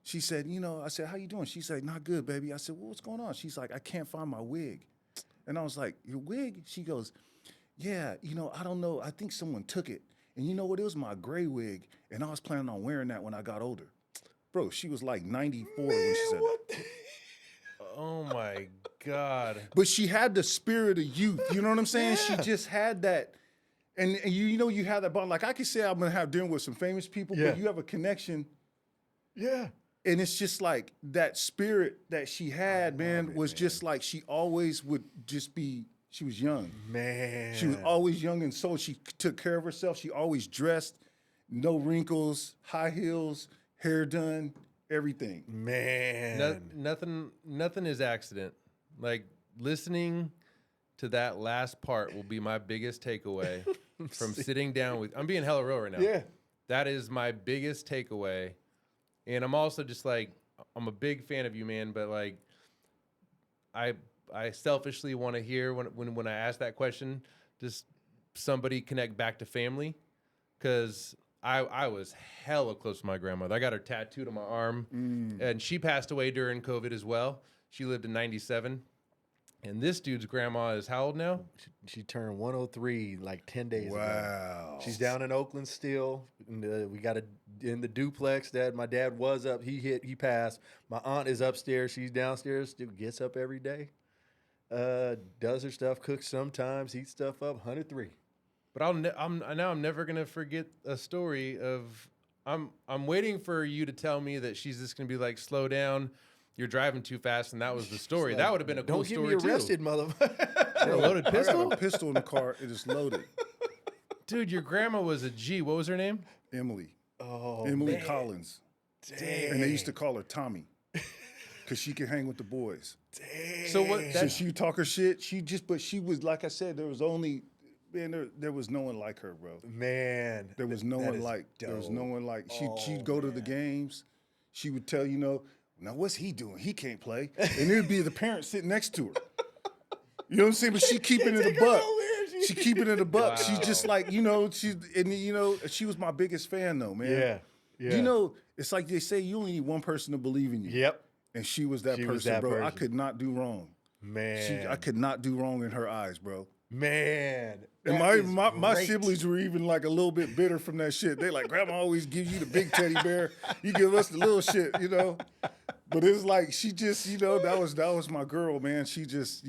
Speaker 2: She said, I said, how you doing? She said, not good, baby. I said, well, what's going on? She's like, I can't find my wig. And I was like, your wig? She goes, yeah, I don't know. I think someone took it. And you know what? It was my gray wig. And I was planning on wearing that when I got older. Bro, she was like 94 when she said that.
Speaker 3: Oh my God.
Speaker 2: But she had the spirit of youth. You know what I'm saying?
Speaker 1: Yeah.
Speaker 2: She just had that. And you have that bond. Like I could say I'm going to have dinner with some famous people,
Speaker 1: Yeah.
Speaker 2: but you have a connection.
Speaker 1: Yeah.
Speaker 2: And it's just like that spirit that she had, man, was just like she always would just be, she was young.
Speaker 1: Man.
Speaker 2: She was always young, and so she took care of herself. She always dressed, no wrinkles, high heels, hair done, everything.
Speaker 1: Man.
Speaker 3: Nothing is accident. Like listening to that last part will be my biggest takeaway from sitting down with. I'm being hella real right now.
Speaker 1: Yeah.
Speaker 3: That is my biggest takeaway, and I'm also just like I'm a big fan of you, man. But like, I selfishly want to hear when I ask that question, just somebody connect back to family, because I was hella close to my grandmother. I got her tattooed on my arm, and she passed away during COVID as well. She lived in 97. And this dude's grandma is how old now?
Speaker 1: She turned 103 like 10 days ago.
Speaker 2: Wow.
Speaker 1: She's down in Oakland still. And, we got in the duplex that my dad was up. He passed. My aunt is upstairs. She's downstairs. Still gets up every day. Does her stuff, cooks sometimes, heats stuff up. 103.
Speaker 3: But I'm never gonna forget a story of I'm waiting for you to tell me that she's just gonna be like, slow down, you're driving too fast, and that was the story. That would have been a cool story too.
Speaker 1: Don't get me arrested, motherfucker.
Speaker 3: A loaded pistol?
Speaker 2: I got a pistol in the car. It is loaded.
Speaker 3: Dude, your grandma was a G. What was her name?
Speaker 2: Emily.
Speaker 1: Oh,
Speaker 2: Emily
Speaker 1: man.
Speaker 2: Collins.
Speaker 1: Dang.
Speaker 2: And they used to call her Tommy because she could hang with the boys.
Speaker 1: Dang.
Speaker 3: So what?
Speaker 2: So she would talk her shit. But she was, like I said, there was only, man, there was no one like her, bro.
Speaker 1: Man.
Speaker 2: There was no one like, she'd go to the games. She would tell, now what's he doing? He can't play. And there'd be the parent sitting next to her. You know what I'm saying? But she keeping it a buck. She keeping it a buck.
Speaker 3: Wow.
Speaker 2: She's just like, she was my biggest fan though, man.
Speaker 1: Yeah.
Speaker 2: It's like they say you only need one person to believe in you.
Speaker 1: Yep.
Speaker 2: And she was that person, bro. I could not do wrong.
Speaker 1: Man.
Speaker 2: I could not do wrong in her eyes, bro.
Speaker 1: Man.
Speaker 2: And
Speaker 1: that
Speaker 2: my
Speaker 1: is great.
Speaker 2: siblings were even like a little bit bitter from that shit. They like, Grandma always gives you the big teddy bear. You give us the little shit, But it's like she just, that was my girl, man. She just,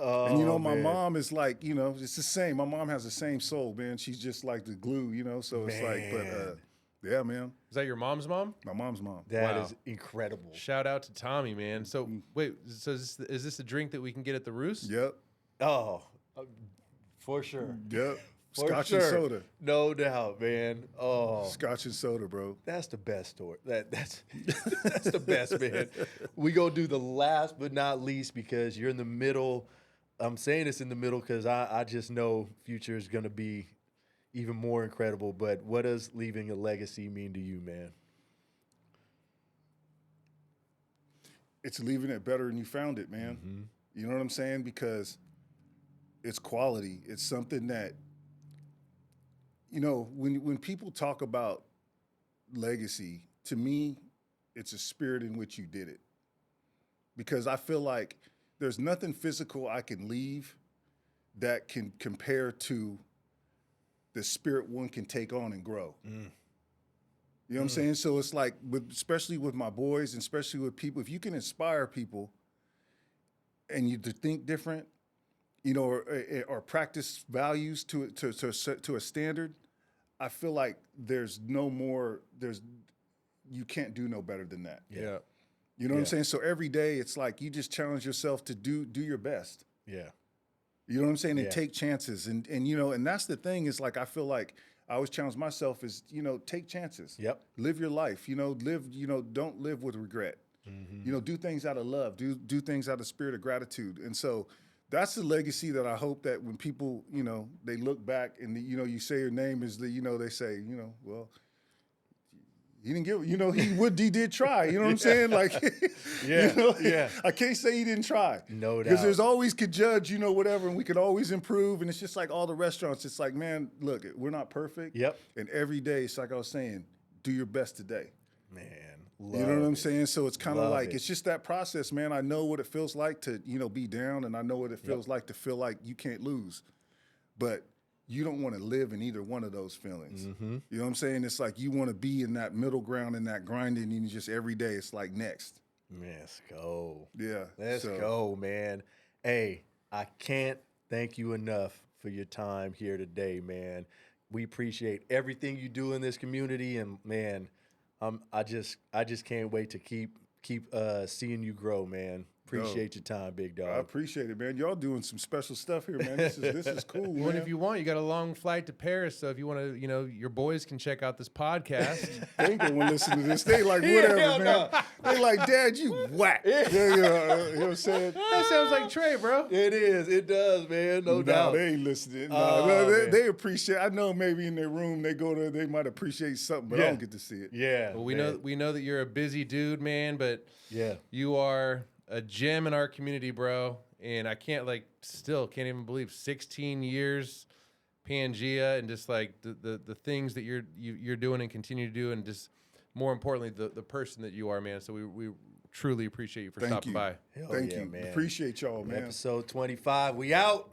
Speaker 1: Oh,
Speaker 2: and my
Speaker 1: man.
Speaker 2: mom is like, it's the same. My mom has the same soul, man. She's just like the glue, So it's like, but yeah, man.
Speaker 3: Is that your mom's mom?
Speaker 2: My mom's mom.
Speaker 1: That
Speaker 3: Wow.
Speaker 1: is incredible.
Speaker 3: Shout out to Tommy, man. So wait, so is this a drink that we can get at the Roost?
Speaker 2: Yep.
Speaker 1: Oh, for sure.
Speaker 2: Yep.
Speaker 1: For
Speaker 2: Scotch
Speaker 1: sure.
Speaker 2: and soda.
Speaker 1: No doubt, man. Oh,
Speaker 2: Scotch and soda, bro.
Speaker 1: that's the best story. That's that's the best, man. We gonna do the last but not least because you're in the middle. I'm saying this in the middle because I just know future is gonna be even more incredible. But what does leaving a legacy mean to you, man?
Speaker 2: It's leaving it better than you found it, man.
Speaker 1: Mm-hmm.
Speaker 2: You know what I'm saying? Because it's quality. It's something that, when people talk about legacy, to me, it's a spirit in which you did it. Because I feel like there's nothing physical I can leave that can compare to the spirit one can take on and grow. You know what I'm saying? So it's like, especially with my boys and especially with people, if you can inspire people and you to think different, or practice values to a standard, I feel like you can't do no better than that.
Speaker 3: Yeah.
Speaker 2: You know what I'm saying? So every day it's like you just challenge yourself to do your best.
Speaker 1: Yeah.
Speaker 2: You know what I'm saying? And
Speaker 1: Yeah.
Speaker 2: take chances. And and that's the thing is like I feel like I always challenge myself is, take chances.
Speaker 1: Yep.
Speaker 2: Live your life. Don't live with regret.
Speaker 1: Mm-hmm.
Speaker 2: Do things out of love. Do things out of spirit of gratitude. And so that's the legacy that I hope that when people, they look back and you say your name is they say, well, he didn't give, he did try. You know what I'm saying? Like,
Speaker 1: Yeah.
Speaker 2: I can't say he didn't try.
Speaker 1: No doubt.
Speaker 2: Because there's always could judge, whatever, and we could always improve. And it's just like all the restaurants. It's like, man, look, we're not perfect.
Speaker 1: Yep.
Speaker 2: And every day, it's like I was saying, do your best today.
Speaker 1: Man.
Speaker 2: You know what I'm saying? So it's kind of
Speaker 1: Love
Speaker 2: like,
Speaker 1: it.
Speaker 2: it's just that process, man. I know what it feels like to, be down, and I know what it feels like to feel like you can't lose. But you don't want to live in either one of those feelings.
Speaker 1: Mm-hmm.
Speaker 2: You know what I'm saying? It's like you want to be in that middle ground and that grinding, and you just every day it's like next.
Speaker 1: Let's go.
Speaker 2: Yeah.
Speaker 1: Let's go, man. Hey, I can't thank you enough for your time here today, man. We appreciate everything you do in this community, and man, I just can't wait to keep seeing you grow, man. Appreciate your time, big dog.
Speaker 2: I appreciate it, man. Y'all doing some special stuff here, man. This is cool,
Speaker 3: Well, and
Speaker 2: man.
Speaker 3: if you want, you got a long flight to Paris. So if you want to, your boys can check out this podcast.
Speaker 2: They ain't gonna listen to this. They like, whatever,
Speaker 1: Hell
Speaker 2: man.
Speaker 1: no.
Speaker 2: They like, Dad, you whack. You know what I'm saying?
Speaker 3: That sounds like Trey, bro.
Speaker 1: It is. It does, man. No
Speaker 2: No,
Speaker 1: doubt.
Speaker 2: they ain't listening. No,
Speaker 1: Oh,
Speaker 2: they appreciate. I know maybe in their room they go there, they might appreciate something, but I
Speaker 1: Yeah.
Speaker 2: don't get to see it.
Speaker 1: Yeah.
Speaker 3: Well, we
Speaker 1: man.
Speaker 3: know that you're a busy dude, man, but
Speaker 1: Yeah.
Speaker 3: you are a gem in our community, bro. And I can't even believe 16 years Pangea and just like the things that you're doing and continue to do, and just more importantly the person that you are, man. So we truly appreciate you for
Speaker 2: Thank
Speaker 3: stopping
Speaker 2: you.
Speaker 3: by.
Speaker 1: Hell
Speaker 2: Thank
Speaker 1: yeah,
Speaker 2: you.
Speaker 1: man.
Speaker 2: Appreciate y'all, man.
Speaker 1: Episode 25. We out.